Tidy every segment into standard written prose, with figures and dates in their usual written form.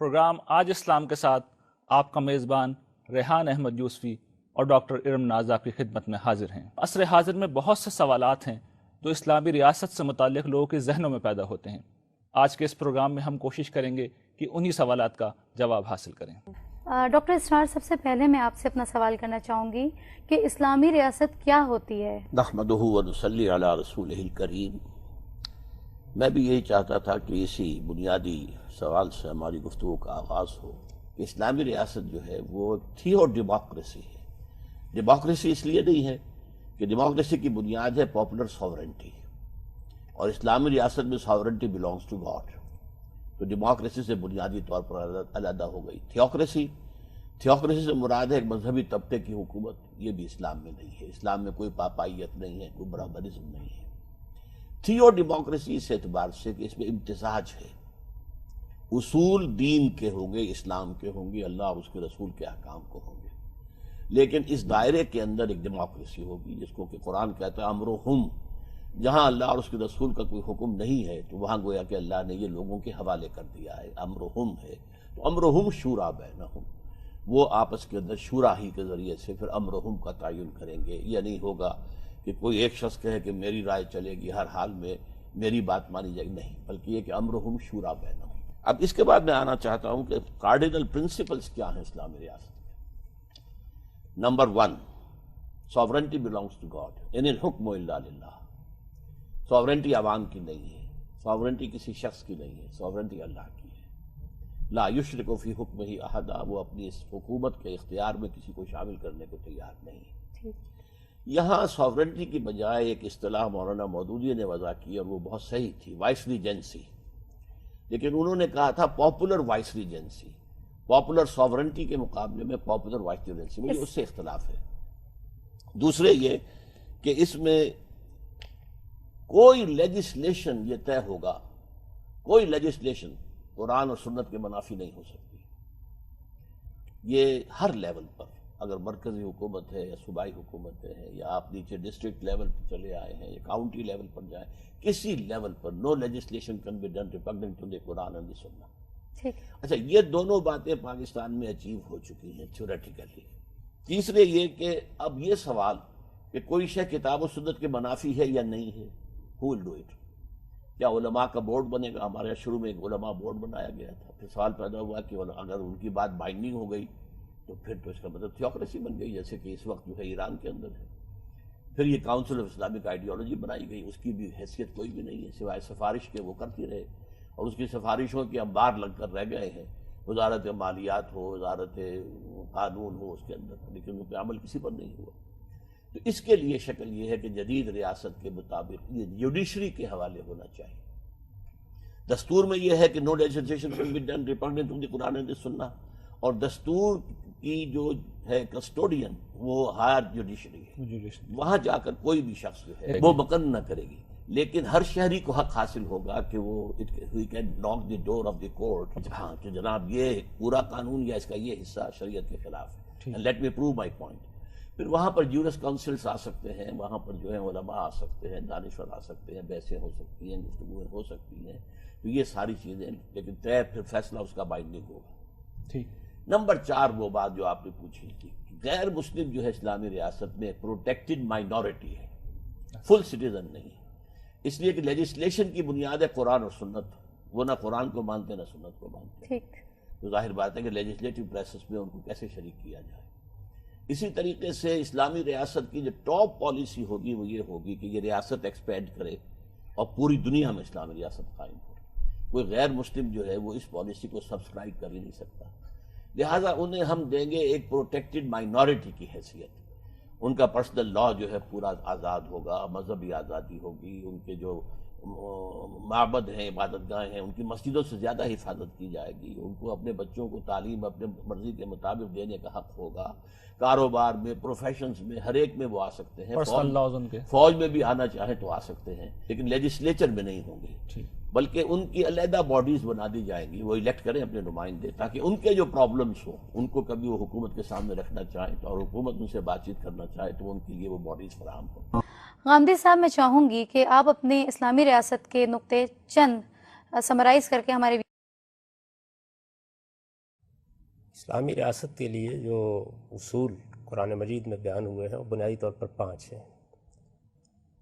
Programme آج اسلام کے ساتھ آپ کا میزبان ریحان احمد یوسفی اور ڈاکٹر ارم ناز آپ کی خدمت میں حاضر ہیں۔ عصر حاضر میں بہت سے سوالات ہیں جو اسلامی ریاست سے متعلق لوگوں کے ذہنوں میں پیدا ہوتے ہیں۔ آج کے اس پروگرام میں ہم کوشش کریں گے کہ انہی سوالات کا جواب حاصل کریں۔ ڈاکٹر اسرار، سب سے پہلے میں آپ سے اپنا سوال کرنا چاہوں گی کہ اسلامی ریاست کیا ہوتی ہے؟ نحمدہ و نصلی علی رسولہ الکریم۔ میں بھی یہی چاہتا تھا کہ اسی بنیادی سوال سے ہماری گفتگو کا آغاز ہو کہ اسلامی ریاست جو ہے وہ تھیو ڈیموکریسی ہے۔ ڈیموکریسی اس لیے نہیں ہے کہ ڈیموکریسی کی بنیاد ہے پاپولر ساورنٹی، اور اسلامی ریاست میں ساورنٹی بلانگس ٹو گاڈ، تو ڈیموکریسی سے بنیادی طور پر علیحدہ ہو گئی۔ تھیوکریسی سے مراد ہے ایک مذہبی طبقے کی حکومت، یہ بھی اسلام میں نہیں ہے۔ اسلام میں کوئی پاپائیت نہیں ہے، کوئی برابرزم نہیں ہے۔ تھیو ڈیموکریسی اس اعتبار سے کہ اس میں امتزاج ہے، اصول دین کے ہوں گے، اسلام کے ہوں گے، اللہ اور اس کے رسول کے احکام کو ہوں گے، لیکن اس دائرے کے اندر ایک ڈیموکریسی ہوگی جس کو کہ قرآن کہتا ہے امرہم، جہاں اللہ اور اس کے رسول کا کوئی حکم نہیں ہے تو وہاں گویا کہ اللہ نے یہ لوگوں کے حوالے کر دیا ہے، امرہم ہے، تو امرہم شورا بینہم، وہ آپس کے اندر شورا ہی کے ذریعے سے پھر امرہم کا تعین کریں گے۔ یہ نہیں ہوگا کہ کوئی ایک شخص کہے کہ میری رائے چلے گی، ہر حال میں میری بات مانی جائے گی، نہیں، بلکہ یہ کہ امرہم شورا بینہم۔ اب اس کے بعد میں آنا چاہتا ہوں کہ کارڈینل پرنسپلز کیا ہیں اسلامی ریاست میں۔ Number 1، sovereignty belongs to God, ان الحکم الا للہ۔ ساورنٹی عوام کی نہیں ہے، ساورنٹی کسی شخص کی نہیں ہے، ساورنٹی اللہ کی ہے۔ لا یشرک فی حکمہ احدا، وہ اپنی اس حکومت کے اختیار میں کسی کو شامل کرنے کو تیار نہیں ہے۔ یہاں ساورنٹی کی بجائے ایک اصطلاح مولانا مودودی نے وضع کی اور وہ بہت صحیح تھی، وائس ریجنسی، لیکن انہوں نے کہا تھا popular sovereignty. Popular sovereignty کے مقابلے میں پاپولر وائس ریجنسی، مجھے اس سے اختلاف ہے۔ دوسرے یہ کہ اس میں کوئی لیجسلیشن یہ طے ہوگا، کوئی لیجسلیشن قرآن اور سنت کے منافی نہیں ہو سکتی۔ یہ ہر لیول پر، اگر مرکزی حکومت ہے یا صوبائی حکومتیں ہیں یا آپ نیچے ڈسٹرکٹ لیول پر چلے آئے ہیں یا کاؤنٹی لیول پر جائیں، کسی لیول پر no legislation can be done repugnant to the Quran and the Sunnah. اچھا، یہ دونوں باتیں پاکستان میں اچیو ہو چکی ہیں تھیوریٹیکلی۔ تیسرے یہ کہ اب یہ سوال کہ کوئی شے کتاب و سنت کے منافی ہے یا نہیں ہے، who will do it؟ کیا علماء کا بورڈ بنے گا؟ ہمارے شروع میں ایک علماء بورڈ بنایا گیا تھا، پھر سوال پیدا ہوا کہ اگر ان کی بات بائنڈنگ ہو گئی تو پھر تو اس کا مطلب تھیوکریسی بن گئی، جیسے کہ اس وقت جو ہے ایران کے اندر ہے۔ پھر یہ کاؤنسل آف اسلامک آئیڈیالوجی بنائی گئی، اس کی بھی حیثیت کوئی بھی نہیں ہے سوائے سفارش کے، وہ کرتی رہے، اور اس کی سفارشوں کے انبار لگ کر رہ گئے ہیں، وزارت مالیات ہو، وزارت قانون ہو، اس کے اندر، لیکن ان پہ عمل کسی پر نہیں ہوا۔ تو اس کے لیے شکل یہ ہے کہ جدید ریاست کے مطابق یہ جوڈیشری کے حوالے ہونا چاہیے۔ دستور میں یہ ہے کہ no legislation can be done repugnant to the Quran and the Sunnah, اور دستور کی جو ہے کسٹوڈین وہ ہائر جوڈیشری ہے، وہاں جا کر کوئی بھی شخص جو ہے وہ مقرر نہ کرے گی، لیکن ہر شہری کو حق حاصل ہوگا کہ وہ he can knock the door of the court، ہاں کہ جناب یہ پورا قانون یا اس کا یہ حصہ شریعت کے خلاف ہے، and let me prove my point۔ پھر وہاں پر جورس کونسلز آ سکتے ہیں، وہاں پر جو ہے علماء آ سکتے ہیں، دانشور آ سکتے ہیں، بحثیں ہو سکتی ہیں، گفتگویں ہو سکتی ہیں، تو یہ ساری چیزیں، لیکن طے پھر فیصلہ اس کا بائنڈنگ ہوگا۔ ٹھیک۔ نمبر 4، وہ بات جو آپ نے پوچھی تھی، غیر مسلم جو ہے اسلامی ریاست میں پروٹیکٹڈ مائنورٹی ہے، فل سٹیزن نہیں ہے، اس لیے کہ لیجسلیشن کی بنیاد ہے قرآن اور سنت، وہ نہ قرآن کو مانتے نہ سنت کو مانتے، تو ظاہر بات ہے کہ لیجسلیٹو پروسیس میں ان کو کیسے شریک کیا جائے۔ اسی طریقے سے اسلامی ریاست کی جو ٹاپ پالیسی ہوگی وہ یہ ہوگی کہ یہ ریاست ایکسپینڈ کرے اور پوری دنیا میں اسلامی ریاست قائم ہو۔ کوئی غیر مسلم جو ہے وہ اس پالیسی کو سبسکرائب کر ہی نہیں سکتا، لہٰذا انہیں ہم دیں گے ایک پروٹیکٹڈ مائنورٹی کی حیثیت، ان کا پرسنل لا جو ہے پورا آزاد ہوگا، مذہبی آزادی ہوگی، ان کے جو معبد ہیں، عبادت گاہیں ہیں، ان کی مسجدوں سے زیادہ حفاظت کی جائے گی، ان کو اپنے بچوں کو تعلیم اپنے مرضی کے مطابق دینے کا حق ہوگا، کاروبار میں، پروفیشنز میں، ہر ایک میں وہ آ سکتے ہیں، فوج میں بھی آنا چاہیں تو آ سکتے ہیں، لیکن لیجسلیچر میں نہیں ہوں گے، بلکہ ان کی علیحدہ باڈیز بنا دی جائیں گی، وہ الیکٹ کریں اپنے نمائندے، تاکہ ان کے جو پرابلمز ہوں ان کو کبھی وہ حکومت کے سامنے رکھنا چاہیں تو، اور حکومت ان سے بات چیت کرنا چاہے تو ان کے لیے وہ باڈیز فراہم ہوں۔ غامدی صاحب، میں چاہوں گی کہ آپ اپنے اسلامی ریاست کے نقطے چند سمرائز کر کے ہمارے اسلامی ریاست کے لیے جو اصول قرآن مجید میں بیان ہوئے ہیں وہ بنیادی طور پر 5 ہیں۔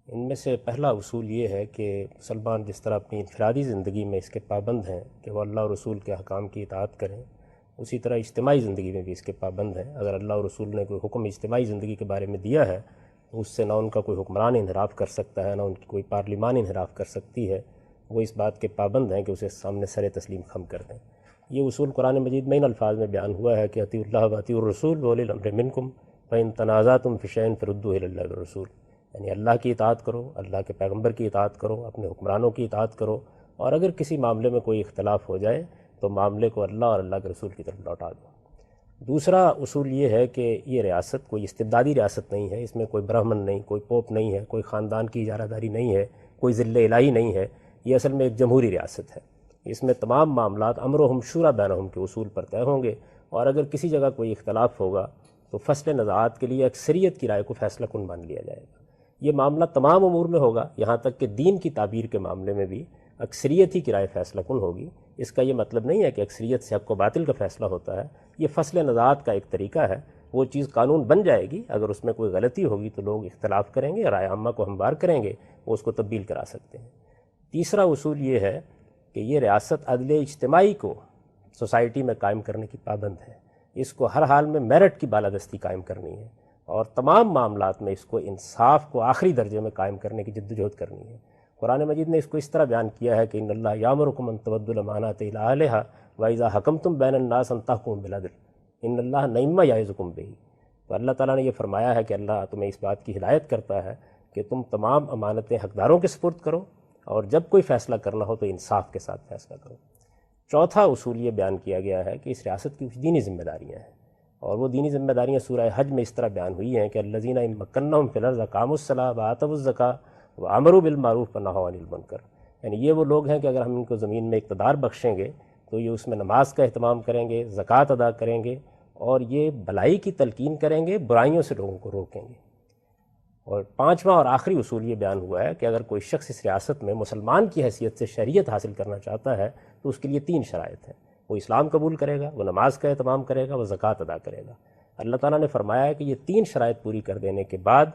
ان میں سے پہلا اصول یہ ہے کہ مسلمان جس طرح اپنی انفرادی زندگی میں اس کے پابند ہیں کہ وہ اللہ اور رسول کے احکام کی اطاعت کریں، اسی طرح اجتماعی زندگی میں بھی اس کے پابند ہیں۔ اگر اللہ اور رسول نے کوئی حکم اجتماعی زندگی کے بارے میں دیا ہے تو اس سے نہ ان کا کوئی حکمران انحراف کر سکتا ہے، نہ ان کی کوئی پارلیمان انحراف کر سکتی ہے۔ وہ اس بات کے پابند ہیں کہ اسے سامنے سر تسلیم خم کر دیں۔ یہ اصول قرآن مجید میں ان الفاظ میں بیان ہوا ہے کہ اطیعوا اللہ واطیعوا الرسول واولی الامر منکم فإن تنازعتم فی شیء فردوہ الی اللہ والرسول، یعنی اللہ کی اطاعت کرو، اللہ کے پیغمبر کی اطاعت کرو، اپنے حکمرانوں کی اطاعت کرو، اور اگر کسی معاملے میں کوئی اختلاف ہو جائے تو معاملے کو اللہ اور اللہ کے رسول کی طرف لوٹا دو۔ دوسرا اصول یہ ہے کہ یہ ریاست کوئی استبدادی ریاست نہیں ہے، اس میں کوئی برہمن نہیں، کوئی پوپ نہیں ہے، کوئی خاندان کی اجارہ داری نہیں ہے، کوئی ذل الہی نہیں ہے۔ یہ اصل میں ایک جمہوری ریاست ہے۔ اس میں تمام معاملات امرہم شورا بینہم کے اصول پر طے ہوں گے، اور اگر کسی جگہ کوئی اختلاف ہوگا تو فصل نزاعات کے لیے اکثریت کی رائے کو فیصلہ کن مان لیا جائے گا۔ یہ معاملہ تمام امور میں ہوگا، یہاں تک کہ دین کی تعبیر کے معاملے میں بھی اکثریت ہی کی رائے فیصلہ کن ہوگی۔ اس کا یہ مطلب نہیں ہے کہ اکثریت سے حق و باطل کا فیصلہ ہوتا ہے، یہ فصل نزاعات کا ایک طریقہ ہے۔ وہ چیز قانون بن جائے گی، اگر اس میں کوئی غلطی ہوگی تو لوگ اختلاف کریں گے، رائے عامہ کو ہموار کریں گے، وہ اس کو تبدیل کرا سکتے ہیں۔ تیسرا اصول یہ ہے کہ یہ ریاست عدل اجتماعی کو سوسائٹی میں قائم کرنے کی پابند ہے۔ اس کو ہر حال میں میرٹ کی بالادستی قائم کرنی ہے، اور تمام معاملات میں اس کو انصاف کو آخری درجے میں قائم کرنے کی جدوجہد کرنی ہے۔ قرآن مجید نے اس کو اس طرح بیان کیا ہے کہ ان اللہ یامرکم ان تؤدوا الامانات الی اہلھا واذا حکمتم بین الناس ان تحکموا بالعدل ان اللہ نعم یعظکم بہ۔ تو اللہ تعالیٰ نے یہ فرمایا ہے کہ اللہ تمہیں اس بات کی ہدایت کرتا ہے کہ تم تمام امانتیں حقداروں کے سپرد کرو، اور جب کوئی فیصلہ کرنا ہو تو انصاف کے ساتھ فیصلہ کرو۔ چوتھا اصول یہ بیان کیا گیا ہے کہ اس ریاست کی کچھ دینی ذمہ داریاں ہیں، اور وہ دینی ذمہ داریاں سورہ حج میں اس طرح بیان ہوئی ہیں کہ الذین ان مکنہم فی الارض اقاموا الصلاۃ وآتوا الزکاۃ وامروا بالمعروف ونہوا عن المنکر، یعنی یہ وہ لوگ ہیں کہ اگر ہم ان کو زمین میں اقتدار بخشیں گے تو یہ اس میں نماز کا اہتمام کریں گے، زکوٰۃ ادا کریں گے، اور یہ بھلائی کی تلقین کریں گے، برائیوں سے لوگوں کو روکیں گے۔ اور پانچواں اور آخری اصول یہ بیان ہوا ہے کہ اگر کوئی شخص اس ریاست میں مسلمان کی حیثیت سے شریعت حاصل کرنا چاہتا ہے تو اس کے لیے 3 شرائط ہیں۔ وہ اسلام قبول کرے گا، وہ نماز کا اہتمام کرے گا، وہ زکوٰۃ ادا کرے گا۔ اللہ تعالیٰ نے فرمایا ہے کہ یہ 3 شرائط پوری کر دینے کے بعد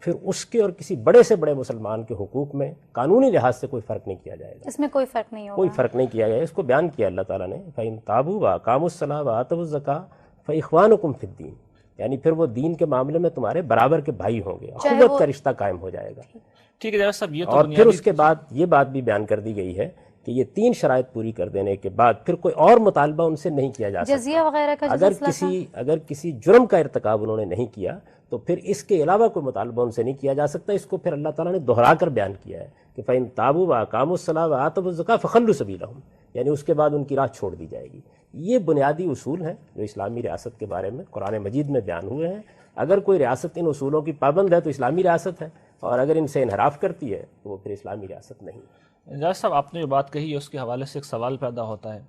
پھر اس کے اور کسی بڑے سے بڑے مسلمان کے حقوق میں قانونی لحاظ سے کوئی فرق نہیں کیا جائے گا۔ اس میں کوئی فرق نہیں ہوگا، کوئی فرق نہیں کیا گیا۔ اس کو بیان کیا اللہ تعالیٰ نے فَإِن تَابُوا وَأَقَامُوا الصَّلَاةَ وَآتَوُا الزَّكَاةَ فَإِخْوَانُكُمْ فِي الدِّينِ، یعنی پھر وہ دین کے معاملے میں تمہارے برابر کے بھائی ہوں گے، اخوت کا رشتہ قائم ہو جائے گا۔ ٹھیک ہے جناب صاحب، یہ تو اور پھر اس کے بعد یہ بات بھی بیان کر دی گئی ہے کہ یہ 3 شرائط پوری کر دینے کے بعد پھر کوئی اور مطالبہ ان سے نہیں کیا جا سکتا۔ جزیہ وغیرہ کا جو مسئلہ اگر کسی جرم کا ارتکاب انہوں نے نہیں کیا تو پھر اس کے علاوہ کوئی مطالبہ ان سے نہیں کیا جا سکتا۔ اس کو پھر اللہ تعالیٰ نے دہرا کر بیان کیا ہے کہ فَإِن تَابُوا وَأَقَامُوا الصَّلَاةَ وَآتَوُا الزَّكَاةَ فَخَلُّوا سَبِيلَهُمْ، یعنی اس کے بعد ان کی راہ چھوڑ دی جائے گی۔ یہ بنیادی اصول ہیں جو اسلامی ریاست کے بارے میں قرآن مجید میں بیان ہوئے ہیں۔ اگر کوئی ریاست ان اصولوں کی پابند ہے تو اسلامی ریاست ہے، اور اگر ان سے انحراف کرتی ہے تو وہ پھر اسلامی ریاست نہیں ہے۔ جاج صاحب، آپ نے جو بات کہی ہے اس کے حوالے سے ایک سوال پیدا ہوتا ہے۔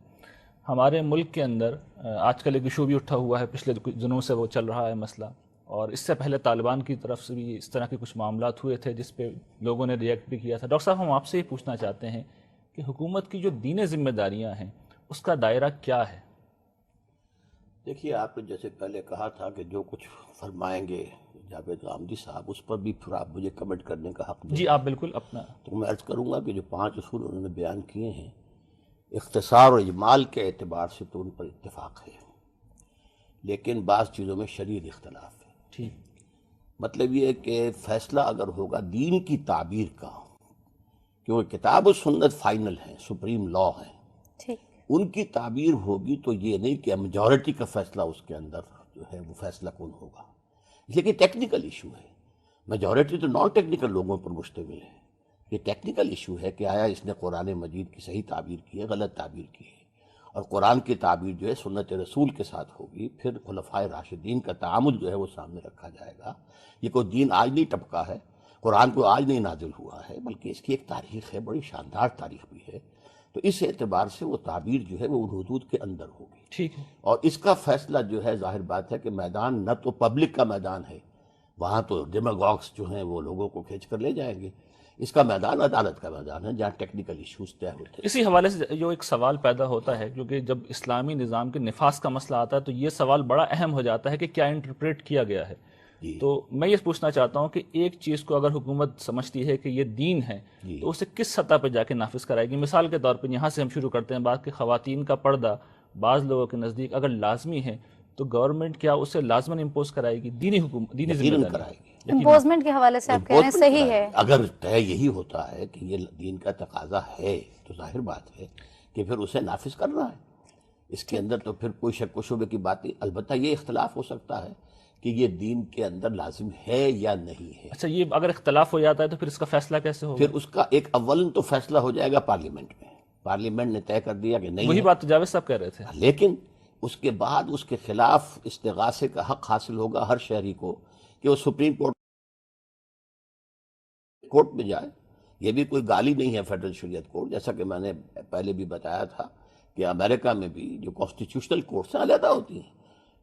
ہمارے ملک کے اندر آج کل ایک ایشو بھی اٹھا ہوا ہے، پچھلے کچھ دنوں سے وہ چل رہا ہے مسئلہ، اور اس سے پہلے طالبان کی طرف سے بھی اس طرح کے کچھ معاملات ہوئے تھے جس پہ لوگوں نے ریئیکٹ بھی کیا تھا۔ ڈاکٹر صاحب، ہم آپ سے یہ پوچھنا چاہتے ہیں کہ حکومت کی جو دینی ذمہ داریاں ہیں اس کا دائرہ کیا ہے؟ دیکھیے، آپ نے جیسے پہلے کہا تھا کہ جو کچھ فرمائیں گے جاوید غامدی صاحب، اس پر بھی پھر آپ مجھے کمنٹ کرنے کا حق دیں۔ جی آپ بالکل اپنا۔ تو میں عرض کروں گا کہ جو 5 اصول انہوں نے بیان کیے ہیں، اختصار اور اجمال کے اعتبار سے تو ان پر اتفاق ہے، لیکن بعض چیزوں میں شدید اختلاف ہے۔ ٹھیک، مطلب یہ ہے کہ فیصلہ اگر ہوگا دین کی تعبیر کا، کیونکہ کتاب و سنت فائنل ہیں، سپریم لا ہیں، ٹھیک، ان کی تعبیر ہوگی تو یہ نہیں کہ میجورٹی کا فیصلہ اس کے اندر جو ہے وہ فیصلہ کن ہوگا، لیکن ٹیکنیکل ایشو ہے۔ میجورٹی تو نان ٹیکنیکل لوگوں پر مشتمل ہے۔ یہ ٹیکنیکل ایشو ہے کہ آیا اس نے قرآن مجید کی صحیح تعبیر کی ہے، غلط تعبیر کی ہے، اور قرآن کی تعبیر جو ہے سنت رسول کے ساتھ ہوگی، پھر خلفائے راشدین کا تعامل جو ہے وہ سامنے رکھا جائے گا۔ یہ کوئی دین آج نہیں ٹپکا ہے، قرآن کو آج نہیں نازل ہوا ہے، بلکہ اس کی ایک تاریخ ہے، بڑی شاندار تاریخ بھی ہے۔ تو اس اعتبار سے وہ تعبیر جو ہے وہ ان حدود کے اندر ہوگی۔ ٹھیک ہے، اور اس کا فیصلہ جو ہے ظاہر بات ہے کہ میدان نہ تو پبلک کا میدان ہے، وہاں تو ڈیماگوگس جو ہیں وہ لوگوں کو کھینچ کر لے جائیں گے، اس کا میدان عدالت کا میدان ہے جہاں ٹیکنیکل ایشوز طے ہوتے ہیں. اسی حوالے سے جو ایک سوال پیدا ہوتا ہے، کیونکہ جب اسلامی نظام کے نفاذ کا مسئلہ آتا ہے تو یہ سوال بڑا اہم ہو جاتا ہے کہ کیا انٹرپریٹ کیا گیا ہے. تو میں یہ پوچھنا چاہتا ہوں کہ ایک چیز کو اگر حکومت سمجھتی ہے کہ یہ دین ہے تو اسے کس سطح پہ جا کے نافذ کرائے گی؟ مثال کے طور پر یہاں سے ہم شروع کرتے ہیں بات کہ خواتین کا پردہ بعض لوگوں کے نزدیک اگر لازمی ہے تو گورنمنٹ کیا اسے لازماً امپوز کرائے گی؟ دینی ذمہ داری امپوزمنٹ کے حوالے سے آپ کہہ رہے ہیں صحیح ہے. اگر طے یہی ہوتا ہے کہ یہ دین کا تقاضا ہے تو ظاہر بات ہے کہ پھر اسے نافذ کرنا ہے. اس کے اندر تو پھر کوئی شک و شبے کی بات نہیں. البتہ یہ اختلاف ہو سکتا ہے کہ یہ دین کے اندر لازم ہے یا نہیں ہے. اچھا، یہ اگر اختلاف ہو جاتا ہے تو پھر اس کا فیصلہ کیسے ہوگا؟ پھر اس کا ایک اول تو فیصلہ ہو جائے گا پارلیمنٹ میں. پارلیمنٹ نے طے کر دیا کہ نہیں وہی ہے. بات تو جاوید صاحب کہہ رہے تھے. لیکن اس کے بعد اس کے خلاف استغاثے کا حق حاصل ہوگا ہر شہری کو کہ وہ سپریم کورٹ میں جائے. یہ بھی کوئی گالی نہیں ہے فیڈرل شریعت کورٹ، جیسا کہ میں نے پہلے بھی بتایا تھا کہ امریکہ میں بھی جو کانسٹیٹیوشنل کورٹس ہیں علیحدہ ہوتی ہیں.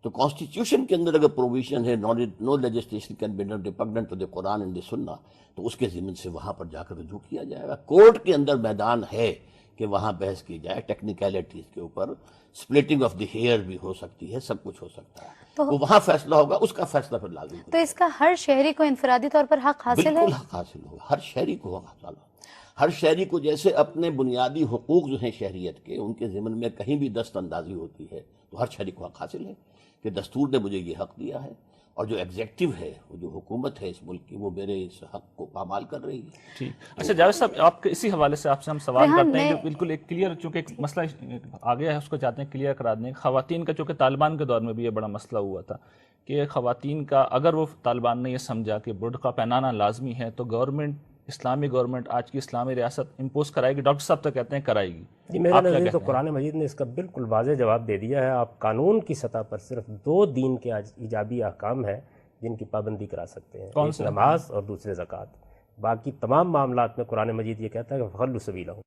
تو کانسٹیٹیوشن کے اندر اگر پروویژن ہے no legislation can be dependent to the Quran and the Sunnah, تو اس کے ضمن سے وہاں پر جا کر رجوع کیا جائے گا. کورٹ کے اندر میدان ہے کہ وہاں بحث کی جائے ٹیکنیکلٹیز کے اوپر. سپلٹنگ آف دی ہیئر بھی ہو سکتی ہے، سب کچھ ہو سکتا ہے. وہ وہاں فیصلہ ہوگا، اس کا فیصلہ پھر لازم ہوگا. تو اس کا ہر شہری کو انفرادی طور پر حق حاصل ہے؟ بالکل حق حاصل ہوگا، ہر شہری کو حق حاصل ہوگا. ہر شہری کو جیسے اپنے بنیادی حقوق جو ہیں شہریت کے، ان کے ضمن میں کہیں بھی دست اندازی ہوتی ہے تو ہر شہری کو حق حاصل ہے کہ دستور نے مجھے یہ حق دیا ہے، اور جو ایگزیکٹو ہے، وہ جو حکومت ہے اس ملک کی، وہ میرے اس حق کو پامال کر رہی ہے. ٹھیک. اچھا جاوید صاحب، آپ کے اسی حوالے سے آپ سے ہم سوال کرتے ہیں جو بالکل ایک کلیئر، چونکہ ایک مسئلہ آ گیا ہے اس کو چاہتے ہیں کلیئر کرا دیں. خواتین کا، چونکہ طالبان کے دور میں بھی یہ بڑا مسئلہ ہوا تھا کہ خواتین کا اگر وہ طالبان نے یہ سمجھا کہ برقع پہنانا لازمی ہے تو گورنمنٹ، اسلامی گورنمنٹ، آج کی اسلامی ریاست امپوز کرائے گی. ڈاکٹر صاحب تو کہتے ہیں کرائے گی. جی میرے نظر تو قرآن مجید نے اس کا بالکل واضح جواب دے دیا ہے. آپ قانون کی سطح پر صرف 2 دین کے ایجابی احکام ہیں جن کی پابندی کرا سکتے ہیں، ایک نماز اور دوسرے زکوٰۃ. باقی تمام معاملات میں قرآن مجید یہ کہتا ہے کہ فخلوا سبیلہم.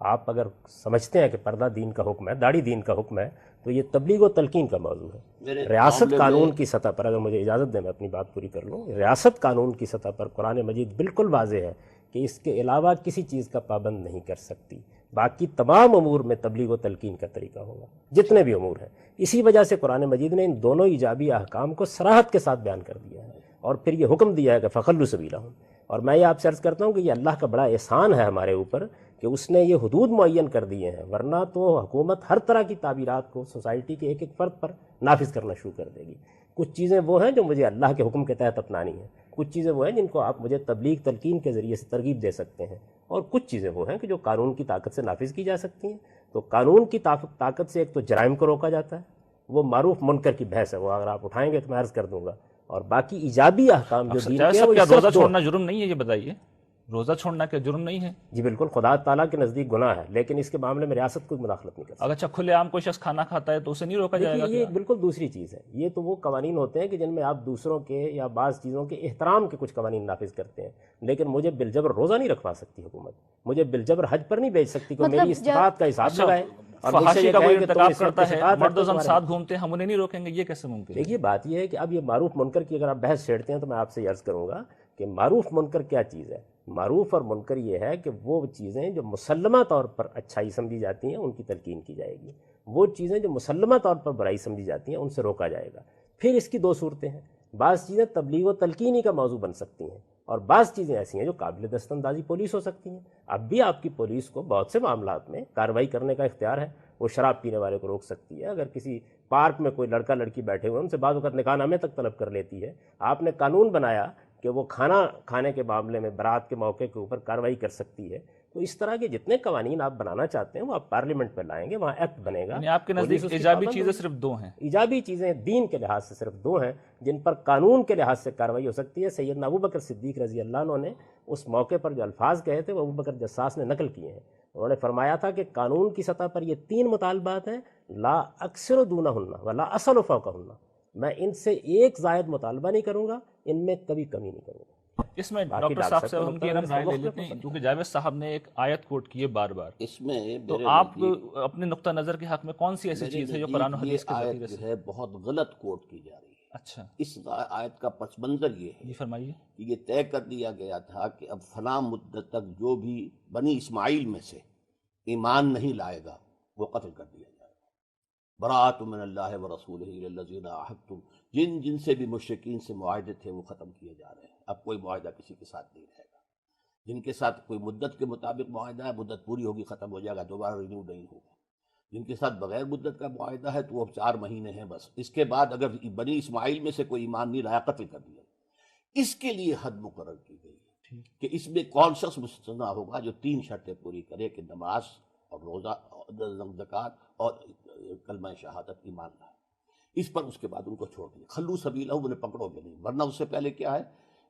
آپ اگر سمجھتے ہیں کہ پردہ دین کا حکم ہے، داڑھی دین کا حکم ہے، تو یہ تبلیغ و تلقین کا موضوع ہے. ریاست قانون کی سطح پر، اگر مجھے اجازت دیں میں اپنی بات پوری کر لوں، ریاست قانون کی سطح پر قرآن مجید بالکل واضح ہے کہ اس کے علاوہ کسی چیز کا پابند نہیں کر سکتی. باقی تمام امور میں تبلیغ و تلقین کا طریقہ ہوگا، جتنے بھی امور ہیں. اسی وجہ سے قرآن مجید نے ان دونوں ایجابی احکام کو صراحت کے ساتھ بیان کر دیا ہے اور پھر یہ حکم دیا ہے کہ فخلوا سبیلہم. اور میں یہ آپ سے عرض کرتا ہوں کہ یہ اللہ کا بڑا احسان ہے ہمارے اوپر کہ اس نے یہ حدود معین کر دیے ہیں، ورنہ تو حکومت ہر طرح کی تعبیرات کو سوسائٹی کے ایک ایک فرد پر نافذ کرنا شروع کر دے گی. کچھ چیزیں وہ ہیں جو مجھے اللہ کے حکم کے تحت اپنانی ہیں، کچھ چیزیں وہ ہیں جن کو آپ مجھے تبلیغ تلقین کے ذریعے سے ترغیب دے سکتے ہیں، اور کچھ چیزیں وہ ہیں کہ جو قانون کی طاقت سے نافذ کی جا سکتی ہیں. تو قانون کی طاقت سے ایک تو جرائم کو روکا جاتا ہے، وہ معروف منکر کی بحث ہے، وہ اگر آپ اٹھائیں گے تو میں عرض کر دوں گا. اور باقی ایجابی احکام جو دین کے ہیں، وہ روزہ چھوڑنا جرم نہیں ہے؟ یہ بتائیے، روزہ چھوڑنا کیا جرم نہیں ہے؟ جی بالکل، خدا تعالیٰ کے نزدیک گناہ ہے، لیکن اس کے معاملے میں ریاست کوئی مداخلت نہیں کر سکتی. اگر اچھا کھلے عام کوئی شخص کھانا کھاتا ہے تو اسے نہیں روکا جائے گا؟ یہ بالکل دوسری چیز ہے. یہ تو وہ قوانین ہوتے ہیں کہ جن میں آپ دوسروں کے یا بعض چیزوں کے احترام کے کچھ قوانین نافذ کرتے ہیں. لیکن مجھے بالجبر روزہ نہیں رکھوا سکتی حکومت، مجھے بالجبر حج پر نہیں بھیج سکتی کہ میری استطاعت کا حساب لگائے. فحاشی کا کوئی ارتکاب کرتا ہے، مرد و زن ساتھ گھومتے ہیں، ہم انہیں نہیں روکیں گے، یہ کیسے ممکن ہے؟ دیکھیے بات یہ ہے کہ اب یہ معروف منکر کی اگر آپ بحث چھیڑتے ہیں تو میں آپ سے یہ عرض کروں گا کہ معروف منکر کیا چیز ہے. معروف اور منکر یہ ہے کہ وہ چیزیں جو مسلمہ طور پر اچھائی سمجھی جاتی ہیں ان کی تلقین کی جائے گی، وہ چیزیں جو مسلمہ طور پر برائی سمجھی جاتی ہیں ان سے روکا جائے گا. پھر اس کی 2 صورتیں ہیں. بعض چیزیں تبلیغ و تلقینی کا موضوع بن سکتی ہیں، اور بعض چیزیں ایسی ہیں جو قابل دست اندازی پولیس ہو سکتی ہیں. اب بھی آپ کی پولیس کو بہت سے معاملات میں کارروائی کرنے کا اختیار ہے. وہ شراب پینے والے کو روک سکتی ہے. اگر کسی پارک میں کوئی لڑکا لڑکی بیٹھے ہوئے ان سے بعض وقت نکاح نامے تک طلب کر لیتی ہے. آپ نے قانون بنایا کہ وہ کھانا کھانے کے معاملے میں برات کے موقع کے اوپر کارروائی کر سکتی ہے. تو اس طرح کے جتنے قوانین آپ بنانا چاہتے ہیں وہ آپ پارلیمنٹ پہ لائیں گے، وہاں ایکٹ بنے گا. یعنی آپ کے نزدیک ایجابی چیزیں صرف 2 ہیں؟ ایجابی چیزیں دین کے لحاظ سے صرف 2 ہیں جن پر قانون کے لحاظ سے کارروائی ہو سکتی ہے. سیدنا ابوبکر صدیق رضی اللہ عنہ نے اس موقع پر جو الفاظ کہے تھے وہ ابوبکر جساس نے نقل کیے ہیں. انہوں نے فرمایا تھا کہ قانون کی سطح پر یہ 3 مطالبات ہیں، لا اکثر دونہن ولا اصل فوقہن. میں ان سے ایک زائد مطالبہ نہیں کروں گا، ان میں کبھی کمی نہیں کروں گا. اس میں ڈاکٹر صاحب سے ہم کی رائے لے لیتے ہیں کیونکہ جاوید صاحب نے ایک آیت کوٹ کی ہے بار بار. اس میں تو آپ اپنے نقطہ نظر کے حق میں کون سی ایسی چیز ہے جو قرآن و حدیث کے ذریعے سے بہت غلط کوٹ کی جا رہی ہے؟ اچھا اس آیت کا پس منظر یہ ہے جی فرمائیے. کہ یہ طے کر دیا گیا تھا کہ اب فلاں مدت تک جو بھی بنی اسماعیل میں سے ایمان نہیں لائے گا وہ قتل کر دیا جائے گا. براۃ من اللہ ورسولہ الی الذین عاہدتم، جن سے بھی مشرکین سے معاہدے تھے وہ ختم کیے جا رہے ہیں. اب کوئی معاہدہ کسی کے ساتھ نہیں رہے گا. جن کے ساتھ کوئی مدت کے مطابق معاہدہ ہے، مدت پوری ہوگی ختم ہو جائے گا، دوبارہ رینیو نہیں ہوگا. جن کے ساتھ بغیر مدت کا معاہدہ ہے تو وہ 4 مہینے ہیں بس. اس کے بعد اگر بنی اسماعیل میں سے کوئی ایمان نہیں لایا قتل کر دیا. اس کے لیے حد مقرر کی گئی ہے کہ اس میں کون شخص مستثنیٰ ہوگا جو 3 شرطیں پوری کرے کہ نماز اور روزہ اور زکوٰۃ اور کلمہ شہادت ایمان لائے. اس پر اس کے بعد ان کو چھوڑ دیں. خلو سبیلہ، انہیں پکڑو گے نہیں، ورنہ اس سے پہلے کیا ہے،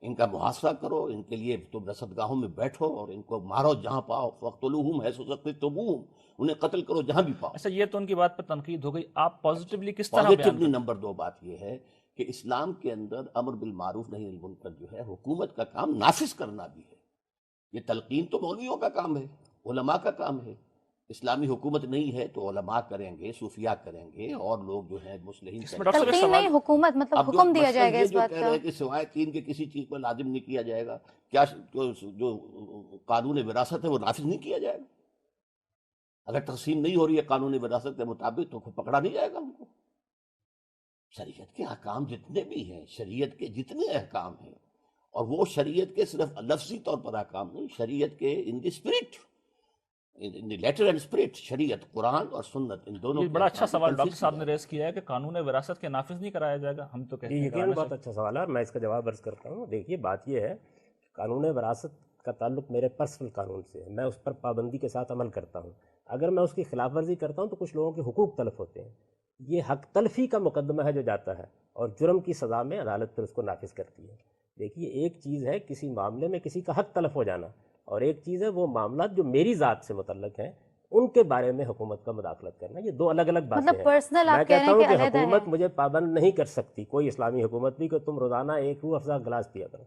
ان کا محاصرہ کرو، ان کے لیے تم رصد گاہوں میں بیٹھو اور ان کو مارو جہاں پاؤ. فاقتلوہم حیث ثقفتموہم، انہیں قتل کرو جہاں بھی پاؤ. اچھا، یہ تو ان کی بات پر تنقید ہو گئی. آپ پازیٹیولی کس طرح بیان پازیٹیولی نمبر 2 بات یہ ہے کہ اسلام کے اندر امر بالمعروف نہی عن المنکر جو ہے، حکومت کا کام نافذ کرنا بھی ہے. یہ تلقین تو مولویوں کا کام ہے، علماء کا کام ہے. اسلامی حکومت نہیں ہے تو علماء کریں گے، صوفیاء کریں گے، اور لوگ جو ہیں مصلحین اس کریں میں گے. ڈاکٹر صاحب ایک تلقین نہیں، سوال. حکومت مطلب اب جو حکم دیا مسئلہ جائے گا یہ اس جو بات کہہ کا. رہے ہیں کہ سوائے 3 کے کسی چیز پر لازم نہیں کیا جائے گا، کیا جو قانون وراثت ہے وہ نافذ نہیں کیا جائے گا؟ اگر تقسیم نہیں ہو رہی ہے قانون وراثت کے مطابق تو پکڑا نہیں جائے گا ان کو. شریعت کے احکام جتنے بھی ہیں، شریعت کے جتنے احکام ہیں، اور وہ شریعت کے صرف لفظی طور پر احکام نہیں، شریعت کے in the spirit, in the letter and spirit, شریعت قرآن اور سنت، ان دونوں یہ کے بڑا اچھا احکام سوال تنفیذ ڈاکٹر صاحب کی نے جائے. ریز کیا ہے کہ قانون وراثت کے نافذ نہیں کرایا جائے گا. ہم تو کہتے جی ہیں یقیناً کرانے بہت سے. اچھا سوال ہے اور میں اس کا جواب عرض کرتا ہوں. دیکھیے بات یہ ہے کہ قانون وراثت کا تعلق میرے پرسنل قانون سے ہے. میں اس پر پابندی کے ساتھ عمل کرتا ہوں. اگر میں اس کی خلاف ورزی کرتا ہوں تو کچھ لوگوں کے حقوق تلف ہوتے ہیں. یہ حق تلفی کا مقدمہ ہے جو جاتا ہے اور جرم کی سزا میں عدالت پھر اس کو نافذ کرتی ہے. دیکھیے ایک چیز ہے کسی معاملے میں کسی کا حق تلف ہو جانا، اور ایک چیز ہے وہ معاملات جو میری ذات سے متعلق ہیں ان کے بارے میں حکومت کا مداخلت کرنا. یہ 2 الگ الگ باتیں مطلب ہیں. پرسنل میں آپ کہہ رہے کہتا ہیں ہوں کہ کہ علیحدہ ہے. حکومت مجھے پابند نہیں کر سکتی، کوئی اسلامی حکومت بھی، کہ تم روزانہ 1 روح افزا گلاس پیا کرو.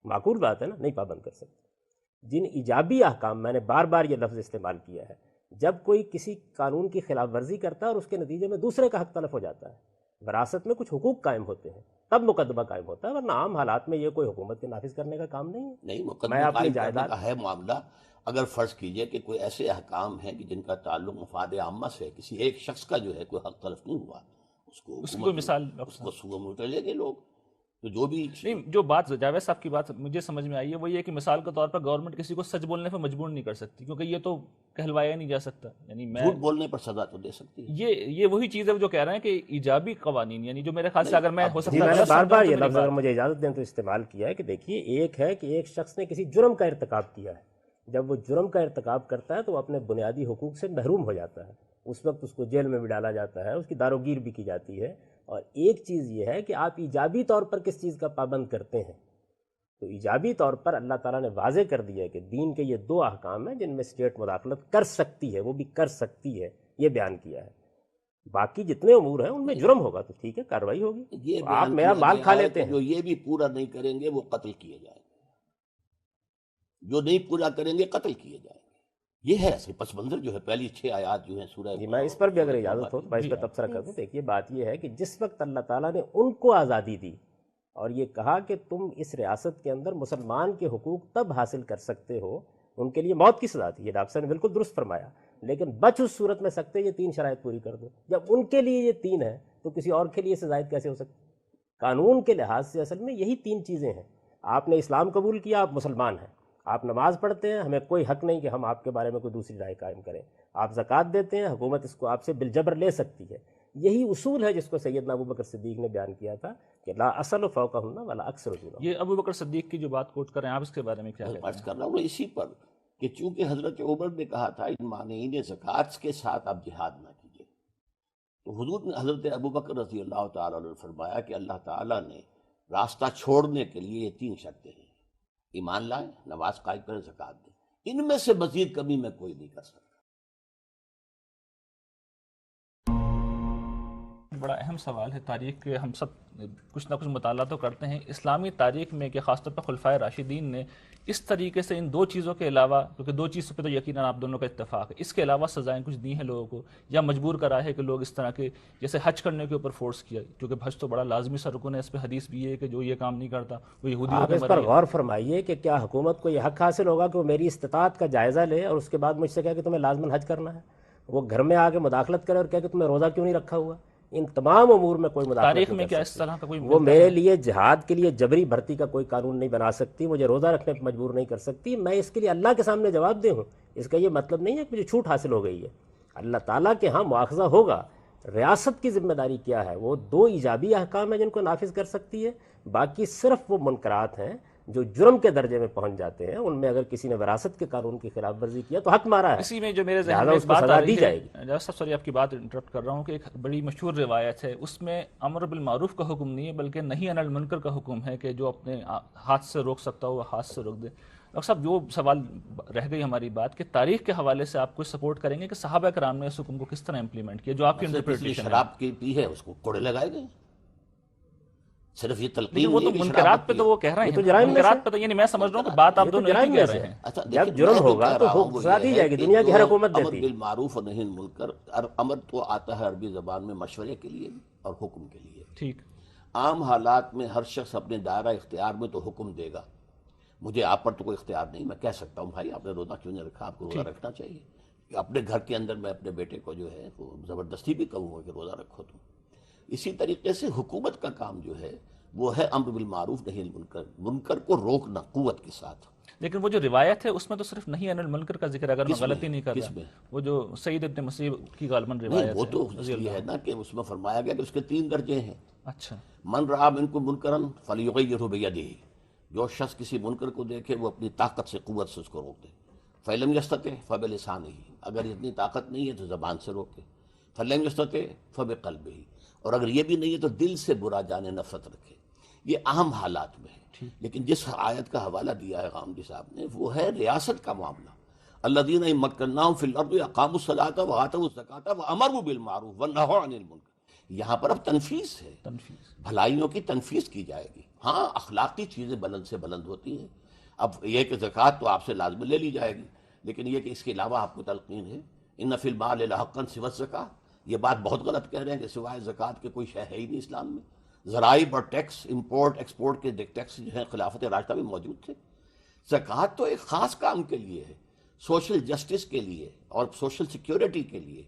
معقول بات ہے نا، نہیں پابند کر سکتی. جن ایجابی احکام، میں نے بار بار یہ لفظ استعمال کیا ہے، جب کوئی کسی قانون کی خلاف ورزی کرتا ہے اور اس کے نتیجے میں دوسرے کا حق تلف ہو جاتا ہے، وراثت میں کچھ حقوق قائم ہوتے ہیں، تب مقدمہ قائم ہوتا ہے، ورنہ عام حالات میں یہ کوئی حکومت کے نافذ کرنے کا کام نہیں ہے. نہیں، میں مقدمہ اپنی قائم کرنے جائیداد کا ہے معاملہ. اگر فرض کیجئے کہ کوئی ایسے احکام ہیں کہ جن کا تعلق مفاد عامہ سے ہے، کسی ایک شخص کا جو ہے کوئی حق تلف نہیں ہوا، اس کو اس کی کوئی مثال اس کو سوء میں لے گے لوگ. تو جو بھی نہیں، جو بات جاوید صاحب کی بات مجھے سمجھ میں آئی ہے وہ یہ کہ مثال کے طور پر گورنمنٹ کسی کو سچ بولنے پر مجبور نہیں کر سکتی، کیونکہ یہ تو کہلوایا نہیں جا سکتا. یعنی میں جھوٹ بولنے پر سزا تو دے سکتی ہے. یہ وہی چیز ہے جو کہہ رہے ہیں کہ ایجابی قوانین، یعنی جو میرے خیال سے اگر میں ہو جی سکتا میں ہے نے غلط بار سمجھا بار ہوں تو یہ میری لفظ اگر بات. مجھے اجازت دیں تو استعمال کیا ہے کہ دیکھیے ایک ہے کہ ایک شخص نے کسی جرم کا ارتکاب کیا ہے. جب وہ جرم کا ارتکاب کرتا ہے تو وہ اپنے بنیادی حقوق سے محروم ہو جاتا ہے. اس وقت اس کو جیل میں بھی ڈالا جاتا ہے، اس کی داروگیر بھی کی جاتی ہے. اور ایک چیز یہ ہے کہ آپ ایجابی طور پر کس چیز کا پابند کرتے ہیں. تو ایجابی طور پر اللہ تعالیٰ نے واضح کر دیا ہے کہ دین کے یہ 2 احکام ہیں جن میں اسٹیٹ مداخلت کر سکتی ہے، وہ بھی کر سکتی ہے، یہ بیان کیا ہے. باقی جتنے امور ہیں ان میں جرم ہوگا تو ٹھیک ہے، کارروائی ہوگی. یہ تو آپ بیان میرا کیا مال گیا کھا ہے لیتے کہ ہیں. جو یہ بھی پورا نہیں کریں گے وہ قتل کیے جائیں گے، جو نہیں پورا کریں گے قتل کیے جائیں گے. یہ ہے اصل پس منظر جو ہے. پہلی 6 آیات جو ہیں سورہ جی میں اس پر بھی اگر سورہ اجازت توبہ ہو تو میں اس جی پہ تبصرہ کر دوں. دیکھیے بات یہ ہے کہ جس وقت اللہ تعالیٰ نے ان کو آزادی دی اور یہ کہا کہ تم اس ریاست کے اندر مسلمان کے حقوق تب حاصل کر سکتے ہو، ان کے لیے موت کی سزا تھی، یہ ڈاکٹر صاحب نے بالکل درست فرمایا، لیکن بچ اس صورت میں سکتے یہ 3 شرائط پوری کر دو. جب ان کے لیے یہ 3 ہیں تو کسی اور کے لیے سے زائد کیسے ہو سکتی؟ قانون کے لحاظ سے اصل میں یہی 3 چیزیں ہیں. آپ نے اسلام قبول کیا، آپ مسلمان ہیں، آپ نماز پڑھتے ہیں، ہمیں کوئی حق نہیں کہ ہم آپ کے بارے میں کوئی دوسری رائے قائم کریں. آپ زکوٰۃ دیتے ہیں، حکومت اس کو آپ سے بالجبر لے سکتی ہے. یہی اصول ہے جس کو سیدنا ابوبکر صدیق نے بیان کیا تھا کہ لا اصل فوقہن ولا اکثر دونہم. یہ ابوبکر صدیق کی جو بات کوٹ کر رہے ہیں آپ، اس کے بارے میں کیا کہتے عرض ہیں؟ کر رہا ہوں اسی پر کہ چونکہ حضرت عمر نے کہا تھا ان مانعین زکوٰۃ کے ساتھ آپ جہاد نہ کیجیے، تو حضور نے حضرت ابوبکر رضی اللہ تعالیٰ عنہ نے فرمایا کہ اللہ تعالیٰ نے راستہ چھوڑنے کے لیے یہ 3 شرطیں ہیں: ایمان لائیں، نماز قائم کریں، زکوٰۃ دیں. ان میں سے مزید کمی میں کوئی نہیں کر سکتا. بڑا اہم سوال ہے، تاریخ کے ہم سب کچھ نہ کچھ مطالعہ تو کرتے ہیں، اسلامی تاریخ میں کہ خاص طور پر خلفائے راشدین نے اس طریقے سے ان دو چیزوں کے علاوہ، کیونکہ دو چیزوں پہ تو یقیناً آپ دونوں کا اتفاق ہے، اس کے علاوہ سزائیں کچھ دی ہیں لوگوں کو، یا مجبور کرا ہے کہ لوگ اس طرح کے جیسے حج کرنے کے اوپر فورس کیا، کیونکہ حج تو بڑا لازمی سا رکن ہے، اس پہ حدیث بھی ہے کہ جو یہ کام نہیں کرتا وہ یہودیوں آپ کے اس پر غور فرمائیے کہ کیا حکومت کو یہ حق حاصل ہوگا کہ وہ میری استطاعت کا جائزہ لے اور اس کے بعد مجھ سے کہے کہ تمہیں لازماً حج کرنا ہے، وہ گھر میں آ کے مداخلت کرے اور کہے کہ تمہیں روزہ کیوں نہیں رکھا ہوا؟ ان تمام امور میں کوئی مداخلت تاریخ نہیں میں کر کیا اس سکتی۔ طرح کا کوئی وہ میرے لیے جہاد کے لیے جبری بھرتی کا کوئی قانون نہیں بنا سکتی، مجھے روزہ رکھنے پہ مجبور نہیں کر سکتی، میں اس کے لیے اللہ کے سامنے جواب دہ ہوں۔ اس کا یہ مطلب نہیں ہے کہ مجھے چھوٹ حاصل ہو گئی ہے، اللہ تعالیٰ کے ہاں مواخذہ ہوگا۔ ریاست کی ذمہ داری کیا ہے؟ وہ دو ایجابی احکام ہیں جن کو نافذ کر سکتی ہے، باقی صرف وہ منکرات ہیں جو جرم کے درجے میں پہنچ جاتے ہیں، ان میں اگر کسی نے وراثت کے قانون کی خلاف ورزی کیا تو حق مارا ہے، اسی میں جو میرے ذہن لہٰذا میں اس ایک کو بات سزا آ دی رہی جائے ہے، گی۔ جناب صاحب سوری آپ کی بات انٹرپٹ کر رہا ہوں، کہ ایک بڑی مشہور روایت ہے، اس میں امر بالمعروف کا حکم نہیں ہے بلکہ نہی عن المنکر کا حکم ہے، کہ جو اپنے ہاتھ سے روک سکتا ہو وہ ہاتھ سے روک دے۔ ڈاکٹر صاحب جو سوال رہ گئی ہماری بات کہ تاریخ کے حوالے سے آپ کو سپورٹ کریں گے کہ صحابہ کرام نے اس حکم کو کس طرح امپلیمنٹ کیا، جو آپ کی انٹرپریٹیشن ہے؟ شراب کی پی ہے اس کو کوڑے لگائے گئے، صرف یہ لیکن تلقین وہ نہیں تو ہے کہ منکرات شراب پہ تو وہ کہہ رہے یہ تو ہیں، جرائم میں منکرات سے- پہ تو یعنی میں سمجھ رہا ہوں کہ بات آپ یہ تو دونوں ایک جرائم ہی میں کہہ سے رہے ہیں۔ اچھا جب لیکن جرم میں جو ہوگا کہہ تو رہا ہوں وہ سزا یہ دی ہے جائے گی، کہ دنیا کی جو ہر حکومت امر دیتی ہے۔ بالمعروف اور نہی عن المنکر، امر تو آتا ہے عربی زبان میں مشورے کے لیے بھی اور حکم کے لیے۔ ٹھیک، عام حالات میں ہر شخص اپنے دائرہ اختیار میں تو حکم دے گا، مجھے آپ پر تو کوئی اختیار نہیں، میں کہہ سکتا ہوں بھائی آپ نے روزہ کیوں نہیں رکھا، آپ کو روزہ رکھنا چاہیے۔ اپنے گھر کے اندر میں اپنے بیٹے کو جو ہے وہ زبردستی بھی کہوں گا کہ روزہ رکھو تم۔ اسی طریقے سے حکومت کا کام جو ہے وہ ہے امر بالمعروف نہی عن المنکر، منکر کو روکنا قوت کے ساتھ۔ لیکن وہ جو روایت ہے اس میں تو صرف نہیں عن المنکر کا ذکر ہے، اگر میں کس میں؟ غلطی نہیں کر کس رہا، میں؟ وہ جو سعید ابن مسیب کی غالباً نہیں روایت وہ ہے تو اس رضی لیے اللہ ہے نا کہ اس میں فرمایا گیا کہ اس کے 3 درجے ہیں۔ اچھا، من رآ منکم منکرا فلیغیرہ بیدہ، جو شخص کسی منکر کو دیکھے وہ اپنی طاقت سے، قوت سے اس کو روک دے۔ فلم یستطع فبلسانہ، اگر اتنی طاقت نہیں ہے تو زبان سے روکے۔ فلم یستطع فبقلبہ، اور اگر یہ بھی نہیں ہے تو دل سے برا جانے نفرت رکھے۔ یہ اہم حالات میں ہے۔ لیکن جس آیت کا حوالہ دیا ہے غامدی صاحب نے وہ ہے ریاست کا معاملہ۔ الذین ان مکناہم فی الارض اقاموا الصلاۃ وآتوا الزکاۃ وامروا بالمعروف ونہوا عن المنکر۔ یہاں پر اب تنفیذ ہے، تنفیذ۔ بھلائیوں کی تنفیذ کی جائے گی۔ ہاں اخلاقی چیزیں بلند سے بلند ہوتی ہیں، اب یہ کہ زکوٰۃ تو آپ سے لازم لے لی جائے گی، لیکن یہ کہ اس کے علاوہ آپ کو تلقین ہے ان فی المال لحقا سوی الزکاۃ، یہ بات بہت غلط کہہ رہے ہیں کہ سوائے زکوٰۃ کے کوئی شے ہے ہی نہیں اسلام میں۔ ضرائب اور ٹیکس، امپورٹ ایکسپورٹ کے ٹیکس جو ہیں خلافت راشدہ میں موجود تھے۔ زکوٰۃ تو ایک خاص کام کے لیے ہے، سوشل جسٹس کے لیے اور سوشل سیکیورٹی کے لیے،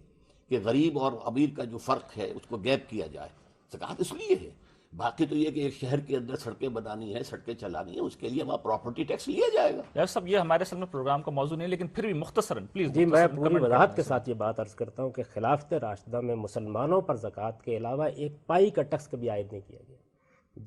کہ غریب اور امیر کا جو فرق ہے اس کو گیپ کیا جائے۔ زکوٰۃ اس لیے ہے، باقی تو یہ کہ ایک شہر کے اندر سڑکیں بنانی ہیں، سڑکیں چلانی ہیں، اس کے لیے وہاں پراپرٹی ٹیکس لیا جائے گا۔ یار صاحب یہ ہمارے اصل میں پروگرام کا موضوع نہیں ہے، لیکن پھر بھی مختصراً پلیز جی میں پوری وضاحت کے ساتھ یہ بات عرض کرتا ہوں کہ خلافت راشدہ میں مسلمانوں پر زکوٰۃ کے علاوہ ایک پائی کا ٹیکس کبھی عائد نہیں کیا گیا۔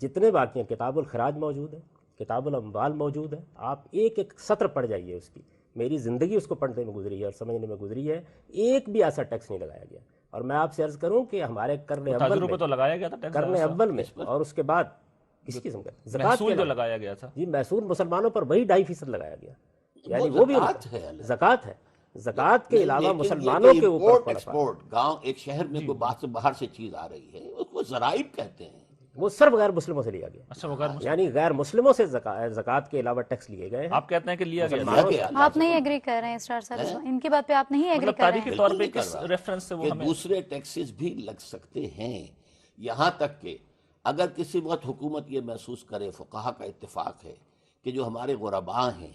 جتنے باقی ہیں، کتاب الخراج موجود ہے، کتاب الاموال موجود ہے، آپ ایک ایک سطر پڑھ جائیے اس کی، میری زندگی اس کو پڑھنے میں گزری ہے اور سمجھنے میں گزری ہے، ایک بھی ایسا ٹیکس نہیں لگایا گیا۔ اور میں آپ سے عرض کروں کہ ہمارے قرن اول تاجروں پہ میں، تو لگایا گیا تھا ٹیکس، قرن اول میں اور اس کے بعد کس قسم کا زکوٰۃ کے محصول جو علاوہ، لگایا گیا تھا، جی محصول مسلمانوں پر وہی 2.5% لگایا گیا، یعنی وہ بھی زکوٰۃ ہے۔ زکوٰۃ ہے۔ زکوٰۃ کے علاوہ لیکن مسلمانوں یہ کہ کے اوپر امپورٹ پڑا ایکسپورٹ، گاؤں ایک شہر میں کوئی بات سے باہر سے چیز آ رہی ہے اس کو ضرائب کہتے ہیں۔ وہ صرف غیر مسلموں سے لیا گیا، اچھا وہ غیر مسلم، یعنی غیر مسلموں سے زکوٰۃ کے علاوہ ٹیکس لیے گئے ہیں۔ آپ کہتے ہیں کہ لیا گیا لیا گیا۔ آپ نہیں ایگری کر رہے ہیں اسرار صاحب، ان کی بات پہ آپ نہیں ایگری مطلب کر رہے تاریخی ہیں؟ طور پہ بالکل کس نہیں کر رہا ریفرنس سے وہ کہ ہمیں دوسرے ٹیکسز بھی لگ سکتے ہیں، یہاں تک کہ اگر کسی وقت حکومت یہ محسوس کرے، فقہا کا اتفاق ہے کہ جو ہمارے غرباء ہیں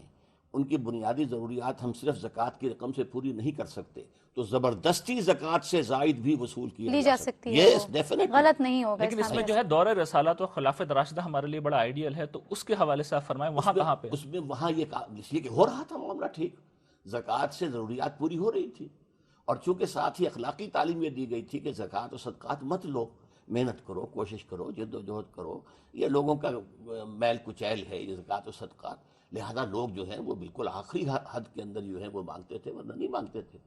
ان کی بنیادی ضروریات ہم صرف زکوٰۃ کی رقم سے پوری نہیں کر سکتے تو زبردستی زکوٰۃ سے زائد بھی وصول کیا لی جا سکتی ہے، یس ڈیفینیٹلی۔ غلط نہیں ہوگا لیکن اس میں جو ہے دور رسالت و خلافت راشدہ ہمارے لیے بڑا آئیڈیل ہے، تو اس کے حوالے سے آپ فرمائیں وہاں کہاں پہ؟ اس میں وہاں یہ اس لیے کہ ہو رہا تھا معاملہ ٹھیک، زکوٰۃ سے ضروریات پوری ہو رہی تھی، اور چونکہ ساتھ ہی اخلاقی تعلیم یہ دی گئی تھی کہ زکوٰۃ و صدقات مت لو، محنت کرو، کوشش کرو، جد و جہد کرو، یہ لوگوں کا میل کچیل ہے یہ زکوٰۃ و صدقات، لہذا لوگ جو ہیں وہ بالکل آخری حد کے اندر جو ہے وہ مانگتے تھے ورنہ نہیں مانگتے تھے۔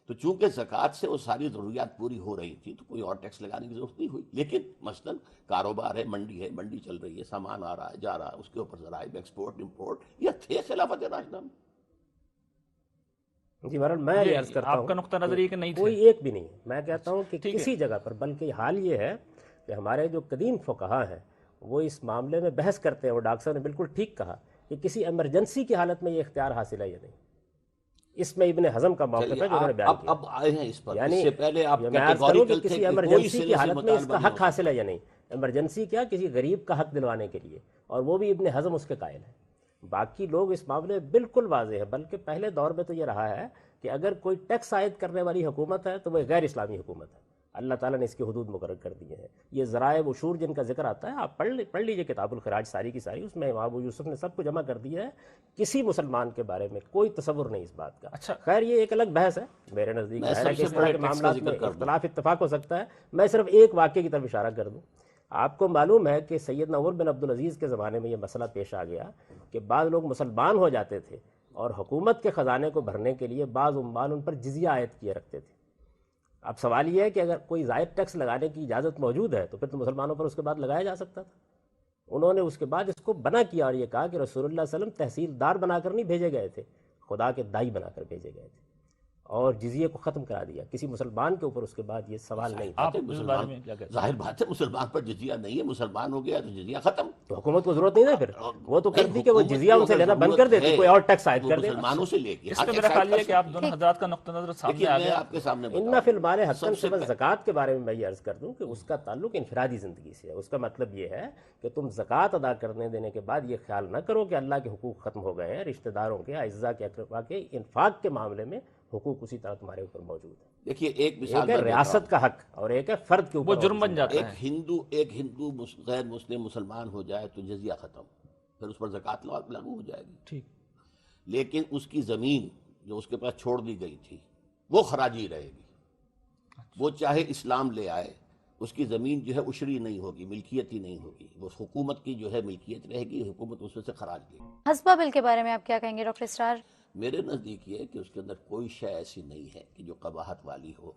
تو چونکہ زکوٰۃ سے وہ ساری ضروریات پوری ہو رہی تھی تو کوئی اور ٹیکس لگانے کی ضرورت نہیں ہوئی، لیکن مثلاً کاروبار ہے، منڈی چل رہی ہے، سامان آ رہا ہے جا رہا ہے، اس کے اوپر ذرائع ایکسپورٹ امپورٹ یہ تھے خلافت راشدہ میں۔ جی بہرحال میں یہ عرض کرتا ہوں آپ کا نقطہ نظر یہ کہ نہیں تھے؟ کوئی ایک بھی نہیں ہے. میں کہتا ہوں کہ کسی جگہ پر، بلکہ حال یہ ہے کہ ہمارے جو قدیم فقہا ہیں وہ اس معاملے میں بحث کرتے ہیں. وہ ڈاکٹر صاحب نے بالکل ٹھیک کہا کہ کسی ایمرجنسی کی حالت میں یہ اختیار حاصل ہے یا نہیں. اس میں ابن حزم کا موقف ہے جو انہوں نے بیان کیا. اب آئے ہیں اس پر، یعنی اس سے پہلے آپ میں عرض کروں کہ کسی ایمرجنسی کی حالت میں اس مطالبہ کا حق حاصل ہے یا نہیں. ایمرجنسی کیا، کسی غریب کا حق دلوانے کے لیے، اور وہ بھی ابن حزم اس کے قائل ہے. باقی لوگ اس معاملے میں بالکل واضح ہے. بلکہ پہلے دور میں تو یہ رہا ہے کہ اگر کوئی ٹیکس عائد کرنے والی حکومت ہے تو وہ غیر اسلامی حکومت ہے. اللہ تعالیٰ نے اس کی حدود مقرر کر دی ہیں. یہ ذرائع وشور جن کا ذکر آتا ہے، آپ پڑھ لیجئے کتاب الخراج ساری کی ساری، اس میں امام ابو یوسف نے سب کو جمع کر دیا ہے. کسی مسلمان کے بارے میں کوئی تصور نہیں اس بات کا. اچھا، خیر یہ ایک الگ بحث ہے. میرے نزدیک ہے کہ اس طرح کے معاملات میں اختلاف اتفاق ہو سکتا ہے. میں صرف ایک واقعے کی طرف اشارہ کر دوں. آپ کو معلوم ہے کہ سیدنا عمر بن عبدالعزیز کے زمانے میں یہ مسئلہ پیش آ گیا کہ بعض لوگ مسلمان ہو جاتے تھے اور حکومت کے خزانے کو بھرنے کے لیے بعض عمال ان پر جزیہ عائد کیے رکھتے تھے. اب سوال یہ ہے کہ اگر کوئی زائد ٹیکس لگانے کی اجازت موجود ہے تو پھر تو مسلمانوں پر اس کے بعد لگایا جا سکتا تھا. انہوں نے اس کے بعد اس کو بنا کیا اور یہ کہا کہ رسول اللہ صلی اللہ علیہ وسلم تحصیلدار بنا کر نہیں بھیجے گئے تھے، خدا کے دائی بنا کر بھیجے گئے تھے، اور جزیے کو ختم کرا دیا. کسی مسلمان کے اوپر اس کے بعد یہ سوال نہیں تھا. آپ اس بارے میں کیا کہتے ہیں؟ ظاہر بات ہے مسلمان پر جزیہ نہیں ہے. مسلمان ہو گیا تو جزیہ ختم. تو حکومت کو ضرورت نہیں ہے، پھر وہ تو کرتی کہ وہ جزیہ ان سے لینا بند کر دیتی، کوئی اور ٹیکس عائد کر دے. مسلمانوں سے لے کے اس پہ میرا خیال یہ ہے کہ آپ دونوں حضرات کا نقطہ نظر سامنے آ میں گیا. آپ کے سامنے ان فی المال حقاً سے بس زکوٰۃ کے بارے میں یہ عرض کر دوں کہ اس کا تعلق انفرادی زندگی سے ہے. اس کا مطلب یہ ہے کہ تم زکوٰۃ ادا کرنے دینے کے بعد یہ خیال نہ کرو کہ اللہ کے حقوق ختم ہو گئے ہیں. رشتہ داروں کے، اعزاء کے، اقربا کے انفاق کے معاملے میں حقوق اسی طرح تمہارے اوپر موجود ہے. دیکھیے ایک مثال ایک ہے ریاست کا حق اور ایک ہے فرد کے اوپر. وہ جرم بن جاتا ہے. ایک ہندو غیر مسلم مسلمان ہو جائے تو جزیہ ختم، پھر اس پر زکوٰۃ لاگو ہو جائے گی. ٹھیک. لیکن اس کی زمین جو اس کے پاس چھوڑ دی گئی تھی وہ خراجی رہے گی. وہ چاہے اسلام لے آئے، اس کی زمین جو ہے عشری نہیں ہوگی، ملکیت ہی نہیں ہوگی، وہ حکومت کی جو ہے ملکیت رہے گی. حکومت اس میں سے خراج لے گی. حسبہ بل کے بارے میں آپ کیا کہیں گے ڈاکٹر اسرار؟ میرے نزدیک یہ ہے کہ اس کے اندر کوئی شے ایسی نہیں ہے کہ جو قباحت والی ہو.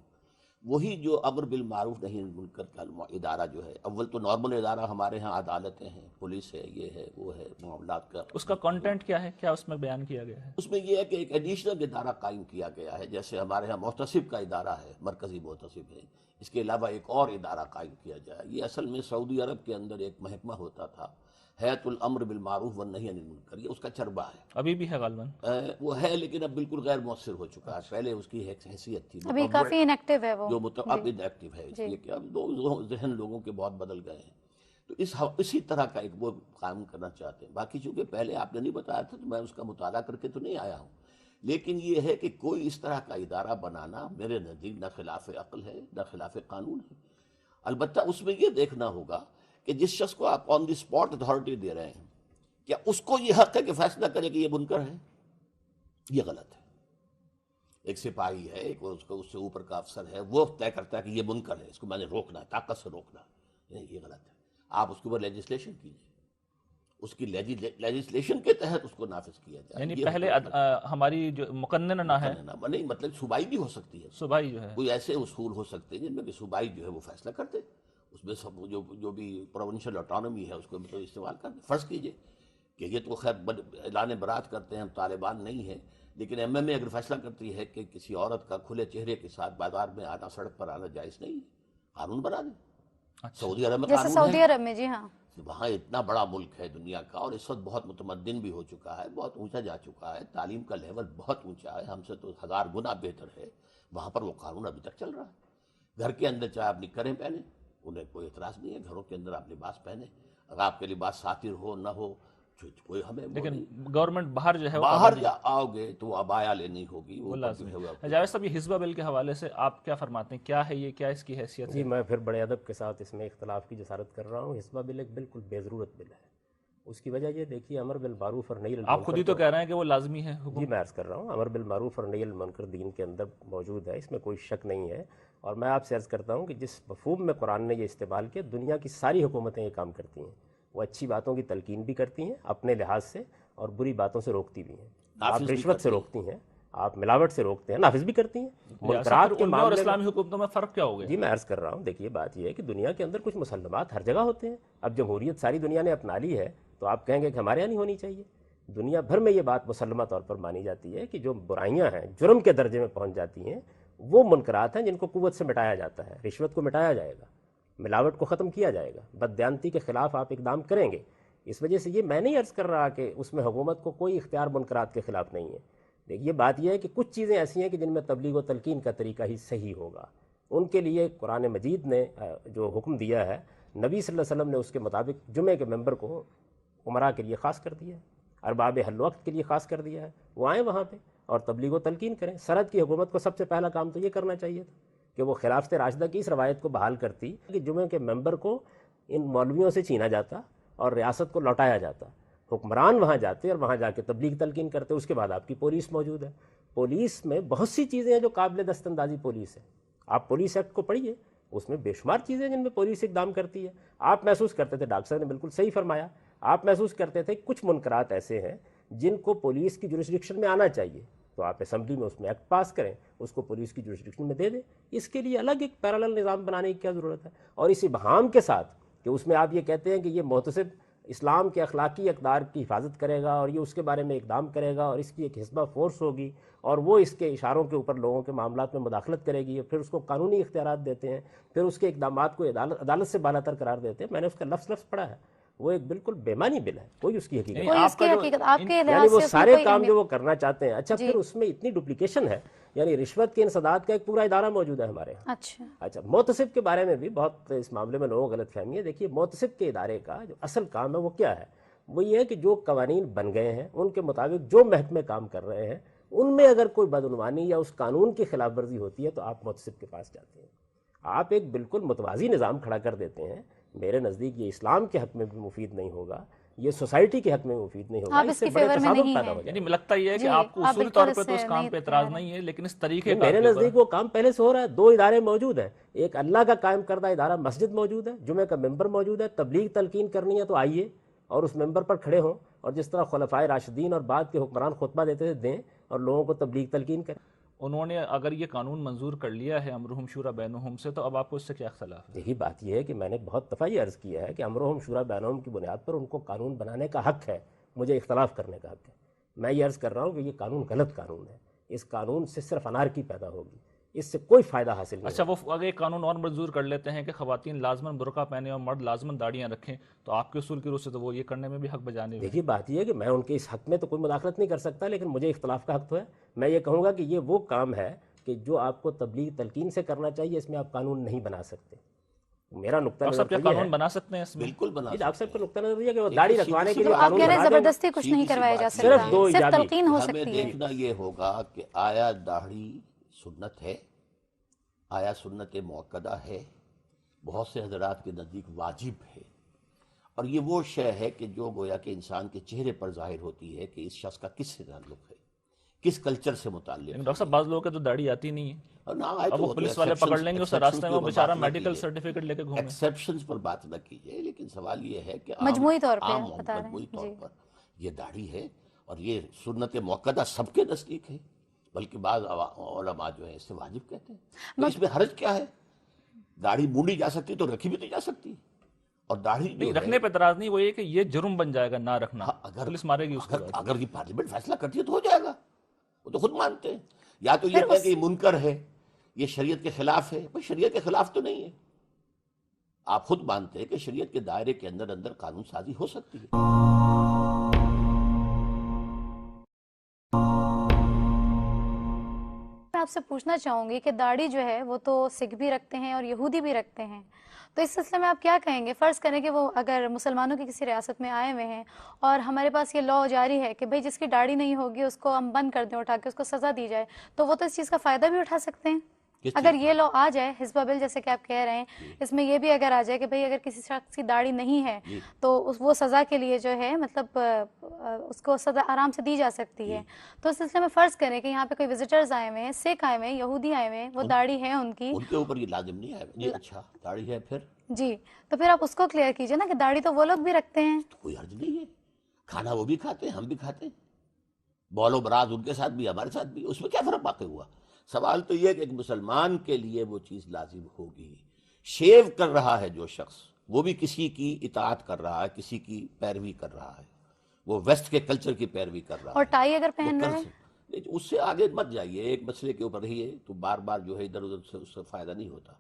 وہی جو امر بالمعروف نہی عن المنکر کا ادارہ جو ہے، اول تو نارمل ادارہ ہمارے ہاں عدالتیں ہیں، پولیس ہے، یہ ہے، وہ ہے، معاملات کا. اس کا کانٹینٹ کیا ہے، کیا اس میں بیان کیا گیا ہے؟ اس میں یہ ہے کہ ایک ایڈیشنل ادارہ قائم کیا گیا ہے. جیسے ہمارے ہاں محتسب کا ادارہ ہے، مرکزی محتسب ہے، اس کے علاوہ ایک اور ادارہ قائم کیا جائے. یہ اصل میں سعودی عرب کے اندر ایک محکمہ ہوتا تھا، حیات الامر بالمعروف والنہی عن المنکر. یہ اس کا چربہ ہے. ابھی بھی ہے غالباً؟ وہ ہے لیکن اب بالکل غیر مؤثر ہو چکا ہے. پہلے اس کی ایک حیثیت تھی، ابھی کافی انیکٹیو ہے وہ، جو اب انیکٹیو ہے. اس لیے کہ اب ذہن لوگوں کے بہت بدل گئے ہیں. تو اسی طرح کا ایک وہ قائم کرنا چاہتے ہیں. باقی چونکہ پہلے آپ نے نہیں بتایا تھا تو میں اس کا مطالعہ کر کے تو نہیں آیا ہوں. لیکن یہ ہے کہ کوئی اس طرح کا ادارہ بنانا میرے نزدیک نہ خلاف عقل ہے نہ خلاف قانون ہے. البتہ اس میں یہ دیکھنا ہوگا کہ جس شخص کو آپ آن دی اسپاٹ اتھارٹی دے رہے ہیں، کیا اس کو یہ حق ہے کہ فیصلہ کرے کہ یہ منکر ہے؟ یہ غلط ہے. ایک سپاہی ہے، ایک اس سے اوپر کا افسر ہے، وہ طے کرتا ہے کہ یہ منکر ہے، اس کو میں نے روکنا ہے، طاقت سے روکنا ہے. یہ غلط ہے. آپ اس کے اوپر لیجسلیشن کیجیے، اس کی لیجسلیشن کے تحت اس کو نافذ کیا جائے. یعنی پہلے ہماری جو مقننہ نہ ہے، نہیں مطلب صوبائی بھی ہو سکتی ہے. صوبائی جو ہے کوئی ایسے اصول ہو سکتے ہیں جن میں کہ صوبائی جو ہے وہ فیصلہ کرتے، اس میں سب جو بھی پروونشل آٹونومی ہے اس کو تو استعمال کرتے. فرض کیجئے کہ یہ تو خیر اعلان برات کرتے ہیں، ہم طالبان نہیں ہیں، لیکن ایم ایم اے اگر فیصلہ کرتی ہے کہ کسی عورت کا کھلے چہرے کے ساتھ بازار میں آنا، سڑک پر آنا جائز نہیں ہے، قانون بنا دیں. سعودی عرب میں جیسے سعودی عرب میں، جی ہاں، وہاں اتنا بڑا ملک ہے دنیا کا، اور اس وقت بہت متمدن بھی ہو چکا ہے، بہت اونچا جا چکا ہے، تعلیم کا لیول بہت اونچا ہے، ہم سے تو 1000 گنا بہتر ہے. وہاں پر وہ قانون ابھی تک چل رہا ہے. گھر کے اندر چاہے آپ نکریں پہنیں، انہیں کوئی اعتراض نہیں ہے. گھروں کے اندر آپ لباس پہنیں، اگر آپ کے لباس ساتر ہو نہ ہو کوئی ہمیں. لیکن گورنمنٹ باہر جو ہے باہر آؤ گے تو ابایا لینی ہوگی. جاوید صاحب، یہ حزبہ بل کے حوالے سے آپ کیا فرماتے ہیں؟ کیا ہے یہ، کیا اس کی حیثیت ہے؟ جی میں پھر بڑے ادب کے ساتھ اس میں اختلاف کی جسارت کر رہا ہوں. حزبہ بل ایک بالکل بے ضرورت بل ہے. اس کی وجہ یہ دیکھیے، امر بالمعروف اور نہی عن المنکر، آپ خود ہی تو کہہ رہے ہیں کہ وہ لازمی ہے. جی میں عرض کر رہا ہوں، امر بالمعروف اور نہی عن المنکر دین کے اندر موجود ہے، اس میں کوئی شک نہیں ہے. اور میں آپ سے عرض کرتا ہوں کہ جس مفہوم میں قرآن نے یہ استعمال کیا، دنیا کی ساری حکومتیں یہ کام کرتی ہیں. وہ اچھی باتوں کی تلقین بھی کرتی ہیں اپنے لحاظ سے، اور بری باتوں سے روکتی بھی ہیں. آپ رشوت سے روکتی ہیں، آپ ملاوٹ سے روکتے ہیں، نافذ بھی کرتی ہیں. منکرات کے معاملے اور اسلامی حکومتوں میں فرق کیا ہو گیا؟ جی میں عرض کر رہا ہوں، دیکھیے بات یہ ہے کہ دنیا کے اندر کچھ مسلمات ہر جگہ ہوتے ہیں. اب جمہوریت ساری دنیا نے اپنا لی ہے تو آپ کہیں گے کہ ہمارے یہاں نہیں ہونی چاہیے. دنیا بھر میں یہ بات مسلمہ طور پر مانی جاتی ہے کہ جو برائیاں ہیں جرم کے درجے میں پہنچ جاتی ہیں وہ منکرات ہیں جن کو قوت سے مٹایا جاتا ہے. رشوت کو مٹایا جائے گا, ملاوٹ کو ختم کیا جائے گا, بددیانتی کے خلاف آپ اقدام کریں گے. اس وجہ سے یہ میں نہیں عرض کر رہا کہ اس میں حکومت کو کوئی اختیار منکرات کے خلاف نہیں ہے. دیکھیے بات یہ ہے کہ کچھ چیزیں ایسی ہیں کہ جن میں تبلیغ و تلقین کا طریقہ ہی صحیح ہوگا. ان کے لیے قرآن مجید نے جو حکم دیا ہے, نبی صلی اللہ علیہ وسلم نے اس کے مطابق جمعہ کے ممبر کو عمراء کے لیے خاص کر دیا ہے, ارباب حل وقت کے لیے خاص کر دیا ہے. وہ آئیں وہاں پہ اور تبلیغ و تلقین کریں. سرحد کی حکومت کو سب سے پہلا کام تو یہ کرنا چاہیے تھا کہ وہ خلافت راشدہ کی اس روایت کو بحال کرتی کہ جمعہ کے ممبر کو ان مولویوں سے چھینا جاتا اور ریاست کو لوٹایا جاتا. حکمران وہاں جاتے اور وہاں جا کے تبلیغ تلقین کرتے. اس کے بعد آپ کی پولیس موجود ہے. پولیس میں بہت سی چیزیں ہیں جو قابل دست اندازی پولیس ہے. آپ پولیس ایکٹ کو پڑھیے, اس میں بے شمار چیزیں جن میں پولیس اقدام کرتی ہے. آپ محسوس کرتے تھے, ڈاکٹر صاحب نے بالکل صحیح فرمایا, آپ محسوس کرتے تھے کچھ منکرات ایسے ہیں جن کو پولیس کی جورسڈکشن میں آنا چاہیے, تو آپ اسمبلی میں اس میں ایکٹ پاس کریں, اس کو پولیس کی جورسڈکشن میں دے دیں. اس کے لیے الگ ایک پیرالل نظام بنانے کی کیا ضرورت ہے؟ اور اس ابہام کے ساتھ کہ اس میں آپ یہ کہتے ہیں کہ یہ محتسب اسلام کے اخلاقی اقدار کی حفاظت کرے گا اور یہ اس کے بارے میں اقدام کرے گا اور اس کی ایک حزبہ فورس ہوگی اور وہ اس کے اشاروں کے اوپر لوگوں کے معاملات میں مداخلت کرے گی, پھر اس کو قانونی اختیارات دیتے ہیں, پھر اس کے اقدامات کو عدالت سے بالاتر قرار دیتے ہیں. میں نے اس کا لفظ پڑھا ہے, وہ ایک بالکل بے معنی بل ہے, کوئی اس کی حقیقت کوئی اس کی حقیقت آپ کے یعنی لحاظ وہ سے سارے کام جو وہ کرنا چاہتے ہیں. اچھا پھر اس میں اتنی ڈپلیکیشن ہے, یعنی رشوت کے انسداد کا ایک پورا ادارہ موجود ہے ہمارے یہاں. اچھا محتسب کے بارے میں بھی بہت اس معاملے میں لوگوں کو غلط فہمی ہے. دیکھیے محتسب کے ادارے کا جو اصل کام ہے وہ کیا ہے؟ وہ یہ ہے کہ جو قوانین بن گئے ہیں ان کے مطابق جو محکمے کام کر رہے ہیں ان میں اگر کوئی بدعنوانی یا اس قانون کی خلاف ورزی ہوتی ہے تو آپ محتسب کے پاس جاتے ہیں. آپ ایک بالکل متوازی نظام کھڑا کر دیتے ہیں. میرے نزدیک یہ اسلام کے حق میں بھی مفید نہیں ہوگا, یہ سوسائٹی کے حق میں مفید نہیں ہوگا. اس سے بڑے تصادم پیدا ہو جائے. یعنی لگتا یہ ہے کہ آپ کو اصولی طور پہ تو اس کام پہ اعتراض نہیں ہے, لیکن اس طریقے کا میرے نزدیک وہ کام پہلے سے ہو رہا ہے. 2 ادارے موجود ہیں, ایک اللہ کا قائم کردہ ادارہ مسجد موجود ہے, جمعہ کا ممبر موجود ہے. تبلیغ تلقین کرنی ہے تو آئیے اور اس ممبر پر کھڑے ہوں اور جس طرح خلفائے راشدین اور بعد کے حکمران خطبہ دیتے تھے دیں اور لوگوں کو تبلیغ تلقین کریں. انہوں نے اگر یہ قانون منظور کر لیا ہے امرہم شورا بینہم سے, تو اب آپ کو اس سے کیا اختلاف ہے؟ یہی بات یہ ہے کہ میں نے بہت دفعہ یہ عرض کیا ہے کہ امرہم شورا بینہم کی بنیاد پر ان کو قانون بنانے کا حق ہے, مجھے اختلاف کرنے کا حق ہے. میں یہ عرض کر رہا ہوں کہ یہ قانون غلط قانون ہے. اس قانون سے صرف انارکی پیدا ہوگی, اس سے کوئی فائدہ حاصل نہیں. اچھا وہ اگر ایک قانون اور منظور کر لیتے ہیں کہ خواتین لازماً برقع پہنے اور مرد لازماً داڑیاں رکھیں, تو آپ کے اصول کی روح سے تو وہ یہ کرنے میں بھی حق بجانے ہوئے. دیکھیے بات یہ ہے کہ میں ان کے اس حق میں تو کوئی مداخلت نہیں کر سکتا, لیکن مجھے اختلاف کا حق تو ہے. میں یہ کہوں گا کہ یہ وہ کام ہے کہ جو آپ کو تبلیغ تلقین سے کرنا چاہیے, اس میں آپ قانون نہیں بنا سکتے. میرا نقطہ نظر یہ ہے قانون بنا سکتے ہیں اس میں, بالکل بنا ڈاکٹر صاحب کا نقطہ نظر یہ ہے کہ وہ داڑھی رکھوانے کے لیے آپ قانون کہہ رہے ہیں بنا دیں. زبردستی کچھ نہیں کروایا جا سکتا, صرف 2 صرف ایجابی. تلقین ہو ہمیں سکتی ہے. دیکھنا یہ ہوگا کہ آیا داڑھی سنت ہے, آیا سنت مؤکدہ ہے, بہت سے حضرات کے نزدیک واجب ہے, اور یہ وہ شے ہے کہ جو گویا کہ انسان کے چہرے پر ظاہر ہوتی ہے کہ اس شخص کا کس سے تعلق ہے, کس کلچر سے متعلق ہے. ڈاکٹر صاحب بعض لوگ تو داڑھی آتی نہیں ہے, اب وہ پولیس والے پکڑ لیں گے اسے راستے میں, بیچارہ میڈیکل سرٹیفکیٹ لے کے گھومے. ایکسیپشنز پر بات نہ کیجئے, لیکن سوال یہ ہے کہ مجموعی طور پہ مجموعی طور پر یہ داڑھی ہے اور یہ سنت مؤکدہ سب کے نزدیک ہے, بلکہ بعض علماء جو ہے اس سے واجب کہتے ہیں. تو اس میں حرج کیا ہے؟ داڑھی مونڈی جا سکتی تو رکھی بھی نہیں جا سکتی, اور داڑھی رکھنے پہ اعتراض نہیں, وہ یہ کہ یہ جرم بن جائے گا نہ رکھنا, پولیس مارے گی اس کو. اگر یہ پارلیمنٹ فیصلہ کرتی ہے تو ہو جائے گا, وہ تو خود مانتے ہیں. یا تو یہ کہہ کہ یہ منکر ہے, یہ شریعت کے خلاف ہے. بھئی شریعت کے خلاف تو نہیں ہے, آپ خود مانتے ہیں کہ شریعت کے دائرے کے اندر قانون سازی ہو سکتی ہے. میں آپ سے پوچھنا چاہوں گی کہ داڑھی جو ہے وہ تو سکھ بھی رکھتے ہیں اور یہودی بھی رکھتے ہیں, تو اس سلسلے میں آپ کیا کہیں گے؟ فرض کریں کہ وہ اگر مسلمانوں کی کسی ریاست میں آئے ہوئے ہیں اور ہمارے پاس یہ لاء جاری ہے کہ بھئی جس کی داڑھی نہیں ہوگی اس کو ہم بند کر دیں اٹھا کے, اس کو سزا دی جائے, تو وہ تو اس چیز کا فائدہ بھی اٹھا سکتے ہیں. اگر یہ لاء آ جائے, حزبہ بل جیسے کہ آپ کہہ رہے ہیں, اس میں یہ بھی اگر آ جائے کہ بھئی اگر کسی شخص کی داڑھی نہیں ہے تو وہ سزا کے لیے جو ہے مطلب اس کو سزا آرام سے دی جا سکتی ہے, تو اس سلسلے میں فرض کریں کہ یہاں پہ کوئی وزٹرز آئے ہوئے ہیں, سکھ آئے ہوئے ہیں, یہودی آئے ہوئے ہیں, وہ داڑھی ہے ان کی, ان کے اوپر یہ لازم نہیں ہے جی اچھا داڑھی ہے پھر جی, تو پھر آپ اس کو کلیئر کیجئے نا کہ داڑھی تو وہ لوگ بھی رکھتے ہیں. کوئی حرج نہیں ہے, کھانا وہ بھی کھاتے ہیں, ہم بھی کھاتے ہیں, بول و براز ان کے ساتھ بھی ہمارے ساتھ بھی, اس میں کیا فرق واقع ہوا؟ سوال تو یہ کہ ایک مسلمان کے لیے وہ چیز لازم ہوگی. شیو کر رہا ہے جو شخص, وہ بھی کسی کی اطاعت کر رہا ہے, کسی کی پیروی کر رہا ہے, وہ ویسٹ کے کلچر کی پیروی کر رہا اور ہے. ٹائی اگر وہ پہن کر رہا ہے لیکن اس سے آگے مت جائیے، ایک مسئلے کے اوپر رہیے تو بار بار جو ہے ادھر ادھر سے اس سے فائدہ نہیں ہوتا.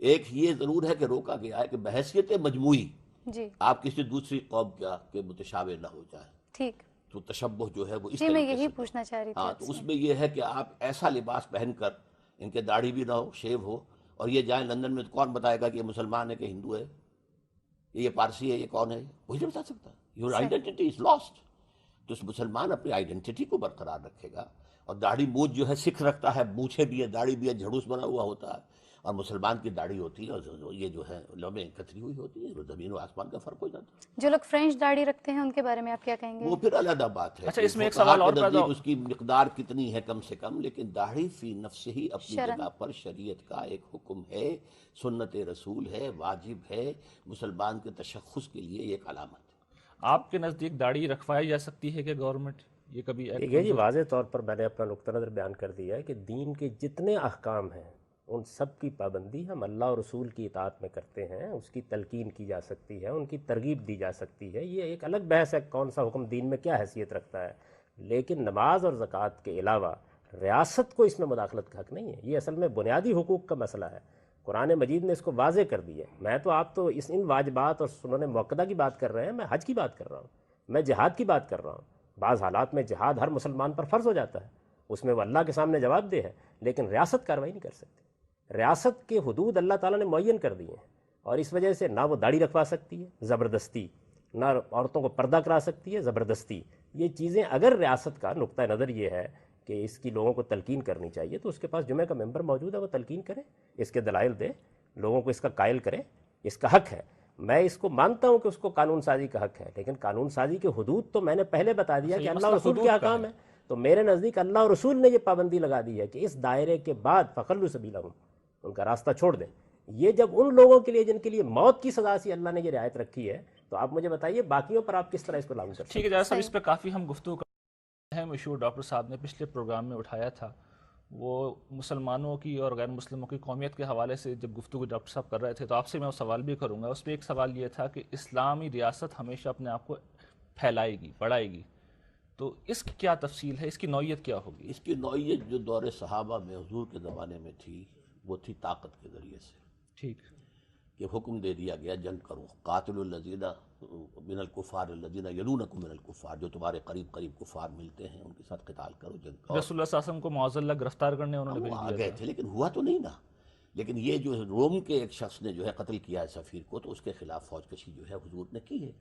ایک یہ ضرور ہے کہ روکا گیا ہے کہ بحیثیت مجموعی جی آپ کسی دوسری قوم کے متشابہ نہ ہو جائیں. ٹھیک. تو تشبہ جو ہے وہ اس جی میں طریقے یہی سے پوچھنا چاہ رہی تھی ہاں آپ تو سے. اس میں یہ ہے کہ آپ ایسا لباس پہن کر ان کے داڑھی بھی نہ ہو، شیو ہو، اور یہ جائیں لندن میں، تو کون بتائے گا کہ یہ مسلمان ہے کہ ہندو ہے، یہ پارسی ہے، یہ کون ہے؟ کوئی نہیں بتا سکتا. یور صحیح. Identity is last. تو اس مسلمان اپنی آئیڈینٹی کو برقرار رکھے گا. اور داڑھی مونچھ جو ہے سکھ رکھتا ہے، مونچھے بھی ہے، داڑھی بھی ہے، جھڑوس بنا ہوا ہوتا ہے، اور مسلمان کی داڑھی ہوتی ہے اور یہ جو ہے لمبے کتری ہوئی ہوتی ہے. زمین و آسمان کا فرق ہو جاتا ہے. جو لوگ فرینچ داڑھی رکھتے ہیں ان کے بارے میں آپ کیا کہیں گے؟ وہ پھر علیحدہ بات ہے اچھا، کہ اس میں ایک فقہا سوال کے اور پیدا نزدیک اس کی مقدار کتنی ہے کم سے کم، لیکن داڑھی فی نفس ہی اپنی شرن. جگہ پر شریعت کا ایک حکم ہے، سنت رسول ہے، واجب ہے، مسلمان کے تشخص کے لیے ایک علامت ہے. آپ کے نزدیک داڑھی رکھوائی جا سکتی ہے کہ گورنمنٹ یہ کبھی ایکٹ دیکھیے جی، منظور؟ واضح طور پر میں نے اپنا نقطہ نظر بیان کر دیا ہے کہ دین کے جتنے احکام ہیں ان سب کی پابندی ہم اللہ اور رسول کی اطاعت میں کرتے ہیں. اس کی تلقین کی جا سکتی ہے، ان کی ترغیب دی جا سکتی ہے، یہ ایک الگ بحث ہے کون سا حکم دین میں کیا حیثیت رکھتا ہے. لیکن نماز اور زکوٰۃ کے علاوہ ریاست کو اس میں مداخلت کا حق نہیں ہے. یہ اصل میں بنیادی حقوق کا مسئلہ ہے. قرآن مجید نے اس کو واضح کر دی ہے. میں تو آپ تو ان واجبات اور سنن موقدہ کی بات کر رہے ہیں، میں حج کی بات کر رہا ہوں، میں جہاد کی بات کر رہا ہوں. بعض حالات میں جہاد ہر مسلمان پر فرض ہو جاتا ہے، اس میں وہ اللہ کے سامنے جواب دہ ہے، لیکن ریاست کارروائی نہیں کر سکتی. ریاست کے حدود اللہ تعالیٰ نے معین کر دیے ہیں، اور اس وجہ سے نہ وہ داڑھی رکھوا سکتی ہے زبردستی، نہ عورتوں کو پردہ کرا سکتی ہے زبردستی. یہ چیزیں اگر ریاست کا نقطہ نظر یہ ہے کہ اس کی لوگوں کو تلقین کرنی چاہیے، تو اس کے پاس جمعہ کا ممبر موجود ہے، وہ تلقین کرے، اس کے دلائل دے، لوگوں کو اس کا قائل کرے. اس کا حق ہے. میں اس کو مانتا ہوں کہ اس کو قانون سازی کا حق ہے، لیکن قانون سازی کے حدود تو میں نے پہلے بتا دیا کہ اللہ اور رسول کے احکام ہیں. تو میرے نزدیک اللہ اور رسول نے یہ پابندی لگا دی ہے کہ اس دائرے کے بعد فخلوا سبیلہم، ان کا راستہ چھوڑ دیں. یہ جب ان لوگوں کے لیے جن کے لیے موت کی سزا سی اللہ نے یہ رعایت رکھی ہے، تو آپ مجھے بتائیے باقیوں پر آپ کس طرح اس کو لاگو کرتے ہیں؟ ٹھیک ہے جناب صاحب، اس پہ کافی ہم گفتگو اہم ایشو ڈاکٹر صاحب نے پچھلے پروگرام میں اٹھایا تھا. وہ مسلمانوں کی اور غیر مسلموں کی قومیت کے حوالے سے جب گفتگو ڈاکٹر صاحب کر رہے تھے، تو آپ سے میں وہ سوال بھی کروں گا. اس پہ ایک سوال یہ تھا کہ اسلامی ریاست ہمیشہ اپنے آپ کو پھیلائے گی، بڑھائے گی، تو اس کی کیا تفصیل ہے، اس کی نوعیت کیا ہوگی؟ اس کی نوعیت جو دور صحابہ میں حضور کے زمانے میں تھی، وہ تھی طاقت کے ذریعے سے. ٹھیک. کہ حکم دے دیا گیا جنگ کرو، قاتل الذین من الکفار الذین یلونکم من الکفار، جو تمہارے قریب قریب کفار ملتے ہیں ان کے ساتھ قتال کرو، جنگ کرو. رسول اللہ صلی اللہ علیہ وسلم کو معاذ اللہ گرفتار کرنے انہوں نے وہ بھیج آ دیا گئے تھا. تھے لیکن ہوا تو نہیں نا. لیکن یہ جو روم کے ایک شخص نے جو ہے قتل کیا ہے سفیر کو، تو اس کے خلاف فوج کشی جو ہے حضور نے کی ہے.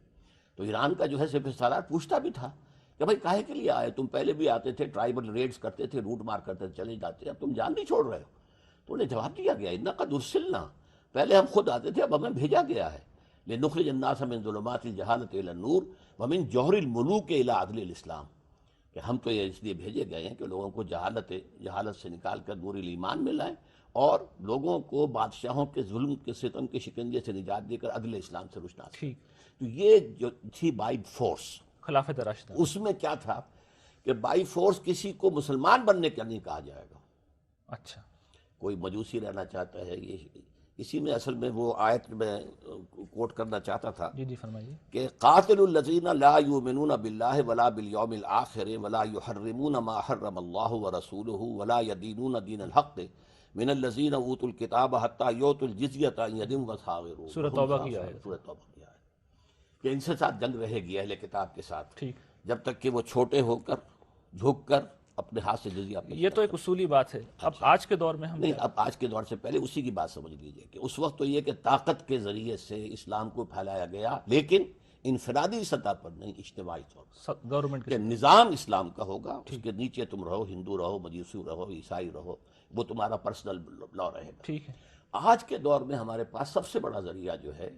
تو ایران کا جو ہے سپہ سالار پوچھتا بھی تھا کہ بھائی کاہے کے لیے آئے تم؟ پہلے بھی آتے تھے، ٹرائبل ریڈز کرتے تھے، روٹ مار کرتے تھے، چلے جاتے، اب تم جان نہیں چھوڑ رہے ہو. تو انہیں جواب دیا گیا اِنَّا قَدْ أُرْسِلْنَا، پہلے ہم خود آتے تھے، اب ہمیں بھیجا گیا ہے. لِنُخْرِجَ النَّاسَ مِنْ ظُلُمَاتِ الْجَهَالَةِ إِلَى النُّورِ وَمِنْ جَوْهَرِ الْمُلُوكِ إِلَى عَدْلِ الْإِسْلَامِ، کہ ہم تو یہ اس لیے بھیجے گئے ہیں کہ لوگوں کو جہالت سے نکال کر نور الایمان میں لائیں، اور لوگوں کو بادشاہوں کے ظلم کے ستم کے شکنجے سے نجات دے کر عدل اسلام سے روشناس. ٹھیک. تو یہ جو تھی بائی فورس، خلافت راشدہ. اس میں کیا تھا کہ بائی فورس کسی کو مسلمان بننے کا نہیں کہا جائے گا. اچھا. کوئی مجوسی رہنا چاہتا ہے، یہ اسی میں اصل میں وہ آیت میں کوٹ کرنا چاہتا تھا جی جی فرمائیے. کہ قاتل الذین لا یؤمنون باللہ ولا بالیوم الآخر ولا یحرمون ما حرم اللہ ورسولہ ولا یدینون دین الحق من الذین اوتوا الکتاب حتی یؤتوا الجزیۃ عن ید وهم صاغرون. سورہ توبہ کی آیت. سورہ توبہ کی آیت کہ ان سے ساتھ جنگ رہے گی اہل کتاب کے ساتھ، ٹھیک. جب تک کہ وہ چھوٹے ہو کر جھک کر اپنے ہاتھ سے جزیہ پیش یہ تو ایک اصولی بات ہے. اب آج کے دور میں ہم نہیں، اب آج کے دور سے پہلے اسی کی بات سمجھ لیجئے کہ اس وقت تو یہ کہ طاقت کے ذریعے سے اسلام کو پھیلایا گیا، لیکن انفرادی سطح پر نہیں، اجتماعی طور پر گورنمنٹ کہ نظام اسلام کا ہوگا، اس کے نیچے تم رہو، ہندو رہو، مجوسی رہو، عیسائی رہو، وہ تمہارا پرسنل لا رہے گا. ٹھیک ہے. آج کے دور میں ہمارے پاس سب سے بڑا ذریعہ جو ہے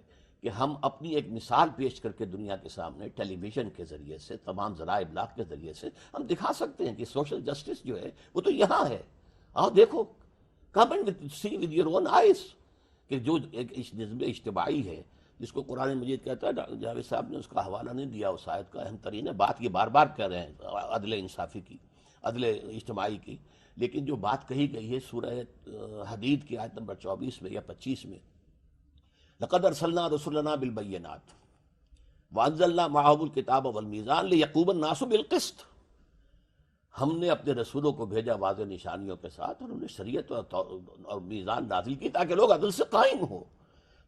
کہ ہم اپنی ایک مثال پیش کر کے دنیا کے سامنے ٹیلی ویژن کے ذریعے سے، تمام ذرائع ابلاغ کے ذریعے سے ہم دکھا سکتے ہیں کہ سوشل جسٹس جو ہے وہ تو یہاں ہے. آؤ دیکھو، come and see with your own eyes, کہ جو ایک نظم اجتماعی ہے جس کو قرآن مجید کہتا ہے. جاوید صاحب نے اس کا حوالہ نہیں دیا، اس آیت کا اہم ترین ہے. بات یہ بار بار کہہ رہے ہیں عدل انصافی کی، عدل اجتماعی کی، لیکن جو بات کہی گئی ہے سورہ حدید کی آیت نمبر 24 میں یا 25 میں، لقد ارسلنا رسلنا بالبینات، وَأَنزَلْنَا مَعَهُمُ الْكِتَابَ وَالْمِيزَانَ لِيَقُومَ النَّاسُ بِالْقِسْطِ، ہم نے اپنے رسولوں کو بھیجا واضح نشانیوں کے ساتھ، اور انہوں نے شریعت اور میزان نازل کی تاکہ لوگ عدل سے قائم ہوں۔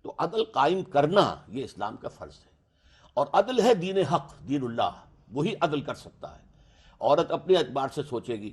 تو عدل قائم کرنا یہ اسلام کا فرض ہے، اور عدل ہے دین حق، دین اللہ، وہی عدل کر سکتا ہے۔ عورت اپنے اعتبار سے سوچے گی،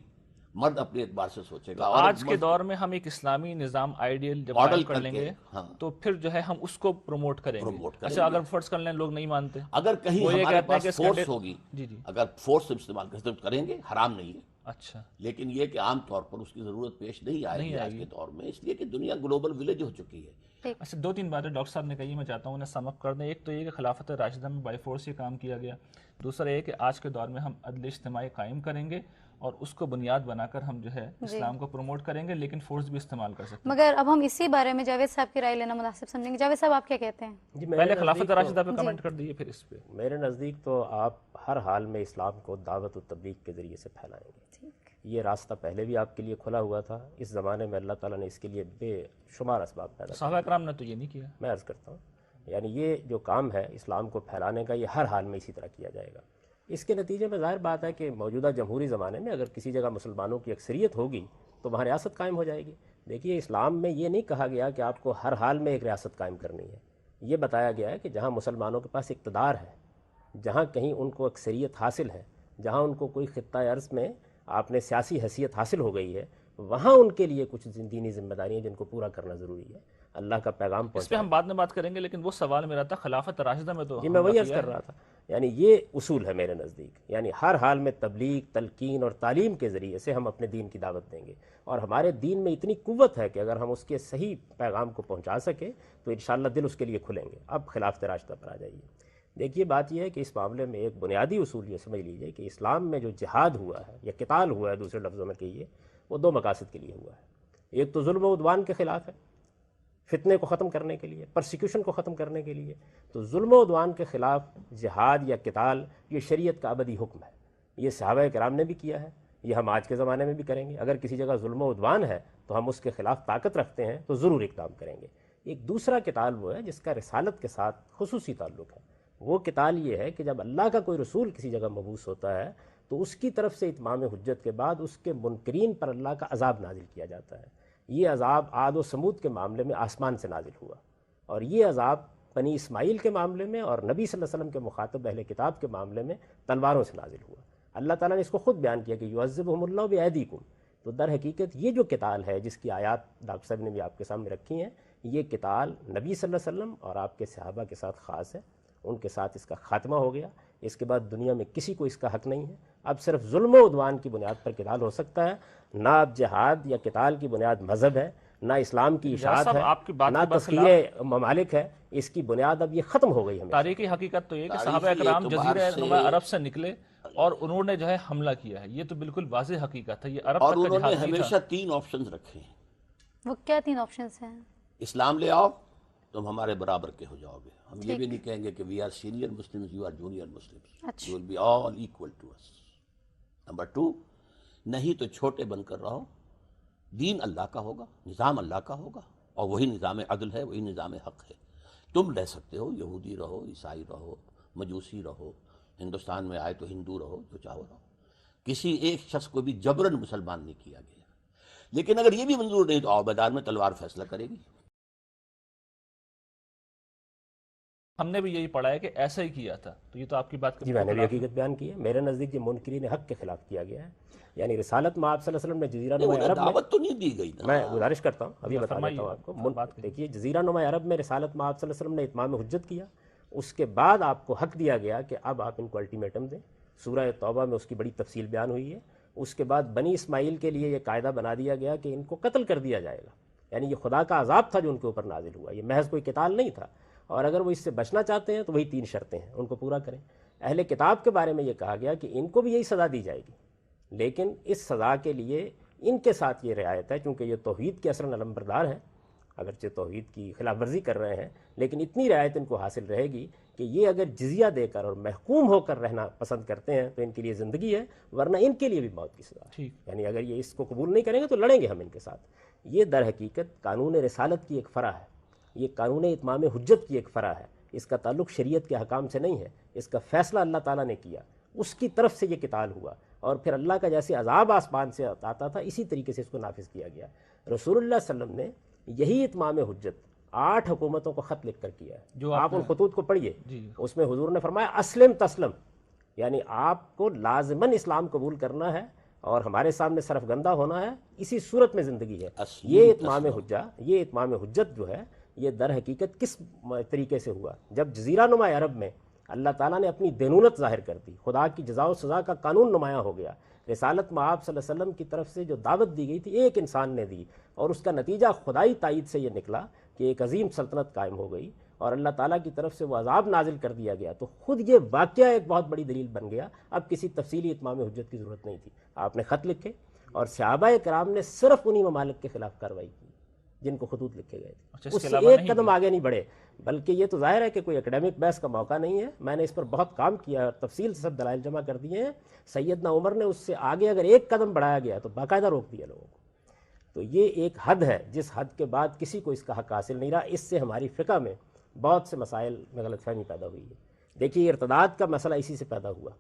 مرد اپنے اعتبار سے سوچے گا۔ آج کے دور میں ہم ایک اسلامی نظام آئیڈیل جب ماڈل قائم کر کر لیں کے، گے ہاں، تو پھر جو ہے ہم اس کو پروموٹ کریں گے۔ اچھا اگر فرض کر لیں لوگ نہیں مانتے، اگر کہیں وہ یہ ہمارے کہتے ہیں پاس کہ فورس ہوگی، جی جی، اگر فورس استعمال کریں گے، حرام نہیں ہے، اچھا لیکن یہ کہ عام طور پر اس کی ضرورت پیش نہیں آئے گی آج کے دور میں، اس لیے کہ دنیا گلوبل ولیج ہو چکی ہے۔ اچھا، دو تین باتیں ڈاکٹر صاحب نے کہی، میں چاہتا ہوں انہیں سم اپ کر دیں۔ ایک تو یہ کہ خلافت راشدہ میں بائی فورس یہ کام کیا گیا، دوسرا یہ کہ آج کے دور میں ہم عدل اجتماعی قائم کریں گے اور اس کو بنیاد بنا کر ہم جو ہے اسلام کو پروموٹ کریں گے، لیکن فورس بھی استعمال کر سکتے ہیں۔ مگر اب ہم اسی بارے میں جاوید صاحب کی رائے لینا مناسب سمجھیں گے۔ جاوید صاحب آپ کیا کہتے ہیں؟ جی، پہلے خلافت راشدہ پہ کمنٹ کر دیجیے، پھر اس پہ۔ میرے نزدیک تو آپ ہر حال میں اسلام کو دعوت و تبلیغ کے ذریعے سے پھیلائیں گے۔ یہ راستہ پہلے بھی آپ کے لیے کھلا ہوا تھا، اس زمانے میں اللہ تعالیٰ نے اس کے لیے بے شمار اسباب پیدا کیے۔ صحابہ کرام نے تو یہ نہیں کیا۔ میں عرض کرتا ہوں، یعنی یہ جو کام ہے اسلام کو پھیلانے کا، یہ ہر حال میں اسی طرح کیا جائے گا۔ اس کے نتیجے میں ظاہر بات ہے کہ موجودہ جمہوری زمانے میں اگر کسی جگہ مسلمانوں کی اکثریت ہوگی تو وہاں ریاست قائم ہو جائے گی۔ دیکھیے، اسلام میں یہ نہیں کہا گیا کہ آپ کو ہر حال میں ایک ریاست قائم کرنی ہے۔ یہ بتایا گیا ہے کہ جہاں مسلمانوں کے پاس اقتدار ہے، جہاں کہیں ان کو اکثریت حاصل ہے، جہاں ان کو کوئی خطہ ارض میں آپ نے سیاسی حیثیت حاصل ہو گئی ہے، وہاں ان کے لیے کچھ دینی ذمہ داریاں جن کو پورا کرنا ضروری ہے۔ اللہ کا پیغام اس پہ پہنچانا۔ ہم بعد میں بات کریں گے، لیکن وہ سوال میرا تھا خلافت راشدہ میں تو جی، میں وہی عرض کر رہا تھا، یعنی یہ اصول ہے میرے نزدیک، یعنی ہر حال میں تبلیغ، تلقین اور تعلیم کے ذریعے سے ہم اپنے دین کی دعوت دیں گے، اور ہمارے دین میں اتنی قوت ہے کہ اگر ہم اس کے صحیح پیغام کو پہنچا سکیں تو انشاءاللہ دل اس کے لیے کھلیں گے۔ اب خلافت راشدہ پر آ جائیے۔ دیکھیے، بات یہ ہے کہ اس معاملے میں ایک بنیادی اصول یہ سمجھ لیجئے کہ اسلام میں جو جہاد ہوا ہے یا قتال ہوا ہے، دوسرے لفظوں میں کہیے، وہ دو مقاصد کے لیے ہوا ہے۔ ایک تو ظلم و عدوان کے خلاف ہے، فتنے کو ختم کرنے کے لیے، پرسیکیوشن کو ختم کرنے کے لیے۔ تو ظلم و عدوان کے خلاف جہاد یا قتال یہ شریعت کا ابدی حکم ہے۔ یہ صحابہ کرام نے بھی کیا ہے، یہ ہم آج کے زمانے میں بھی کریں گے۔ اگر کسی جگہ ظلم و عدوان ہے تو ہم اس کے خلاف طاقت رکھتے ہیں تو ضرور اقدام کریں گے۔ ایک دوسرا قتال وہ ہے جس کا رسالت کے ساتھ خصوصی تعلق ہے۔ وہ قتال یہ ہے کہ جب اللہ کا کوئی رسول کسی جگہ مبعوث ہوتا ہے تو اس کی طرف سے اتمام حجت کے بعد اس کے منکرین پر اللہ کا عذاب نازل کیا جاتا ہے۔ یہ عذاب عاد و سمود کے معاملے میں آسمان سے نازل ہوا، اور یہ عذاب بنی اسماعیل کے معاملے میں اور نبی صلی اللہ علیہ وسلم کے مخاطب اہل کتاب کے معاملے میں تلواروں سے نازل ہوا۔ اللہ تعالیٰ نے اس کو خود بیان کیا کہ یعذبہم اللہ بایدیکم۔ تو در حقیقت یہ جو قتال ہے جس کی آیات ڈاکٹر صاحب نے بھی آپ کے سامنے رکھی ہیں، یہ قتال نبی صلی اللہ علیہ وسلم اور آپ کے صحابہ کے ساتھ خاص ہے۔ ان کے ساتھ اس کا خاتمہ ہو گیا، اس کے بعد دنیا میں کسی کو اس کا حق نہیں ہے۔ اب صرف ظلم و عدوان کی بنیاد پر قتال ہو سکتا ہے، نہ اب جہاد یا قتال کی بنیاد مذہب ہے، نہ اسلام کی اشاعت ہے، نہ تسخیر ممالک ہے۔ اس کی بنیاد اب یہ ختم ہو گئی ہے۔ تاریخی حقیقت تو یہ کہ صحابہ اکرام جزیرہ نما عرب سے نکلے اور انہوں نے جو ہے حملہ کیا ہے، یہ تو بالکل واضح حقیقت ہے۔ یہ عرب اور تک کا انہوں نے جہاد نہیں ہمیشہ تھا۔ 3 آپشنز رکھے ہیں۔ وہ کیا 3 آپشنز ہیں؟ اسلام لے آؤ، تم ہمارے برابر کے ہو جاؤ گے۔ ہم یہ بھی نہیں کہیں گے کہ we are senior Muslims, you are junior Muslims, you will be all equal to us. Number 2، نہیں تو چھوٹے بن کر رہو، دین اللہ کا ہوگا، نظام اللہ کا ہوگا، اور وہی نظام عدل ہے، وہی نظام حق ہے۔ تم رہ سکتے ہو، یہودی رہو، عیسائی رہو، مجوسی رہو، ہندوستان میں آئے تو ہندو رہو، جو چاہو رہو۔ کسی ایک شخص کو بھی جبراً مسلمان نہیں کیا گیا۔ لیکن اگر یہ بھی منظور نہیں تو آؤ میدان میں، تلوار فیصلہ کرے گی۔ ہم نے بھی یہی پڑھا ہے کہ ایسا ہی کیا تھا، تو یہ تو آپ کی بات جی، میں نے بھی حقیقت بیان کی ہے۔ میرے نزدیک یہ منکرین حق کے خلاف کیا گیا ہے، یعنی رسالت میں آپ صلی اللہ علیہ وسلم نے جزیرہ نما عرب میں، دعوت تو نہیں دی گئی نا۔ میں گزارش کرتا ہوں، ابھی بتا دیتا ہوں آپ کو۔ دیکھیے، جزیرہ نما عرب میں رسالت میں آپ صلی اللہ علیہ وسلم نے اتمام حجت کیا، اس کے بعد آپ کو حق دیا گیا کہ اب آپ ان کو الٹیمیٹم دیں۔ سورہ توبہ میں اس کی بڑی تفصیل بیان ہوئی ہے۔ اس کے بعد بنی اسماعیل کے لیے یہ قاعدہ بنا دیا گیا کہ ان کو قتل کر دیا جائے گا، یعنی یہ خدا کا عذاب تھا جو ان کے اوپر نازل ہوا، یہ محض کوئی قتال نہیں تھا۔ اور اگر وہ اس سے بچنا چاہتے ہیں تو وہی 3 شرطیں ہیں، ان کو پورا کریں۔ اہل کتاب کے بارے میں یہ کہا گیا کہ ان کو بھی یہی سزا دی جائے گی، لیکن اس سزا کے لیے ان کے ساتھ یہ رعایت ہے، چونکہ یہ توحید کے اثر علمبردار ہیں، اگرچہ توحید کی خلاف ورزی کر رہے ہیں، لیکن اتنی رعایت ان کو حاصل رہے گی کہ یہ اگر جزیہ دے کر اور محکوم ہو کر رہنا پسند کرتے ہیں تو ان کے لیے زندگی ہے، ورنہ ان کے لیے بھی موت کی سزا ہے۔ یعنی اگر یہ اس کو قبول نہیں کریں گے تو لڑیں گے ہم ان کے ساتھ۔ یہ در حقیقت قانون رسالت کی ایک فرع ہے، یہ قانون اتمام حجت کی ایک فرع ہے۔ اس کا تعلق شریعت کے حکام سے نہیں ہے، اس کا فیصلہ اللہ تعالیٰ نے کیا، اس کی طرف سے یہ قتال ہوا، اور پھر اللہ کا جیسے عذاب آسمان سے آتا تھا اسی طریقے سے اس کو نافذ کیا گیا۔ رسول اللہ صلی اللہ علیہ وسلم نے یہی اتمام حجت 8 حکومتوں کو خط لکھ کر کیا ہے، جو آپ ان خطوط کو پڑھیے، جی اس میں حضور نے فرمایا اسلم تسلم، یعنی آپ کو لازماً اسلام قبول کرنا ہے اور ہمارے سامنے صرف گندہ ہونا ہے، اسی صورت میں زندگی ہے۔ یہ اتمام حجت جو ہے یہ در حقیقت کس طریقے سے ہوا؟ جب جزیرہ نما عرب میں اللہ تعالیٰ نے اپنی دینونت ظاہر کر دی، خدا کی جزا و سزا کا قانون نمایاں ہو گیا، رسالت مآب صلی اللہ علیہ وسلم کی طرف سے جو دعوت دی گئی تھی ایک انسان نے دی، اور اس کا نتیجہ خدائی تائید سے یہ نکلا کہ ایک عظیم سلطنت قائم ہو گئی اور اللہ تعالیٰ کی طرف سے وہ عذاب نازل کر دیا گیا، تو خود یہ واقعہ ایک بہت بڑی دلیل بن گیا۔ اب کسی تفصیلی اتمام حجت کی ضرورت نہیں تھی، آپ نے خط لکھے اور صحابہ کرام نے صرف انہی ممالک کے خلاف کارروائی کی جن کو خطوط لکھے گئے تھے، اس سے ایک قدم آگے نہیں بڑھے۔ بلکہ یہ تو ظاہر ہے کہ کوئی اکیڈمک بحث کا موقع نہیں ہے، میں نے اس پر بہت کام کیا اور تفصیل سے سب دلائل جمع کر دیے ہیں۔ سیدنا عمر نے اس سے آگے اگر ایک قدم بڑھایا گیا تو باقاعدہ روک دیا لوگوں کو۔ تو یہ ایک حد ہے جس حد کے بعد کسی کو اس کا حق حاصل نہیں رہا۔ اس سے ہماری فقہ میں بہت سے مسائل میں غلط فہمی پیدا ہوئی ہے۔ دیکھیے ارتداد کا مسئلہ اسی سے پیدا ہوا،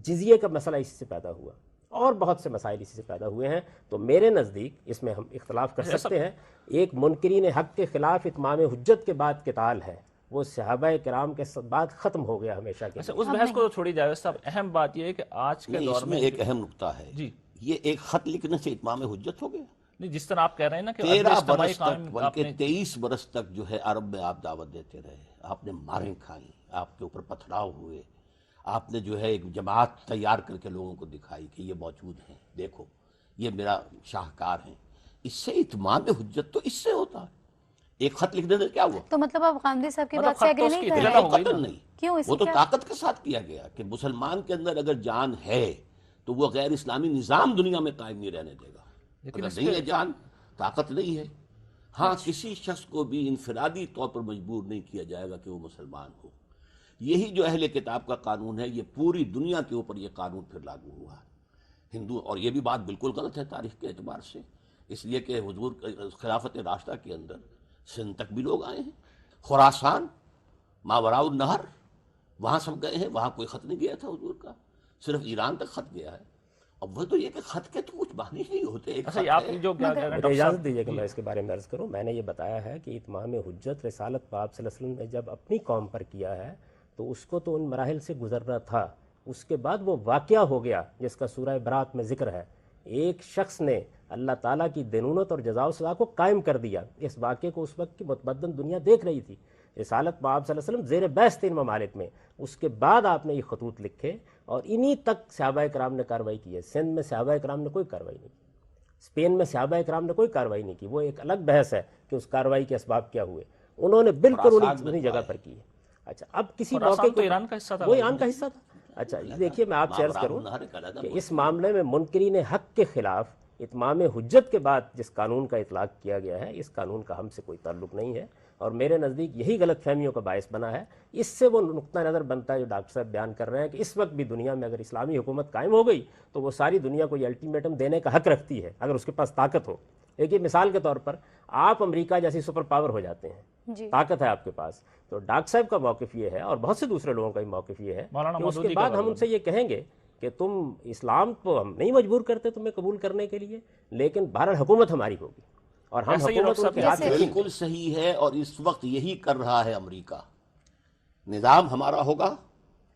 جزیے کا مسئلہ اسی سے پیدا ہوا، اور بہت سے مسائل اسی سے پیدا ہوئے ہیں۔ تو میرے نزدیک اس میں ہم اختلاف کر سکتے ہیں، ایک منکرین حق کے خلاف اتمام حجت کے بعد قتال ہے، وہ صحابہ کرام کے بعد ختم ہو گیا ہمیشہ کے۔ اس بحث کو چھوڑی جاوید صاحب، اہم بات یہ ہے کہ آج کے دور میں ایک اہم نقطہ ہے، جی یہ ایک خط لکھنے سے اتمام حجت ہو گیا؟ نہیں، جس طرح آپ کہہ رہے ہیں نا کہ 13 برس تک بلکہ 23 برس تک جو ہے عرب میں آپ دعوت دیتے رہے، آپ نے ماریں کھائیں، آپ کے اوپر پتھراؤ ہوئے، آپ نے جو ہے ایک جماعت تیار کر کے لوگوں کو دکھائی کہ یہ موجود ہیں، دیکھو یہ میرا شاہکار ہیں۔ اس سے اتمام حجت تو اس سے ہوتا ہے، ایک خط لکھنے سے کیا ہوا؟ تو مطلب آپ غامدی صاحب کی بات سے اگری نہیں کر رہے؟ قتل نہیں، کیوں؟ وہ تو طاقت کے ساتھ کیا گیا کہ مسلمان کے اندر اگر جان ہے تو وہ غیر اسلامی نظام دنیا میں قائم نہیں رہنے دے گا۔ اگر نہیں ہے جان، طاقت نہیں ہے، ہاں کسی شخص کو بھی انفرادی طور پر مجبور نہیں کیا جائے گا کہ وہ مسلمان ہو۔ یہی جو اہل کتاب کا قانون ہے، یہ پوری دنیا کے اوپر یہ قانون پھر لاگو ہوا ہے ہندو، اور یہ بھی بات بالکل غلط ہے تاریخ کے اعتبار سے، اس لیے کہ حضور خلافت راشدہ کے اندر سندھ تک بھی لوگ آئے ہیں، خراسان، ماوراء النہر، وہاں سب گئے ہیں، وہاں کوئی خط نہیں گیا تھا حضور کا، صرف ایران تک خط گیا ہے۔ اب وہ تو یہ کہ خط کے تو کچھ معنی نہیں ہوتے، ایک خط آپ ہے۔ جو کیا کہہ رہے ہیں اجازت دیجیے کہ میں اس کے بارے میں عرض کروں۔ میں نے یہ بتایا ہے کہ اتمام حجت رسالت پاک صلی اللہ علیہ وسلم نے جب اپنی قوم پر کیا ہے تو اس کو تو ان مراحل سے گزرنا تھا، اس کے بعد وہ واقعہ ہو گیا جس کا سورہ برات میں ذکر ہے، ایک شخص نے اللہ تعالیٰ کی دینونت اور جزا و سزا کو قائم کر دیا۔ اس واقعے کو اس وقت کی متمدن دنیا دیکھ رہی تھی، رسالت مآب صلی اللہ علیہ وسلم زیر بحث تھے ان ممالک میں، اس کے بعد آپ نے یہ خطوط لکھے اور انہی تک صحابہ کرام نے کارروائی کی ہے۔ سندھ میں صحابہ کرام نے کوئی کارروائی نہیں کی، اسپین میں صحابہ کرام نے کوئی کارروائی نہیں کی، وہ ایک الگ بحث ہے کہ اس کارروائی کے اسباب کیا ہوئے، انہوں نے بالکل انہی جگہ پر کی ہے۔ اچھا، اب کسی موقع تو ایران کا حصہ تھا، وہ ایران کا حصہ تھا۔ اچھا دیکھیے، میں آپ سے عرض کروں کہ اس معاملے میں منکرین حق کے خلاف اتمام حجت کے بعد جس قانون کا اطلاق کیا گیا ہے، اس قانون کا ہم سے کوئی تعلق نہیں ہے، اور میرے نزدیک یہی غلط فہمیوں کا باعث بنا ہے۔ اس سے وہ نقطہ نظر بنتا ہے جو ڈاکٹر صاحب بیان کر رہے ہیں کہ اس وقت بھی دنیا میں اگر اسلامی حکومت قائم ہو گئی تو وہ ساری دنیا کو یہ الٹیمیٹم دینے کا حق رکھتی ہے اگر اس کے پاس طاقت ہو۔ دیکھیے مثال کے طور پر آپ امریکہ جیسی سپر پاور ہو جاتے ہیں، طاقت ہے آپ کے پاس، تو ڈاکٹر صاحب کا موقف یہ ہے اور بہت سے دوسرے لوگوں کا بھی موقف یہ ہے کہ اس کے بعد ہم ان سے یہ کہیں گے کہ تم اسلام کو ہم نہیں مجبور کرتے تمہیں قبول کرنے کے لیے، لیکن بہرحال حکومت ہماری ہوگی اور ہم حکومت ان کے ہاتھ میں۔ بالکل صحیح ہے، اور اس وقت یہی کر رہا ہے امریکہ، نظام ہمارا ہوگا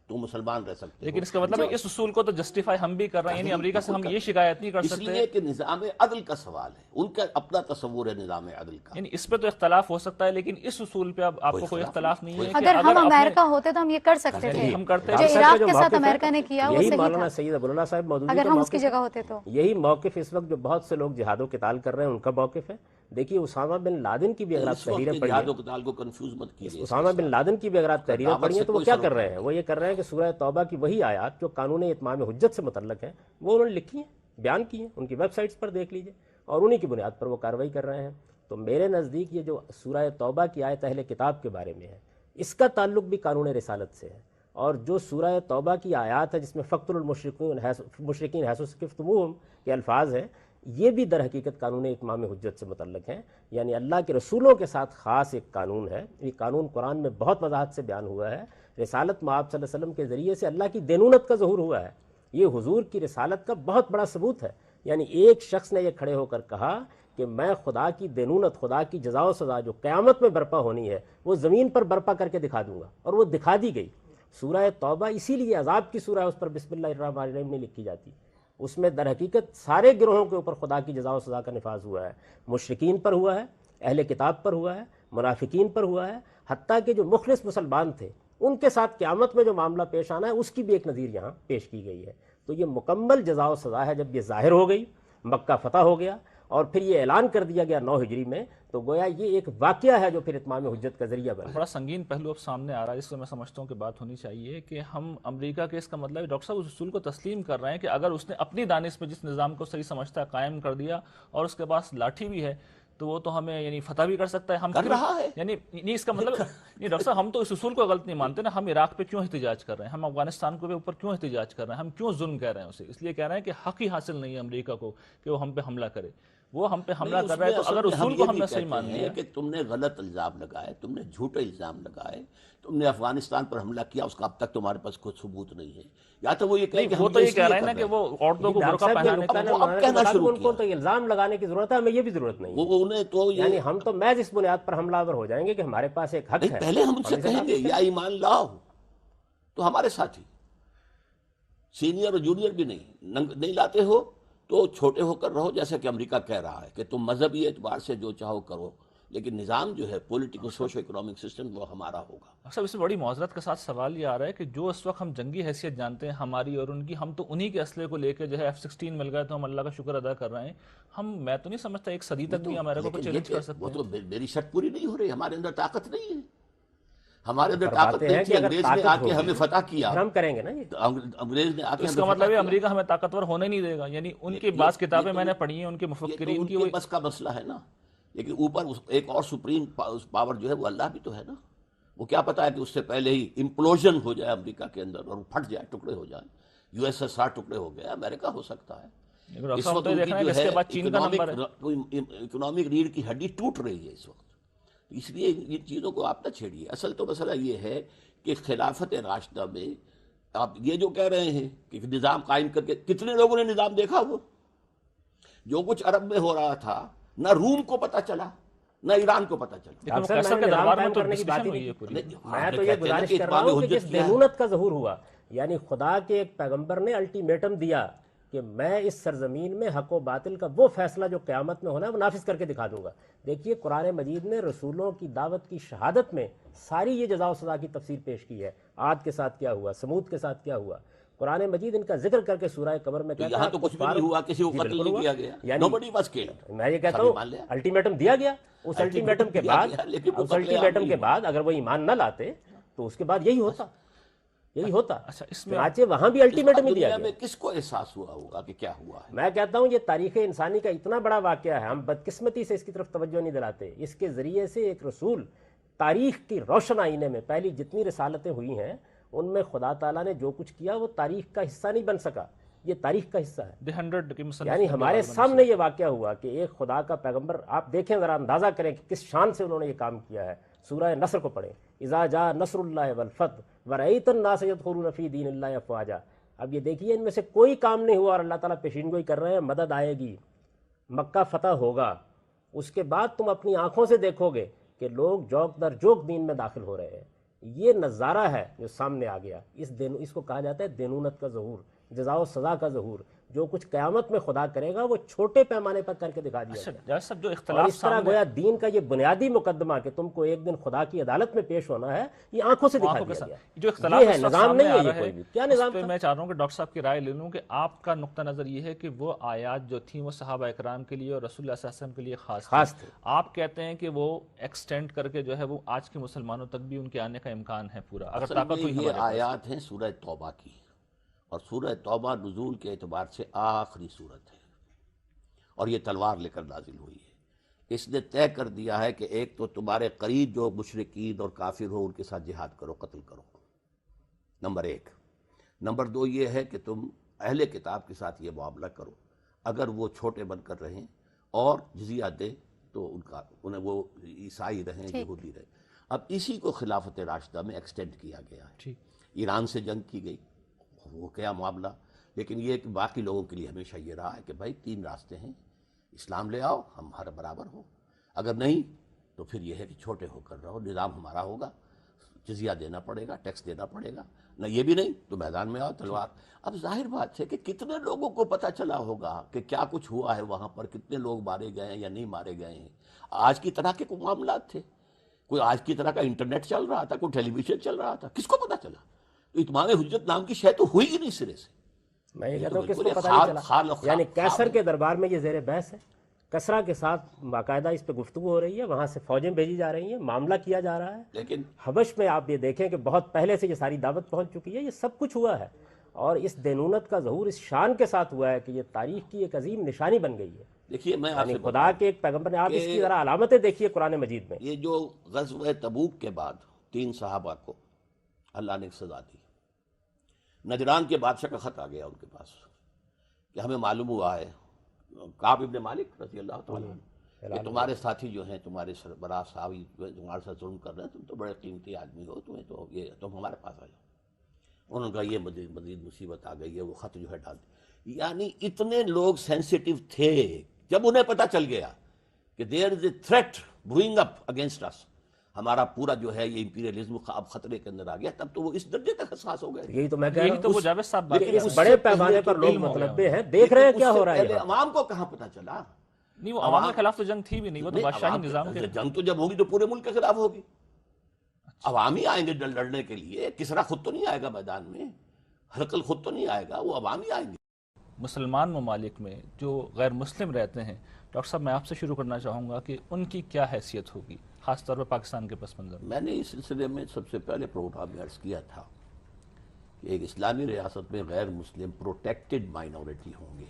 تو مسلمان رہ سکتے ہیں، لیکن اس کا مطلب ہے اس اصول کو تو جسٹیفائی ہم بھی کر رہے ہیں، یعنی امریکہ سے ہم یہ شکایت نہیں کر اس سکتے، لیے کہ نظام عدل کا سوال ہے، ان کا اپنا تصور ہے نظام عدل کا، یعنی اس پہ تو اختلاف ہو سکتا ہے لیکن اس اصول پہ اب آپ کو کوئی اختلاف نہیں ہے۔ اگر ہم امریکہ ہوتے تو ہم یہ کر سکتے تھے، ہم کرتے جو عراق کے ساتھ امریکہ نے کیا وہ یہی صحیح مولانا تھا، سید ابوالعلا صاحب موجودی اگر کا ہم اس کی موقف جگہ ہوتے تو۔ یہی موقف اس وقت جو بہت سے لوگ جہاد و قتال کر رہے ہیں ان کا موقف ہے۔ دیکھیے اسامہ بن لادن کی بھی اگر آپ تحریریں پڑھیں، جہاد و قتال کو کنفیوز مت کیجیے، اسامہ بن لادن کی بھی اگر آپ تحریریں پڑھی ہیں تو وہ کیا کر رہے ہیں؟ وہ یہ کر رہے ہیں کہ سورہ توبہ کی وہی آیات جو قانون اتمام حجت سے متعلق ہیں وہ انہوں نے لکھی ہیں، بیان کی ہیں، ان کی ویب سائٹس پر دیکھ لیجئے، اور انہی کی بنیاد پر وہ کارروائی کر رہے ہیں۔ تو میرے نزدیک یہ جو سورہ توبہ کی آیت اہل کتاب کے بارے میں ہے، اس کا تعلق بھی قانون رسالت سے ہے، اور جو سورہ توبہ کی آیات ہے جس میں فقتلوا المشرکین حیث ثقفتموہم کے الفاظ ہیں، یہ بھی در حقیقت قانون اتمام حجت سے متعلق ہیں، یعنی اللہ کے رسولوں کے ساتھ خاص ایک قانون ہے۔ یہ قانون قرآن میں بہت وضاحت سے بیان ہوا ہے۔ رسالت مآب صلی اللہ علیہ وسلم کے ذریعے سے اللہ کی دینونت کا ظہور ہوا ہے، یہ حضور کی رسالت کا بہت بڑا ثبوت ہے۔ یعنی ایک شخص نے یہ کھڑے ہو کر کہا کہ میں خدا کی دینونت، خدا کی جزا و سزا جو قیامت میں برپا ہونی ہے وہ زمین پر برپا کر کے دکھا دوں گا، اور وہ دکھا دی گئی۔ سورہ توبہ اسی لیے عذاب کی سورہ ہے، اس پر بسم اللہ الرحمن الرحیم نہیں لکھی جاتی۔ اس میں در حقیقت سارے گروہوں کے اوپر خدا کی جزا و سزا کا نفاذ ہوا ہے، مشرکین پر ہوا ہے، اہل کتاب پر ہوا ہے، منافقین پر ہوا ہے، حتیٰ کہ جو مخلص مسلمان تھے ان کے ساتھ قیامت میں جو معاملہ پیش آنا ہے اس کی بھی ایک نظیر یہاں پیش کی گئی ہے۔ تو یہ مکمل جزا و سزا ہے۔ جب یہ ظاہر ہو گئی، مکہ فتح ہو گیا اور پھر یہ اعلان کر دیا گیا 9 ہجری میں، تو گویا یہ ایک واقعہ ہے جو پھر اتمام حجت کا ذریعہ بنا۔ بڑا سنگین پہلو اب سامنے آ رہا ہے، اس سے میں سمجھتا ہوں کہ بات ہونی چاہیے کہ ہم امریکہ کے، اس کا مطلب ہے ڈاکٹر صاحب اس اصول کو تسلیم کر رہے ہیں کہ اگر اس نے اپنی دانش میں جس نظام کو صحیح سمجھتا ہے قائم کر دیا اور اس کے پاس لاٹھی بھی ہے تو وہ تو ہمیں یعنی فتح بھی کر سکتا ہے۔ ہم کر رہا ہے۔ یعنی اس کا مطلب نہیں ڈاکٹر صاحب، ہم تو اس اصول کو غلط نہیں مانتے نا۔ ہم عراق پہ کیوں احتجاج کر رہے ہیں، ہم افغانستان کے اوپر کیوں احتجاج کر رہے ہیں، ہم کیوں ظلم کہہ رہے ہیں اسے؟ اس لیے کہہ رہے ہیں کہ حق ہی حاصل نہیں ہے امریکہ کو کہ وہ ہم پہ حملہ کرے۔ وہ ہم پہ حملہ کر رہا ہے تو اگر اصول کو ہم نے صحیح مان لیا کہ تم نے غلط الزام لگائے، تم نے جھوٹے الزام لگائے، تم نے افغانستان پر حملہ کیا، اس کا اب تک تمہارے پاس کوئی ثبوت نہیں ہے، یا تو وہ یہ کہیں کہ وہ تو یہ کہہ رہے ہیں نا کہ وہ عورتوں کو برقع پہنانے کا ان کو تو الزام لگانے کی ضرورت ہے، ہمیں یہ بھی ضرورت نہیں ہے۔ انہیں تو یعنی ہم تو محض اس بنیاد پر حملہ آور ہو جائیں گے کہ ہمارے پاس ایک حق ہے۔ پہلے ہم ان سے کہیں گے یا ایمان لاؤ تو ہمارے ساتھی، سینئر اور جونیئر بھی نہیں لاتے ہو تو چھوٹے ہو کر رہو، جیسا کہ امریکہ کہہ رہا ہے کہ تم مذہبی اعتبار سے جو چاہو کرو، لیکن نظام جو ہے پولیٹیکل سوشو اکنامک سسٹم وہ ہمارا ہوگا۔ اکثر اس میں بڑی معذرت کے ساتھ سوال یہ آ رہا ہے کہ جو اس وقت ہم جنگی حیثیت جانتے ہیں ہماری اور ان کی، ہم تو انہی کے اسلحے کو لے کے جو ہے F-16 مل گئے تو ہم اللہ کا شکر ادا کر رہے ہیں۔ میں تو نہیں سمجھتا ایک صدی تک بھی امریکہ کو چیلنج کر سکتے وہ ہیں۔ تو میری شرط پوری نہیں ہو رہی، ہمارے اندر طاقت نہیں ہے، ہمارے اندر طاقت نہیں تھی۔ انگریز نے آ کے ہمیں فتح کیا، ہم کریں گے نا یہ۔ انگریز نے آ کے اس کا مطلب ہے امریکہ ہمیں طاقتور ہونے نہیں دے گا، یعنی ان کی بعض کتابیں میں نے پڑھی ہیں ان کے مفکرین کی، وہ بس کا مسئلہ ہے نا، لیکن اوپر ایک اور سپریم پاور جو ہے وہ اللہ بھی تو ہے نا۔ وہ کیا پتا ہے کہ اس سے پہلے ہی امپلوژن ہو جائے امریکہ کے اندر اور پھٹ جائے، ٹکڑے ہو جائیں، USSR ٹکڑے ہو گیا، امریکہ ہو سکتا ہے۔ اس وقت اکنامک ریڑھ کی ہڈی ٹوٹ رہی ہے اس وقت، اس لیے ان چیزوں کو آپ نہ چھیڑیے۔ اصل تو مسئلہ یہ ہے کہ خلافت راشدہ میں آپ یہ جو کہہ رہے ہیں کہ نظام قائم کر کے، کتنے لوگوں نے نظام دیکھا؟ وہ جو کچھ عرب میں ہو رہا تھا نہ روم کو پتہ چلا نہ ایران کو پتہ چلا۔ میں تو یہ گزارش کر رہا ہوں کہ جس دینونت کا ظہور ہوا، یعنی خدا کے ایک پیغمبر نے الٹیمیٹم دیا کہ میں اس سرزمین میں حق و باطل کا وہ فیصلہ جو قیامت میں ہونا ہے وہ نافذ کر کے دکھا دوں گا۔ دیکھیے قرآن مجید نے رسولوں کی دعوت کی شہادت میں ساری یہ جزا و سزا کی تفصیل پیش کی ہے۔ عاد کے ساتھ کیا ہوا، سمود کے ساتھ کیا ہوا، قرآن مجید ان کا ذکر کر کے سورہ قمر میں کہتا ہے یہاں تو کچھ بھی نہیں ہوا، کسی کو قتل نہیں کیا گیا، nobody was killed۔ میں یہ کہتا ہوں الٹیمیٹم دیا گیا، اس الٹیمیٹم کے بعد اگر وہ ایمان نہ لاتے تو اس کے بعد یہی ہوتا۔ اچھا، اس میں چنانچہ وہاں بھی الٹیمیٹم ہی دیا گیا۔ کس کو احساس ہوا ہوگا کہ کیا ہوا ہے؟ میں کہتا ہوں یہ تاریخ انسانی کا اتنا بڑا واقعہ ہے، ہم بدقسمتی سے اس کی طرف توجہ نہیں دلاتے۔ اس کے ذریعے سے ایک رسول تاریخ کی روشن آئینے میں، پہلی جتنی رسالتیں ہوئی ہیں ان میں خدا تعالیٰ نے جو کچھ کیا وہ تاریخ کا حصہ نہیں بن سکا، یہ تاریخ کا حصہ ہے۔ یعنی ہمارے سامنے یہ واقعہ ہوا کہ ایک خدا کا پیغمبر، آپ دیکھیں ذرا، اندازہ کریں کہ کس شان سے انہوں نے یہ کام کیا ہے۔ سورہ نصر کو پڑھیں، اذا جاء نصر اللہ والفتح ورأیت الناس یدخلون فی دین اللہ افواجا۔ اب یہ دیکھیے ان میں سے کوئی کام نہیں ہوا اور اللہ تعالیٰ پیشین گوئی کر رہے ہیں مدد آئے گی، مکہ فتح ہوگا، اس کے بعد تم اپنی آنکھوں سے دیکھو گے کہ لوگ جوک در جوک دین میں داخل ہو رہے ہیں۔ یہ نظارہ ہے جو سامنے آ گیا۔ اس کو کہا جاتا ہے دینونت کا ظہور، جزا و سزا کا ظہور۔ جو کچھ قیامت میں خدا کرے گا وہ چھوٹے پیمانے پر کر کے دکھا دیا گیا۔ اور اس طرح گویا دین کا یہ بنیادی مقدمہ کہ تم کو ایک دن خدا کی عدالت میں پیش ہونا ہے، یہ آنکھوں سے دکھا دیا گیا۔ جو اختلاف ہے نظام نہیں ہے یہ کوئی بھی۔ کیا نظام میں چاہ رہا ہوں کہ ڈاکٹر صاحب کی رائے لے لوں کہ آپ کا نقطہ نظر یہ ہے کہ وہ آیات جو تھیں وہ صحابہ اکرام کے لیے اور رسول اللہ صلی اللہ علیہ وسلم کے لیے خاص تھیں۔ آپ کہتے ہیں کہ وہ ایکسٹینڈ کر کے جو ہے وہ آج کے مسلمانوں تک بھی ان کے آنے کا امکان ہے پورا، اگر طاقت ہوئی۔ یہ آیات ہیں سورہ توبہ کی، اور سورہ توبہ نزول کے اعتبار سے آخری سورت ہے، اور یہ تلوار لے کر نازل ہوئی ہے۔ اس نے طے کر دیا ہے کہ ایک تو تمہارے قریب جو مشرکین اور کافر ہو ان کے ساتھ جہاد کرو، قتل کرو، نمبر 1۔ نمبر 2 یہ ہے کہ تم اہل کتاب کے ساتھ یہ معاملہ کرو۔ اگر وہ چھوٹے بن کر رہیں اور جزیہ دیں تو انہیں وہ عیسائی رہیں یہودی رہیں. اب اسی کو خلافت راشدہ میں ایکسٹینڈ کیا گیا ہے. ایران سے جنگ کی گئی، وہ کیا معاملہ، لیکن یہ کہ باقی لوگوں کے لیے ہمیشہ یہ رہا ہے کہ بھائی 3 راستے ہیں، اسلام لے آؤ، ہم ہر برابر ہو، اگر نہیں تو پھر یہ ہے کہ چھوٹے ہو کر رہو، نظام ہمارا ہوگا، جزیہ دینا پڑے گا، ٹیکس دینا پڑے گا، نہ یہ بھی نہیں تو میدان میں آؤ تلوار. اب ظاہر بات ہے کہ کتنے لوگوں کو پتہ چلا ہوگا کہ کیا کچھ ہوا ہے وہاں پر، کتنے لوگ مارے گئے ہیں یا نہیں مارے گئے ہیں. آج کی طرح کے کوئی معاملات تھے، کوئی آج کی طرح کا انٹرنیٹ چل رہا تھا، کوئی ٹیلی ویژن چل رہا تھا، کس کو پتہ چلا؟ تو اتمام حجت نام کی شے تو ہوئی ہی نہیں سرے سے. میں یہ کہتا ہوں کس کو پتہ نہیں چلا، یعنی کیسر کے دربار میں یہ زیر بحث ہے، کسرا کے ساتھ باقاعدہ اس پہ گفتگو ہو رہی ہے، وہاں سے فوجیں بھیجی جا رہی ہیں، معاملہ کیا جا رہا ہے. لیکن حبش میں آپ یہ دیکھیں کہ بہت پہلے سے یہ ساری دعوت پہنچ چکی ہے، یہ سب کچھ ہوا ہے، اور اس دینونت کا ظہور اس شان کے ساتھ ہوا ہے کہ یہ تاریخ کی ایک عظیم نشانی بن گئی ہے. دیکھیے میں آپ یعنی سے خدا کے ایک پیغمبر نے، آپ اس کی ذرا علامتیں دیکھیے قرآن مجید میں. یہ جو غزوہ تبوک کے بعد 3 صحابہ کو اللہ نے ایک سزا دی. نجران کے بادشاہ کا خط آ گیا ان کے پاس کہ ہمیں معلوم ہوا ہے، کعب ابن مالک رضی اللہ تعالیٰ عنہ، کہ تمہارے ساتھی جو ہیں، تمہارے سربراہ صحابی جو ہیں تمہارے ساتھ ظلم کر رہے ہیں، تم تو بڑے قیمتی آدمی ہو، تمہیں تو یہ تم ہمارے پاس آ جاؤ. انہوں نے کہا یہ مزید مصیبت آ گئی ہے، وہ خط جو ہے ڈال دیں. یعنی اتنے لوگ سینسیٹیو تھے، جب انہیں پتہ چل گیا کہ دیر از اے تھریٹ بروئنگ اپ اگینسٹ اس، ہمارا پورا جو ہے یہ امپیریلزم اب خطرے کے اندر آ گیا، تب تو وہ اس درجے تک حساس ہو گئے. یہی تو میں کہہ رہا یہی تو وہ جاوید صاحب بات ہوں، اس بڑے پیمانے پر لوگ متنبع ہیں، دیکھ رہے ہیں کیا ہو رہا ہے. عوام کو کہاں پتہ چلا؟ نہیں، وہ عوام کے خلاف تو جنگ تھی بھی نہیں، وہ تو بادشاہی نظام کے. جنگ تو جب ہوگی تو پورے ملک کے خلاف ہوگی. عوام ہی آئیں گے لڑنے کے لیے، کسرا خود تو نہیں آئے گا میدان میں، ہرقل خود تو نہیں آئے گا، وہ عوام ہی آئیں گے. مسلمان ممالک میں جو غیر مسلم رہتے ہیں، ڈاکٹر صاحب میں آپ سے شروع کرنا چاہوں گا کہ ان کی کیا حیثیت ہوگی، خاص طور پر پاکستان کے پس منظر میں. میں نے اس سلسلے میں سب سے پہلے پروگرام میں عرض کیا تھا کہ ایک اسلامی ریاست میں غیر مسلم پروٹیکٹڈ مائنورٹی ہوں گے.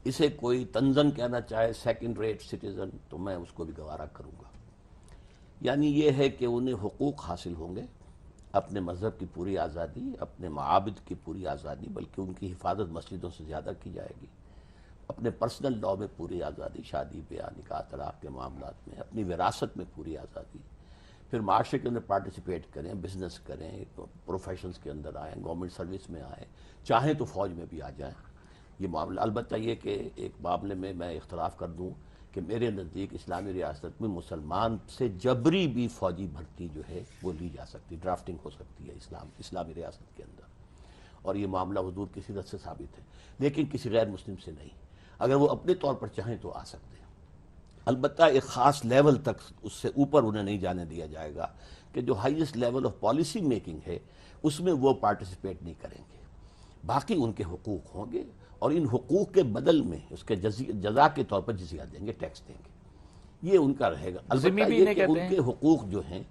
اسے کوئی تنزن کہنا چاہے سیکنڈ ریٹ سٹیزن تو میں اس کو بھی گوارا کروں گا. یعنی یہ ہے کہ انہیں حقوق حاصل ہوں گے، اپنے مذہب کی پوری آزادی، اپنے معابد کی پوری آزادی، بلکہ ان کی حفاظت مسجدوں سے زیادہ کی جائے گی، اپنے پرسنل لاء میں پوری آزادی، شادی بیاہ نکاح طلاق کے معاملات میں، اپنی وراثت میں پوری آزادی، پھر معاشرے کے اندر پارٹیسپیٹ کریں، بزنس کریں، پروفیشنز کے اندر آئیں، گورنمنٹ سروس میں آئیں، چاہیں تو فوج میں بھی آ جائیں. یہ معاملہ البتہ یہ کہ ایک معاملے میں میں اختلاف کر دوں کہ میرے نزدیک اسلامی ریاست میں مسلمان سے جبری بھی فوجی بھرتی جو ہے وہ لی جا سکتی، ڈرافٹنگ ہو سکتی ہے اسلامی ریاست کے اندر، اور یہ معاملہ حضور کی سیرت سے ثابت ہے، لیکن کسی غیر مسلم سے نہیں. اگر وہ اپنے طور پر چاہیں تو آ سکتے ہیں، البتہ ایک خاص لیول تک، اس سے اوپر انہیں نہیں جانے دیا جائے گا کہ جو highest level of policy making ہے اس میں وہ پارٹیسپیٹ نہیں کریں گے. باقی ان کے حقوق ہوں گے، اور ان حقوق کے بدل میں اس کے جزا کے طور پر جزیہ دیں گے، ٹیکس دیں گے. یہ ان کا رہے گا. البتہ یہ کہ ان کے حقوق جو ہیں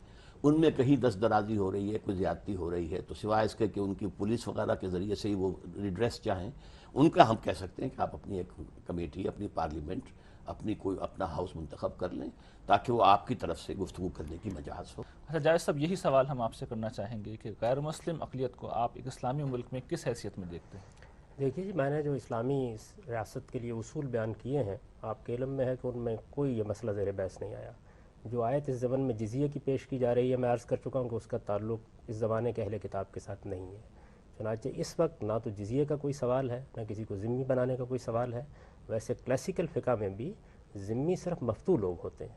ان میں کہیں دست درازی ہو رہی ہے، کوئی زیادتی ہو رہی ہے، تو سوائے اس کے کہ ان کی پولیس وغیرہ کے ذریعے سے ہی وہ ریڈریس چاہیں، ان کا ہم کہہ سکتے ہیں کہ آپ اپنی ایک کمیٹی، اپنی پارلیمنٹ، اپنی کوئی اپنا ہاؤس منتخب کر لیں تاکہ وہ آپ کی طرف سے گفتگو کرنے کی مجاز ہو. اچھا جاوید صاحب، یہی سوال ہم آپ سے کرنا چاہیں گے کہ غیر مسلم اقلیت کو آپ ایک اسلامی ملک میں کس حیثیت میں دیکھتے ہیں؟ دیکھیے جی، میں نے جو اسلامی ریاست کے لیے اصول بیان کیے ہیں، آپ کے علم میں ہے کہ ان میں کوئی یہ مسئلہ زیر بحث نہیں آیا. جو آیت اس زمن میں جزیہ کی پیش کی جا رہی ہے، میں عرض کر چکا ہوں کہ اس کا تعلق اس زمانے کے اہل کتاب کے ساتھ نہیں ہے. چنانچہ اس وقت نہ تو جزیہ کا کوئی سوال ہے، نہ کسی کو ذمہ بنانے کا کوئی سوال ہے. ویسے کلاسیکل فقہ میں بھی ذمہ صرف مفتو لوگ ہوتے ہیں.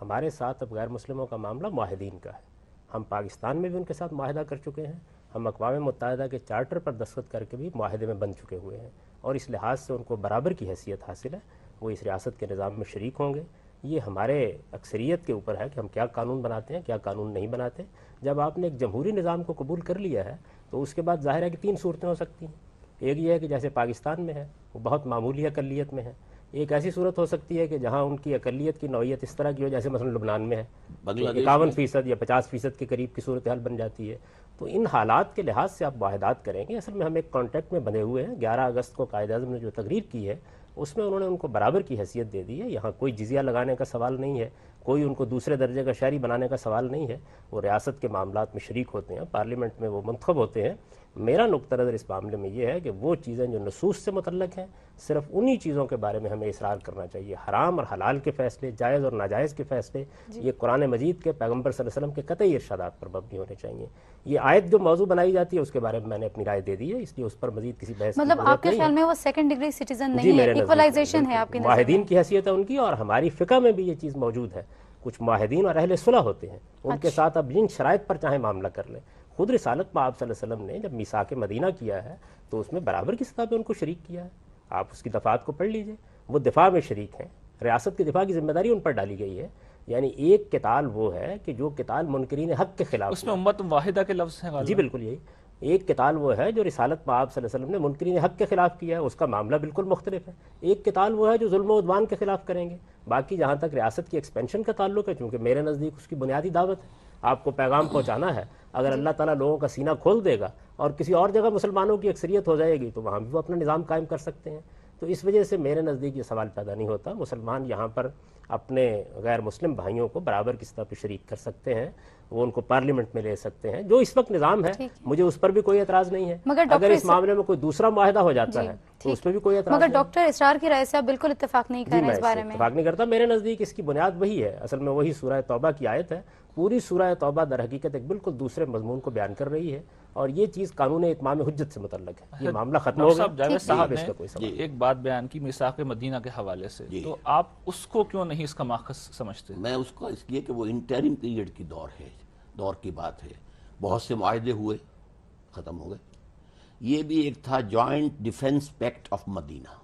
ہمارے ساتھ اب غیر مسلموں کا معاملہ معاہدین کا ہے. ہم پاکستان میں بھی ان کے ساتھ معاہدہ کر چکے ہیں، ہم اقوام متحدہ کے چارٹر پر دستخط کر کے بھی معاہدے میں بن چکے ہوئے ہیں، اور اس لحاظ سے ان کو برابر کی حیثیت حاصل ہے. وہ اس ریاست کے نظام میں شریک ہوں گے. یہ ہمارے اکثریت کے اوپر ہے کہ ہم کیا قانون بناتے ہیں، کیا قانون نہیں بناتے. جب آپ نے ایک جمہوری نظام کو قبول کر لیا ہے تو اس کے بعد ظاہر ہے کہ 3 صورتیں ہو سکتی ہیں. ایک یہ ہے کہ جیسے پاکستان میں ہے، وہ بہت معمولی اقلیت میں ہے. ایک ایسی صورت ہو سکتی ہے کہ جہاں ان کی اقلیت کی نوعیت اس طرح کی ہو جیسے مثلا لبنان میں ہے، 51% یا 50% کے قریب کی صورتحال بن جاتی ہے. تو ان حالات کے لحاظ سے آپ معاہدات کریں گے. اصل میں ہم ایک کانٹیکٹ میں بندھے ہوئے ہیں. 11 اگست کو قائد اعظم نے جو تقریر کی ہے اس میں انہوں نے ان کو برابر کی حیثیت دے دی ہے. یہاں کوئی جزیہ لگانے کا سوال نہیں ہے، کوئی ان کو دوسرے درجے کا شہری بنانے کا سوال نہیں ہے، وہ ریاست کے معاملات میں شریک ہوتے ہیں، پارلیمنٹ میں وہ منتخب ہوتے ہیں۔ میرا نقطہ نظر اس معاملے میں یہ ہے کہ وہ چیزیں جو نصوص سے متعلق ہیں صرف انہی چیزوں کے بارے میں ہمیں اصرار کرنا چاہیے۔ حرام اور حلال کے فیصلے، جائز اور ناجائز کے فیصلے، یہ قرآن مجید کے پیغمبر صلی اللہ علیہ وسلم کے قطعی ارشادات پر مبنی ہونے چاہیے۔ یہ آیت جو موضوع بنائی جاتی ہے اس کے بارے میں نے اپنی رائے دے دی ہے، اس لیے اس پر مزید کسی بحث کی مطلب ضرورت آپ کے نہیں خیال ہے۔ میں وہ سیکنڈ ڈگری سٹیزن جی نہیں ہے، میرے نزدیک ایکولائزیشن ہے آپ کی نظر میں؟ معاہدین کی حیثیت ہے ان کی، اور ہماری فقہ میں بھی یہ چیز موجود ہے۔ کچھ معاہدین اور اہل صلح ہوتے ہیں، ان کے ساتھ اب جن شرائط پر چاہیں معاملہ کر لیں۔ خود رسالت میں آپ صلی اللہ علیہ وسلم نے جب میثاق مدینہ کیا ہے تو اس میں برابر کی سطح پہ ان کو شریک کیا ہے۔ آپ اس کی دفعات کو پڑھ لیجئے، وہ دفاع میں شریک ہیں، ریاست کی دفاع کی ذمہ داری ان پر ڈالی گئی ہے۔ یعنی ایک قتال وہ ہے کہ جو قتال منکرین حق کے خلاف اس میں امت واحدہ کے لفظ ہیں غالباً۔ جی بالکل یہی ایک قتال وہ ہے جو رسالت میں آپ صلی اللہ علیہ وسلم نے منکرین حق کے خلاف کیا ہے، اس کا معاملہ بالکل مختلف ہے۔ ایک قتال وہ ہے جو ظلم و عدوان کے خلاف کریں گے۔ باقی جہاں تک ریاست کی ایکسپینشن کا تعلق ہے، چونکہ میرے نزدیک اس کی بنیادی دعوت ہے، آپ کو پیغام پہنچانا ہے۔ اگر اللہ تعالیٰ لوگوں کا سینہ کھول دے گا اور کسی اور جگہ مسلمانوں کی اکثریت ہو جائے گی تو وہاں بھی وہ اپنا نظام قائم کر سکتے ہیں۔ تو اس وجہ سے میرے نزدیک یہ سوال پیدا نہیں ہوتا۔ مسلمان یہاں پر اپنے غیر مسلم بھائیوں کو برابر کی سطح پہ شریک کر سکتے ہیں، وہ ان کو پارلیمنٹ میں لے سکتے ہیں، جو اس وقت نظام ہے مجھے اس پر بھی کوئی اعتراض نہیں ہے۔ اگر اس معاملے میں کوئی دوسرا معاہدہ ہو جاتا ہے تو اس پہ بھی کوئی اعتراض نہیں۔ مگر ڈاکٹر اسرار کی رائے سے آپ بالکل اتفاق نہیں کر رہے ہیں اس بارے میں؟ اتفاق نہیں کرتا۔ میرے نزدیک اس کی بنیاد وہی ہے، اصل میں وہی سورہ توبہ کی آیت ہے۔ پوری سورہ توبہ در حقیقت ایک بالکل دوسرے مضمون کو بیان کر رہی ہے، اور یہ چیز قانون اتمام حجت سے متعلق ہے۔ یہ معاملہ ختم ہو گیا۔ جاوید صاحب اس کا کوئی سوال نے ایک بات بیان کی میثاق مدینہ کے حوالے سے، تو آپ اس کو کیوں نہیں اس کا ماخذ سمجھتے؟ میں اس کو اس لیے کہ وہ انٹرم پیریڈ کی دور کی بات ہے، بہت سے معاہدے ہوئے، ختم ہو گئے۔ یہ بھی ایک تھا جوائنٹ ڈیفنس پیکٹ آف مدینہ،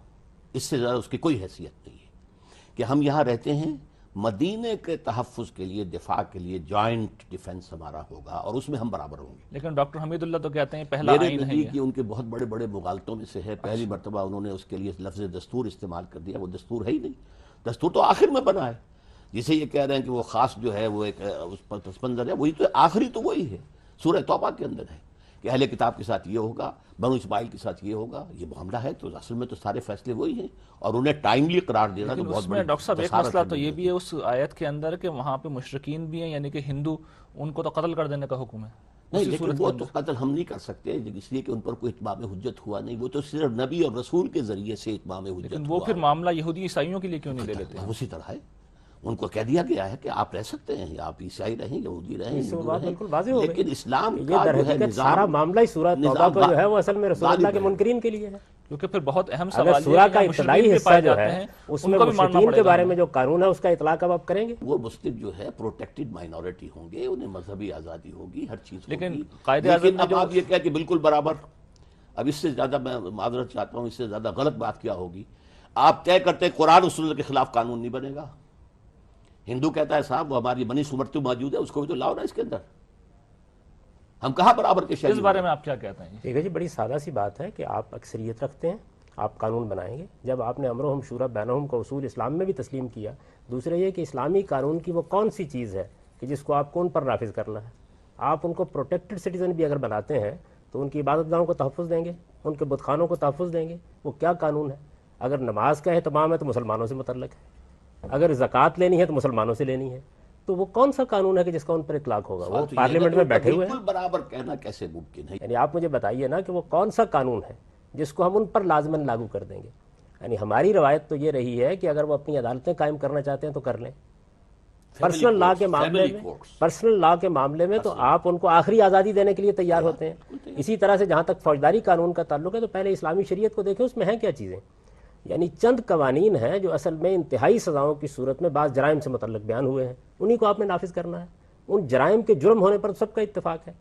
اس سے زیادہ اس کی کوئی حیثیت نہیں ہے کہ ہم یہاں رہتے ہیں، مدینے کے تحفظ کے لیے، دفاع کے لیے جوائنٹ ڈیفنس ہمارا ہوگا اور اس میں ہم برابر ہوں گے۔ لیکن ڈاکٹر حمید اللہ تو کہتے ہیں پہلا میرے آئین ہے نزدیک ان کے بہت بڑے بڑے مغالطوں میں سے ہے۔ پہلی مرتبہ انہوں نے اس کے لیے لفظ دستور استعمال کر دیا، وہ دستور ہے ہی نہیں، دستور تو آخر میں بنا ہے۔ جسے یہ کہہ رہے ہیں کہ وہ خاص جو ہے وہ ایک اس پر پس منظر ہے، وہی تو آخری تو وہی ہے، سورہ توبہ کے اندر ہے کہ اہل کتاب کے ساتھ یہ ہوگا، بنو اسماعیل کے ساتھ یہ ہوگا، یہ معاملہ ہے۔ تو اصل میں تو سارے فیصلے وہی ہیں، اور انہیں ٹائملی قرار دینا تو بہت بڑی ڈاکٹر صاحب ایک جسارت مسئلہ ہے۔ تو یہ بھی ہے اس آیت کے اندر کہ وہاں پہ مشرکین بھی ہیں، یعنی کہ ہندو، ان کو تو قتل کر دینے کا حکم ہے۔ نہیں، لیکن وہ تو قتل ہم نہیں کر سکتے اس لیے کہ ان پر کوئی اتمام حجت ہوا نہیں، وہ تو صرف نبی اور رسول کے ذریعے سے اتمام حجت لیکن ہوا۔ وہ پھر معاملہ یہودی عیسائیوں کے لیے کیوں نہیں لے لیتے؟ اسی طرح ہے، ان کو کہہ دیا گیا ہے کہ آپ رہ سکتے ہیں، آپ عیسائی رہیں، یہودی رہیں، ہندو رہیں، لیکن اسلام کا جو ہے نظام، سارا معاملہ ہی سورہ توبہ کا جو ہے وہ اصل میں رسول اللہ کے منکرین کے لیے ہے۔ کیونکہ پھر بہت اہم اگر سوال سورہ کا ابتدائی حصہ جو ہے اس میں مشرکین کے بارے میں جو قانون ہے اس کا اطلاق اب آپ کریں گے؟ وہ مسلم جو ہے پروٹیکٹڈ مائنورٹی ہوں گے، انہیں مذہبی آزادی ہوگی، ہر چیز ہوگی، لیکن قائد اعظم نے اب آپ یہ کہہ کہ بالکل برابر، اب اس سے زیادہ میں معذرت چاہتا ہوں، اس سے زیادہ غلط بات کیا ہوگی؟ آپ طے کرتے ہیں قرآن و سنت کے خلاف قانون نہیں بنے گا۔ ہندو کہتا ہے صاحب وہ ہماری بنی سمرتی موجود ہے، اس کو بھی تو لاؤ نا اس کے اندر، ہم کہاں برابر کے شہری؟ اس بارے میں آپ کیا کہتے ہیں؟ ٹھیک ہے جی، بڑی سادہ سی بات ہے کہ آپ اکثریت رکھتے ہیں، آپ قانون بنائیں گے۔ جب آپ نے امرہم شورا بینہم کو اصول اسلام میں بھی تسلیم کیا، دوسرا یہ کہ اسلامی قانون کی وہ کون سی چیز ہے کہ جس کو آپ کو ان پر نافذ کرنا ہے۔ آپ ان کو پروٹیکٹڈ سٹیزن بھی اگر بناتے ہیں تو ان کی عبادت گاہوں کو تحفظ دیں گے، ان کے بت خانوں کو تحفظ دیں گے، وہ کیا قانون ہے؟ اگر نماز کا اہتمام ہے تو مسلمانوں سے متعلق ہے، اگر زکوٰۃ لینی ہے تو مسلمانوں سے لینی ہے، تو وہ کون سا قانون ہے کہ جس کا ان پر اطلاق ہوگا؟ وہ پارلیمنٹ میں بیٹھے ہوئے ہیں۔ بالکل برابر کہنا کیسے ممکن ہے؟ یعنی آپ مجھے بتائیے نا کہ وہ کون سا قانون ہے جس کو ہم ان پر لازماً لاگو کر دیں گے؟ یعنی ہماری روایت تو یہ رہی ہے کہ اگر وہ اپنی عدالتیں قائم کرنا چاہتے ہیں تو کر لیں۔ پرسنل لا کے معاملے میں تو آپ ان کو آخری آزادی دینے کے لیے تیار ہوتے ہیں۔ اسی طرح سے جہاں تک فوجداری قانون کا تعلق ہے تو پہلے اسلامی شریعت کو دیکھیں، اس میں ہیں کیا چیزیں؟ یعنی چند قوانین ہیں جو اصل میں انتہائی سزاؤں کی صورت میں بعض جرائم سے متعلق بیان ہوئے ہیں، انہی کو آپ نے نافذ کرنا ہے۔ ان جرائم کے جرم ہونے پر سب کا اتفاق ہے،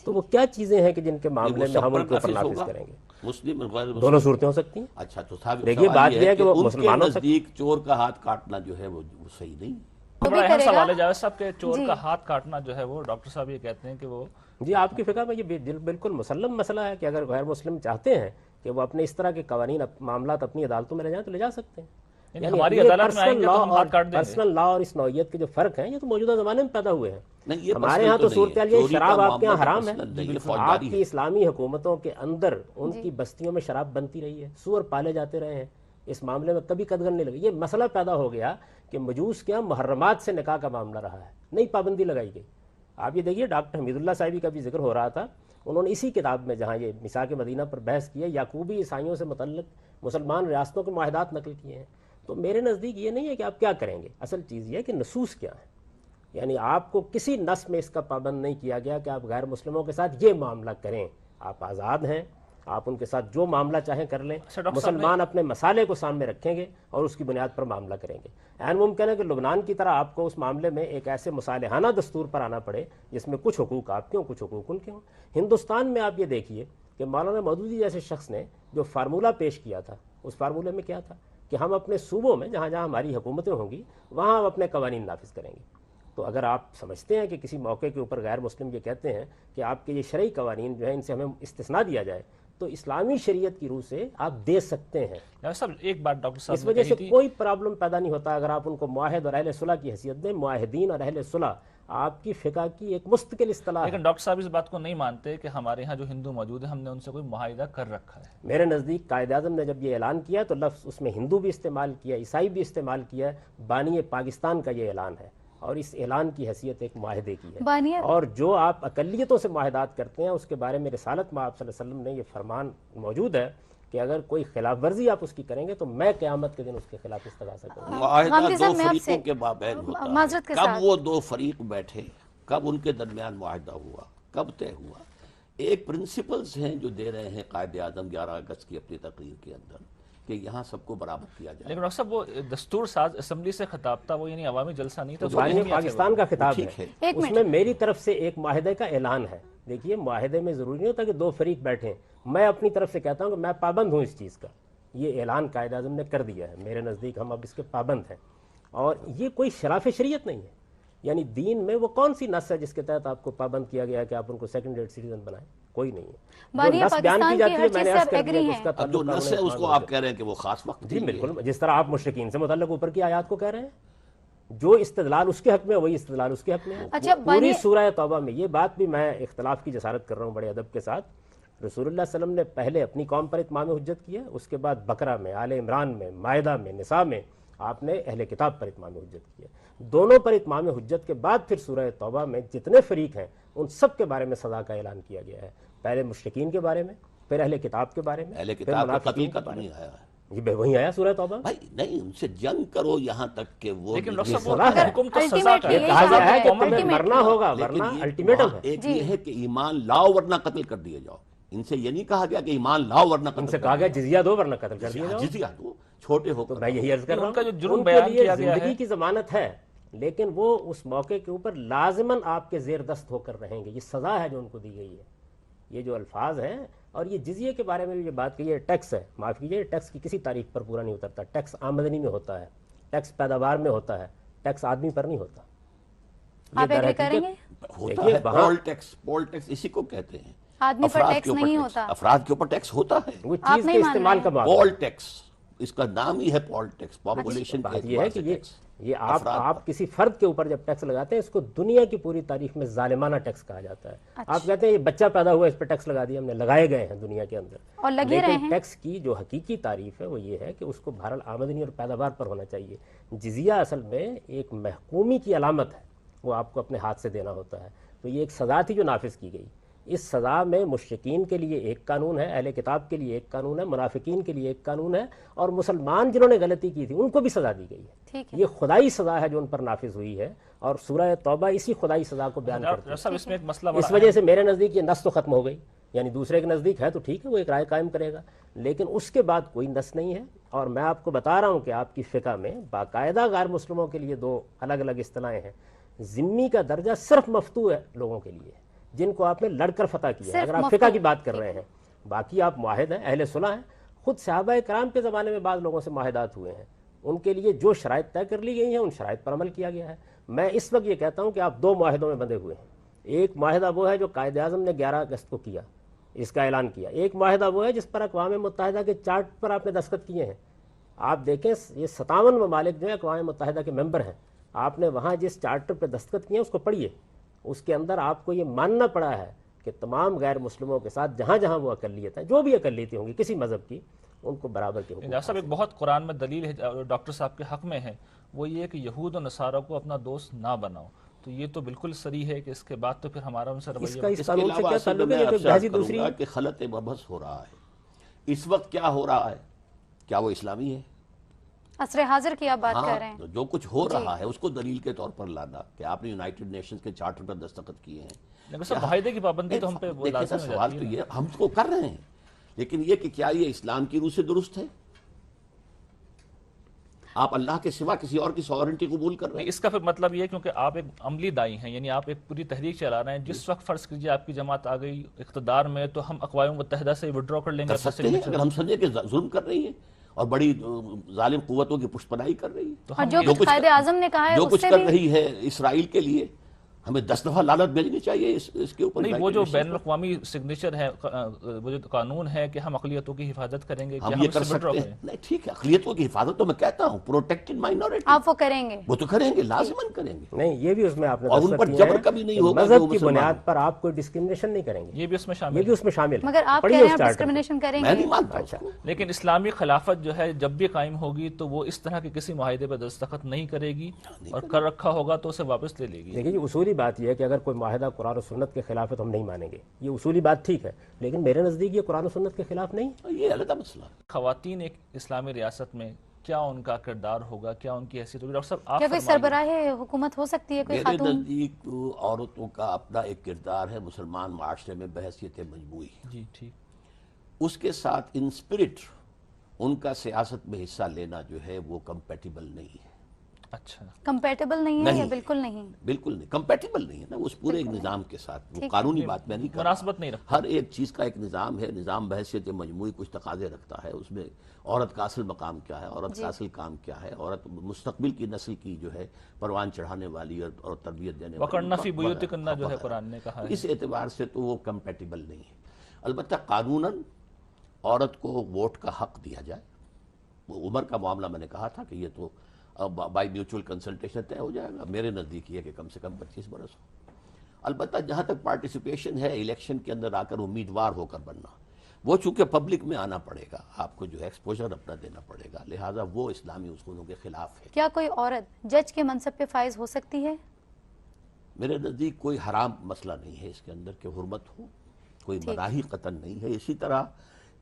تو وہ کیا چیزیں ہیں کہ جن کے معاملے میں ہم ان کے اوپر نافذ کریں گے؟ مسلم غیر دونوں صورتیں ہو سکتی ہیں۔ اچھا تو دیکھیے بات یہ ہے کہ وہ ان کے مسلمانوں سے نزدیک چور کا ہاتھ کاٹنا جو ہے وہ صحیح نہیں۔ بڑا اہم سوال ہے جاوید صاحب کہ چور کا ہاتھ کاٹنا جو ہے وہ ڈاکٹر صاحب یہ کہتے ہیں کہ وہ جی آپ کی فقہ میں یہ بالکل مسلم مسئلہ ہے کہ اگر غیر مسلم چاہتے ہیں کہ وہ اپنے اس طرح کے قوانین معاملات اپنی عدالتوں میں لے جائیں تو لے جا سکتے ہیں۔ یعنی ہماری عدالت میں آئیں گے تو ہم ہاتھ کاٹ دیں گے۔ پرسنل لا اور اس نوعیت کے جو فرق ہیں یہ تو موجودہ زمانے میں پیدا ہوئے ہیں۔ نہیں، یہ ہمارے ہاں تو صورتحال یہ شراب آپ کے یہاں حرام ہے، آپ ہے۔ کی اسلامی حکومتوں کے اندر ان کی بستیوں میں شراب بنتی رہی ہے، سور پالے جاتے رہے ہیں، اس معاملے میں کبھی قدغن نہیں لگی. یہ مسئلہ پیدا ہو گیا کہ مجوس کے یہاں محرمات سے نکاح کا معاملہ رہا ہے, نئی پابندی لگائی گئی. آپ یہ دیکھیے ڈاکٹر حمید اللہ صاحبی کا بھی ذکر ہو رہا تھا, انہوں نے اسی کتاب میں جہاں یہ میثاق مدینہ پر بحث کی ہے, یعقوبی عیسائیوں سے متعلق مسلمان ریاستوں کے معاہدات نقل کیے ہیں. تو میرے نزدیک یہ نہیں ہے کہ آپ کیا کریں گے, اصل چیز یہ ہے کہ نصوص کیا ہے. یعنی آپ کو کسی نص میں اس کا پابند نہیں کیا گیا کہ آپ غیر مسلموں کے ساتھ یہ معاملہ کریں. آپ آزاد ہیں, آپ ان کے ساتھ جو معاملہ چاہیں کر لیں. مسلمان اپنے مسالے کو سامنے رکھیں گے اور اس کی بنیاد پر معاملہ کریں گے. عین ممکن ہے کہ لبنان کی طرح آپ کو اس معاملے میں ایک ایسے مصالحانہ دستور پر آنا پڑے جس میں کچھ حقوق آپ کے ہوں, کچھ حقوق ان کے ہوں. ہندوستان میں آپ یہ دیکھیے کہ مولانا مودودی جیسے شخص نے جو فارمولہ پیش کیا تھا, اس فارمولے میں کیا تھا کہ ہم اپنے صوبوں میں جہاں جہاں ہماری حکومتیں ہوں گی وہاں ہم اپنے قوانین نافذ کریں گے. تو اگر آپ سمجھتے ہیں کہ کسی موقع کے اوپر غیر مسلم یہ کہتے ہیں کہ آپ کے یہ شرعی قوانین جو ہیں ان سے ہمیں استثناء دیا جائے, تو اسلامی شریعت کی روح سے آپ دے سکتے ہیں. ایک بات ڈاکٹر صاحب اس وجہ سے کوئی پرابلم پیدا نہیں ہوتا اگر آپ ان کو معاہد اور اہل صلح کی حیثیت دیں. معاہدین اور اہل صلح آپ کی فقہ کی ایک مستقل اصطلاح ہے. لیکن ڈاکٹر صاحب اس بات کو نہیں مانتے کہ ہمارے ہاں جو ہندو موجود ہیں ہم نے ان سے کوئی معاہدہ کر رکھا ہے. میرے نزدیک قائد اعظم نے جب یہ اعلان کیا تو لفظ اس میں ہندو بھی استعمال کیا, عیسائی بھی استعمال کیا. بانی پاکستان کا یہ اعلان ہے اور اس اعلان کی حیثیت ایک معاہدے کی ہے. اور جو آپ اقلیتوں سے معاہدات کرتے ہیں اس کے بارے میں رسالت میں آپ صلی اللہ علیہ وسلم نے یہ فرمان موجود ہے کہ اگر کوئی خلاف ورزی آپ اس کی کریں گے تو میں قیامت کے دن اس کے خلاف استغاثہ کروں گا. معاہدہ دو فریقوں کے مابین ہوتا ہے. کب وہ دو فریق بیٹھے, کب ان کے درمیان معاہدہ ہوا, کب طے ہوا. ایک پرنسپلز ہیں جو دے رہے ہیں قائد اعظم 11 اگست کی اپنی تقریر کے اندر کہ یہاں سب کو برابر کیا جائے. لیکن ڈاکٹر صاحب وہ دستور ساز اسمبلی سے خطاب تھا, وہ یعنی عوامی جلسہ نہیں تھا. بانی پاکستان کا خطاب ہے, اس میں میری طرف سے ایک معاہدے کا اعلان ہے. دیکھیے معاہدے میں ضروری نہیں ہوتا کہ دو فریق بیٹھیں. میں اپنی طرف سے کہتا ہوں کہ میں پابند ہوں اس چیز کا. یہ اعلان قائد اعظم نے کر دیا ہے, میرے نزدیک ہم اب اس کے پابند ہیں. اور یہ کوئی خلاف شریعت نہیں ہے. یعنی دین میں وہ کون سی نص ہے جس کے تحت آپ کو پابند کیا گیا ہے کہ آپ ان کو سیکنڈ ریٹ سٹیزن بنائیں؟ کوئی نہیں ہے. جو نص بیان کی جاتی ہے میں نے عرض کر دیا کہ اس کا تعلق جو نص ہے اس کو آپ کہہ رہے ہیں کہ وہ خاص وقت. جی بالکل, جس طرح آپ مشرکین سے متعلق اوپر کی آیات کو کہہ رہے ہیں, جو استدلال اس کے حق میں وہی استدلال اس کے حق میں ہے. پوری سورہ توبہ میں یہ بات بھی میں اختلاف کی جسارت کر رہا ہوں بڑے ادب کے ساتھ. رسول اللہ صلی اللہ علیہ وسلم نے پہلے اپنی قوم پر اتمام حجت کیا, اس کے بعد بقرہ میں, آل عمران میں, مائدہ میں, نساء میں آپ نے اہل کتاب پر اتمام حجت کیا. دونوں پر اتمام حجت کے بعد پھر سورہ توبہ میں جتنے فریق ہیں ان سب کے بارے میں سزا کا اعلان کیا گیا ہے. پہلے مشرکین کے بارے میں, پھر اہل کتاب کے بارے میں, اہل کتاب کا قتل کا تو نہیں آیا ہے. جی وہیں آیا سورہ توبہ. بھائی نہیں, ان سے جنگ کرو یہاں تک کہ وہ لیکن حکم تو سزا کا ہے. کہا گیا ہے کہ تمہیں مرنا ہوگا ورنہ الٹیمیٹم ہے. ایک یہ ہے کہ ایمان لاؤ ورنہ قتل کر دیے جاؤ. ان سے یہ نہیں کہا گیا کہ ایمان لاؤ ورنہ قتل. ان سے کہا گیا جزیہ دو ورنہ قتل کر دیا جاؤ. جزیہ دو, چھوٹے ہو. تو میں یہی عرض کر رہا ہوں, ان کا جو جرم ان کے بیان لیے کیا گیا ہے زندگی کی ضمانت ہے, لیکن وہ اس موقع کے اوپر لازماً آپ کے زیر دست ہو کر رہیں گے. یہ سزا ہے جو ان کو دی گئی ہے. یہ جو الفاظ ہیں, اور یہ جزیے کے بارے میں بھی یہ بات کہی ہے, ٹیکس ہے, معاف کیجیے, ٹیکس کی کسی تاریخ پر پورا نہیں اترتا. ٹیکس آمدنی میں ہوتا ہے, ٹیکس پیداوار میں ہوتا ہے, ٹیکس آدمی پر نہیں ہوتا. آپ ایگری کریں گے؟ ہوتا ہے پول ٹیکس. پول ٹیکس اسی کو کہتے ہیں. آدمی پر ٹیکس نہیں ہوتا, افراد کے اوپر ٹیکس ہوتا ہے. وہ چیز کے استعمال کا معاملہ. پول ٹیکس, اس کا نام ہی ہے پول ٹیکس. پاپولیشن بات یہ ہے کہ یہ آپ کسی فرد کے اوپر جب ٹیکس لگاتے ہیں اس کو دنیا کی پوری تاریخ میں ظالمانہ ٹیکس کہا جاتا ہے. آپ کہتے ہیں یہ بچہ پیدا ہوا اس پہ ٹیکس لگا دیا ہم نے, لگائے گئے ہیں دنیا کے اندر, اور لگے رہے ہیں. ٹیکس کی جو حقیقی تعریف ہے وہ یہ ہے کہ اس کو بہرحال آمدنی اور پیداوار پر ہونا چاہیے. جزیہ اصل میں ایک محکومی کی علامت ہے, وہ آپ کو اپنے ہاتھ سے دینا ہوتا ہے. تو یہ ایک سزا تھی جو نافذ کی گئی. اس سزا میں مشرکین کے لیے ایک قانون ہے, اہل کتاب کے لیے ایک قانون ہے, منافقین کے لیے ایک قانون ہے, اور مسلمان جنہوں نے غلطی کی تھی ان کو بھی سزا دی گئی ہے. یہ خدائی سزا ہے جو ان پر نافذ ہوئی ہے, اور سورہ توبہ اسی خدائی سزا کو بیان کرتی ہے. اس وجہ سے میرے نزدیک یہ نص تو ختم ہو گئی. یعنی دوسرے کے نزدیک ہے تو ٹھیک ہے, وہ ایک رائے قائم کرے گا, لیکن اس کے بعد کوئی نص نہیں ہے. اور میں آپ کو بتا رہا ہوں کہ آپ کی فقہ میں باقاعدہ غیر مسلموں کے لیے دو الگ الگ اصطلاحیں ہیں. ذمی کا درجہ صرف مفتوح ہے لوگوں کے لیے جن کو آپ نے لڑ کر فتح کیا ہے, اگر آپ فقہ کی بات کر رہے ہیں. باقی آپ معاہد ہیں, اہل صلح ہیں. خود صحابہ کرام کے زمانے میں بعض لوگوں سے معاہدات ہوئے ہیں, ان کے لیے جو شرائط طے کر لی گئی ہیں ان شرائط پر عمل کیا گیا ہے. میں اس وقت یہ کہتا ہوں کہ آپ دو معاہدوں میں بندھے ہوئے ہیں. ایک معاہدہ وہ ہے جو قائد اعظم نے 11 اگست کو کیا, اس کا اعلان کیا. ایک معاہدہ وہ ہے جس پر اقوام متحدہ کے چارٹ پر آپ نے دستخط کیے ہیں. آپ دیکھیں یہ 57 ممالک جو ہیں اقوام متحدہ کے ممبر ہیں, آپ نے وہاں جس چارٹر پہ دستخط کیے ہیں اس کو پڑھیے. اس کے اندر آپ کو یہ ماننا پڑا ہے کہ تمام غیر مسلموں کے ساتھ جہاں جہاں وہ اقلیت ہیں, جو بھی اقلیتیں ہوں گی کسی مذہب کی, ان کو برابر کے حقوق ڈاکٹر صاحب ایک بہت قرآن میں دلیل ہے ڈاکٹر صاحب کے حق میں ہے، وہ یہ کہ یہود و نصارہ کو اپنا دوست نہ بناؤ، تو یہ تو بالکل صریح ہے کہ اس کے بعد تو پھر ہمارا ان سے اس رویہ کا اس اس کے قانون سے علاوہ کیا اصل تعلق میں ہے؟ یہ آپ تو سے عرض بحثی کروں دوسری گا کہ خلط مبحث ہو رہا ہے اس وقت، کیا ہو رہا ہے، کیا وہ اسلامی ہے؟ عصر حاضر کی آپ بات کر رہے ہیں. تو جو کچھ ہو رہا ہے اس کو دلیل کے طور پر لانا کہ آپ نے یونائٹڈ نیشنز کے چارٹر پر دستخط کیے ہیں. لیکن سب معاہدے کی پابندی تو ہم پہ وہ دیکھیں لازم نا، ہو سوال جاتی تو ہے. یہ ہم کو کر رہے ہیں، لیکن یہ کہ کیا یہ اسلام کی روح سے درست ہے؟ آپ اللہ کے سوا کسی اور کی سوورنٹی قبول کر رہے ہیں. اس کا پھر مطلب یہ ہے کیونکہ آپ ایک عملی دائی ہیں، یعنی آپ ایک پوری تحریک چلا رہے ہیں. جس وقت فرض کیجیے آپ کی جماعت آ گئی اقتدار میں تو ہم اقوام متحدہ سے وڈرا کر لیں گے. کر سکتے ہیں اگر ہم سمجھیں کہ ظلم کر رہی ہے اور بڑی ظالم قوتوں کی پشت پناہی کر رہی ہے. اور جو کچھ قائد اعظم نے کہا ہے جو اس کچھ سے کر بھی رہی ہے اسرائیل کے لیے، ہمیں 10 دفعہ لعنت بھیجنی چاہیے اس کے اوپر. نہیں، وہ جو بین الاقوامی سگنیچر ہے، وہ جو قانون ہے کہ ہم اقلیتوں کی حفاظت کریں گے، ہم یہ کر سکتے ہیں. نہیں ٹھیک ہے، اقلیتوں کی حفاظت تو میں کہتا ہوں، پروٹیکٹڈ مائنورٹی آپ وہ کریں گے. وہ تو کریں گے، لازماً کریں گے. نہیں، یہ بھی اس میں آپ نے اور ان پر جبر کبھی نہیں ہوگا. مذہب کی بنیاد پر آپ کوئی ڈسکرمنیشن نہیں کریں گے، یہ بھی اس میں شامل یہ بھی اس میں شامل ہے. مگر آپ کہہ رہے ہیں آپ ڈسکرمنیشن کریں میں گے. نہیں مانتا اس کو. لیکن اسلامی خلافت جو ہے جب بھی قائم ہوگی تو وہ اس طرح کے کسی معاہدے پر دستخط نہیں کرے گی، اور کر رکھا ہوگا تو اسے واپس لے لے گی. دیکھیے، یہ اصولی بات یہ ہے کہ اگر کوئی معاہدہ قرآن و سنت کے خلاف ہے تو ہم نہیں مانیں گے. یہ اصولی بات ٹھیک ہے، لیکن میرے نزدیک یہ قرآن و سنت کے خلاف نہیں. یہ علیحدہ مسئلہ. خواتین ایک اسلامی ریاست میں کیا ان کا کردار ہوگا، کیا ان کی حیثیت ہوگی؟ ڈاکٹر صاحب آپ کیا کوئی سربراہ حکومت ہو سکتی ہے کوئی میرے خاتون؟ نزدیک عورتوں کا اپنا ایک کردار ہے مسلمان معاشرے میں بحیثیت مجموعی. جی ٹھیک. اس کے ساتھ ان اسپرٹ ان کا سیاست میں حصہ لینا جو ہے وہ کمپیٹیبل نہیں ہے. اچھا، کمپیٹیبل نہیں ہے یا بالکل نہیں؟ بالکل نہیں، کمپیٹیبل نہیں ہے نا اس پورے ایک نظام کے ساتھ. وہ قانونی بات میں نہیں کر رہا. مناسبت نہیں رکھتا. ہر ایک چیز کا ایک نظام ہے. نظام بحیثیت مجموعی کچھ تقاضے رکھتا ہے. اس میں عورت کا اصل مقام کیا ہے، عورت کا اصل کام کیا ہے، عورت مستقبل کی نسل کی جو ہے پروان چڑھانے والی اور تربیت دینے والی. وقرن فی بیوتکن جو ہے قرآن نے کہا ہے. اس اعتبار سے تو وہ کمپیٹیبل نہیں ہے. البتہ قانوناً عورت کو ووٹ کا حق دیا جائے. وہ عمر کا معاملہ میں نے کہا تھا کہ یہ تو بائی میوچول کنسلٹیشن طے ہو جائے گا. میرے نزدیک یہ کہ کم سے کم 25 برس ہو. البتہ جہاں تک پارٹیسپیشن ہے الیکشن کے اندر آ کر امیدوار ہو کر بننا، وہ چونکہ پبلک میں آنا پڑے گا، آپ کو جو ایکسپوجر اپنا دینا پڑے گا، لہٰذا وہ اسلامی اصولوں کے خلاف ہے. کیا کوئی عورت جج کے منصب پہ فائز ہو سکتی ہے؟ میرے نزدیک کوئی حرام مسئلہ نہیں ہے اس کے اندر کہ حرمت ہو، کوئی مناہی قطعاً نہیں ہے. اسی طرح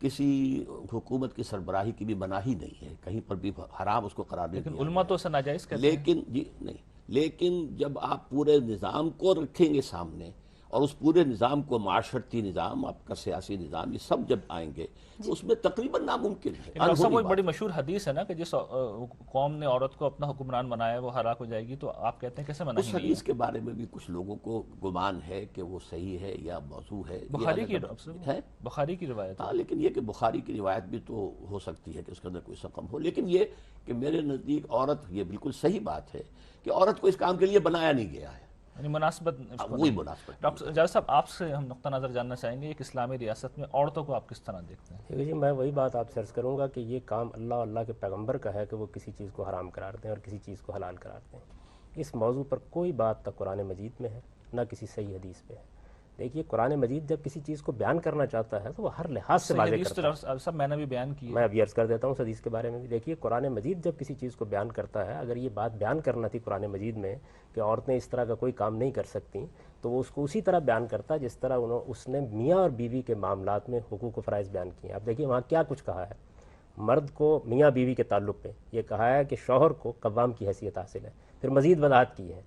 کسی حکومت کی سربراہی کی بھی مناہی نہیں ہے، کہیں پر بھی حرام اس کو قرار نہیں لیکن دیا. علماء تو اسے ناجائز کہتے ہیں. لیکن جی نہیں، لیکن جب آپ پورے نظام کو رکھیں گے سامنے، اور اس پورے نظام کو معاشرتی نظام، آپ کا سیاسی نظام، یہ سب جب آئیں گے تو اس میں تقریباً ناممکن ہے. ڈاکٹر صاحب وہ بڑی مشہور حدیث ہے نا کہ جس قوم نے عورت کو اپنا حکمران بنایا ہے وہ ہلاک ہو جائے گی، تو آپ کہتے ہیں کیسے منائیں اس گے؟ حدیث کے بارے میں بھی کچھ لوگوں کو گمان ہے کہ وہ صحیح ہے یا موضوع ہے. بخاری کی ہے، بخاری کی روایت ہے. ہاں، لیکن یہ کہ بخاری کی روایت بھی تو ہو سکتی ہے کہ اس کے اندر کوئی سقم ہو. لیکن یہ کہ میرے نزدیک عورت، یہ بالکل صحیح بات ہے کہ عورت کو اس کام کے لیے بنایا نہیں گیا ہے. یعنی مناسبت وہی مناسبت. ڈاکٹر جاوید صاحب آپ سے ہم نقطہ نظر جاننا چاہیں گے ایک اسلامی ریاست میں عورتوں کو آپ کس طرح دیکھتے ہیں؟ دیکھیے جی، میں وہی بات آپ سے عرض کروں گا کہ یہ کام اللہ اور اللہ کے پیغمبر کا ہے کہ وہ کسی چیز کو حرام قرار دیں اور کسی چیز کو حلال قرار دیں. اس موضوع پر کوئی بات نہ قرآن مجید میں ہے نہ کسی صحیح حدیث پہ ہے. دیکھیے، قرآن مجید جب کسی چیز کو بیان کرنا چاہتا ہے تو وہ ہر لحاظ سے واضح کرتا ہے. سب میں نے بھی بیان کی. میں اب یہ عرض کر دیتا ہوں اس حدیث کے بارے میں بھی. دیکھیے، قرآن مجید جب کسی چیز کو بیان کرتا ہے، اگر یہ بات بیان کرنا تھی قرآن مجید میں کہ عورتیں اس طرح کا کوئی کام نہیں کر سکتی، تو وہ اس کو اسی طرح بیان کرتا ہے جس طرح اس نے میاں اور بیوی کے معاملات میں حقوق و فرائض بیان کیے ہیں. آپ دیکھیے وہاں کیا کچھ کہا ہے. مرد کو میاں بیوی کے تعلق پہ یہ کہا ہے کہ شوہر کو قوام کی حیثیت حاصل ہے. پھر مزید وضاحت کی ہے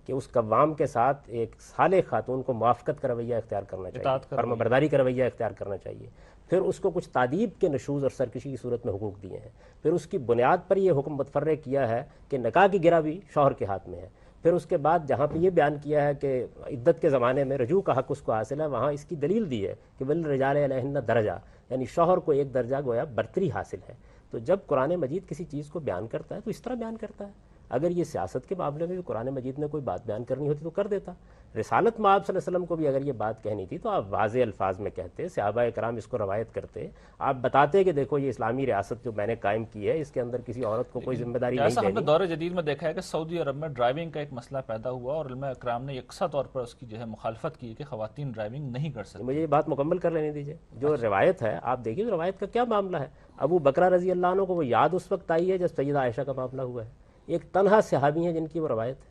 کہ اس قوام کے ساتھ ایک صالح خاتون کو موافقت کا رویہ اختیار کرنا چاہیے، فرما برداری کا رویہ اختیار کرنا چاہیے. پھر اس کو کچھ تعدیب کے نشوز اور سرکشی کی صورت میں حقوق دیے ہیں. پھر اس کی بنیاد پر یہ حکم متفرع کیا ہے کہ نکاح کی گرہ بھی شوہر کے ہاتھ میں ہے. پھر اس کے بعد جہاں پہ یہ بیان کیا ہے کہ عدت کے زمانے میں رجوع کا حق اس کو حاصل ہے، وہاں اس کی دلیل دی ہے کہ وَلِلرِّجَالِ عَلَيْهِنَّ درجہ، یعنی شوہر کو ایک درجہ گویا برتری حاصل ہے. تو جب قرآن مجید کسی چیز کو بیان کرتا ہے تو اس طرح بیان کرتا ہے. اگر یہ سیاست کے معاملے میں بھی قرآن مجید نے کوئی بات بیان کرنی ہوتی تو کر دیتا. رسالت میں آپ صلی اللہ علیہ وسلم کو بھی اگر یہ بات کہنی تھی تو آپ واضح الفاظ میں کہتے, صحابہ کرام اس کو روایت کرتے, آپ بتاتے کہ دیکھو یہ اسلامی ریاست جو میں نے قائم کی ہے اس کے اندر کسی عورت کو کوئی ذمہ داری نہیں جیسا ہم نے دینی. دور جدید میں دیکھا ہے کہ سعودی عرب میں ڈرائیونگ کا ایک مسئلہ پیدا ہوا اور علماء اکرام نے یکساں طور پر اس کی جو ہے مخالفت کی کہ خواتین ڈرائیونگ نہیں کر سکتی. مجھے یہ بات مکمل کر لینے دیجیے. جو روایت ہے آپ دیکھیے روایت کا کیا معاملہ ہے. ابو بکرہ رضی اللہ عنہ کو وہ یاد اس وقت آئی ہے جب سیدہ عائشہ کا معاملہ ہوا ہے. ایک تنہا صحابی ہیں جن کی وہ روایت ہے.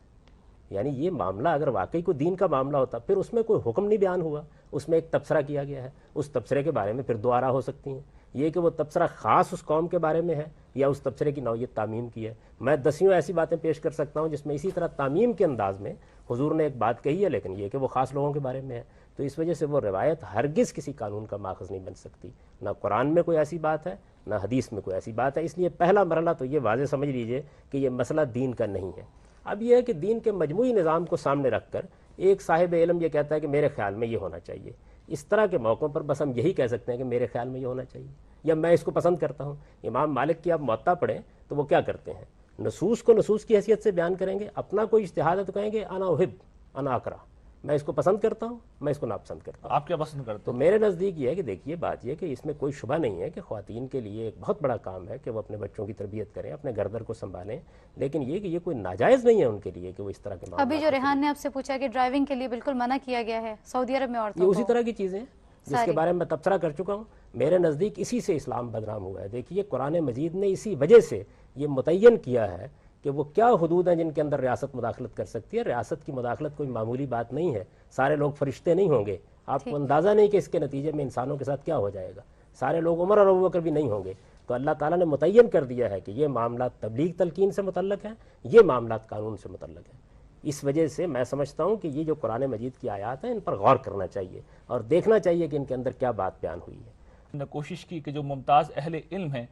یعنی یہ معاملہ اگر واقعی کوئی دین کا معاملہ ہوتا پھر اس میں کوئی حکم نہیں بیان ہوا, اس میں ایک تبصرہ کیا گیا ہے, اس تبصرے کے بارے میں پھر دو آراء ہو سکتی ہیں. یہ کہ وہ تبصرہ خاص اس قوم کے بارے میں ہے یا اس تبصرے کی نوعیت تعمیم کی ہے. میں دسیوں ایسی باتیں پیش کر سکتا ہوں جس میں اسی طرح تعمیم کے انداز میں حضور نے ایک بات کہی ہے, لیکن یہ کہ وہ خاص لوگوں کے بارے میں ہے. تو اس وجہ سے وہ روایت ہرگز کسی قانون کا ماخذ نہیں بن سکتی. نہ قرآن میں کوئی ایسی بات ہے نہ حدیث میں کوئی ایسی بات ہے. اس لیے پہلا مرحلہ تو یہ واضح سمجھ لیجئے کہ یہ مسئلہ دین کا نہیں ہے. اب یہ ہے کہ دین کے مجموعی نظام کو سامنے رکھ کر ایک صاحب علم یہ کہتا ہے کہ میرے خیال میں یہ ہونا چاہیے. اس طرح کے موقعوں پر بس ہم یہی کہہ سکتے ہیں کہ میرے خیال میں یہ ہونا چاہیے یا میں اس کو پسند کرتا ہوں. امام مالک کی آپ موطا پڑھیں تو وہ کیا کرتے ہیں, نصوص کو نصوص کی حیثیت سے بیان کریں گے, اپنا کوئی اجتہاد ہے تو کہیں گے انا احب انا اکرہ, میں اس کو پسند کرتا ہوں میں اس کو ناپسند کرتا ہوں. آپ کیا پسند کرتے تو میرے نزدیک یہ ہے کہ دیکھیے بات یہ کہ اس میں کوئی شبہ نہیں ہے کہ خواتین کے لیے ایک بہت بڑا کام ہے کہ وہ اپنے بچوں کی تربیت کریں, اپنے گھر در کو سنبھالیں, لیکن یہ کہ یہ کوئی ناجائز نہیں ہے ان کے لیے کہ وہ اس طرح کے ابھی جو ریحان نے آپ سے پوچھا کہ ڈرائیونگ کے لیے بالکل منع کیا گیا ہے سعودی عرب میں عورتوں یہ کو, اسی طرح کی چیزیں جس کے بارے میں میں تبصرہ کر چکا ہوں. میرے نزدیک اسی سے اسلام بدنام ہوا ہے. دیکھیے قرآن مجید نے اسی وجہ سے یہ متعین کیا ہے کہ وہ کیا حدود ہیں جن کے اندر ریاست مداخلت کر سکتی ہے. ریاست کی مداخلت کوئی معمولی بات نہیں ہے. سارے لوگ فرشتے نہیں ہوں گے. آپ کو اندازہ نہیں کہ اس کے نتیجے میں انسانوں کے ساتھ کیا ہو جائے گا. سارے لوگ عمر اور ابوبکر بھی نہیں ہوں گے. تو اللہ تعالیٰ نے متعین کر دیا ہے کہ یہ معاملات تبلیغ تلقین سے متعلق ہیں, یہ معاملات قانون سے متعلق ہیں. اس وجہ سے میں سمجھتا ہوں کہ یہ جو قرآن مجید کی آیات ہیں ان پر غور کرنا چاہیے اور دیکھنا چاہیے کہ ان کے اندر کیا بات بیان ہوئی ہے. نے کوشش کی کہ جو ممتاز اہل علم ہیں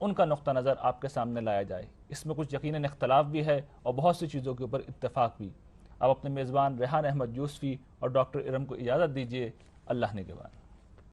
ان کا نقطہ نظر آپ کے سامنے لایا جائے. اس میں کچھ یقیناً اختلاف بھی ہے اور بہت سی چیزوں کے اوپر اتفاق بھی. اب اپنے میزبان ریحان احمد یوسفی اور ڈاکٹر ارم کو اجازت دیجیے. اللہ نگہبان.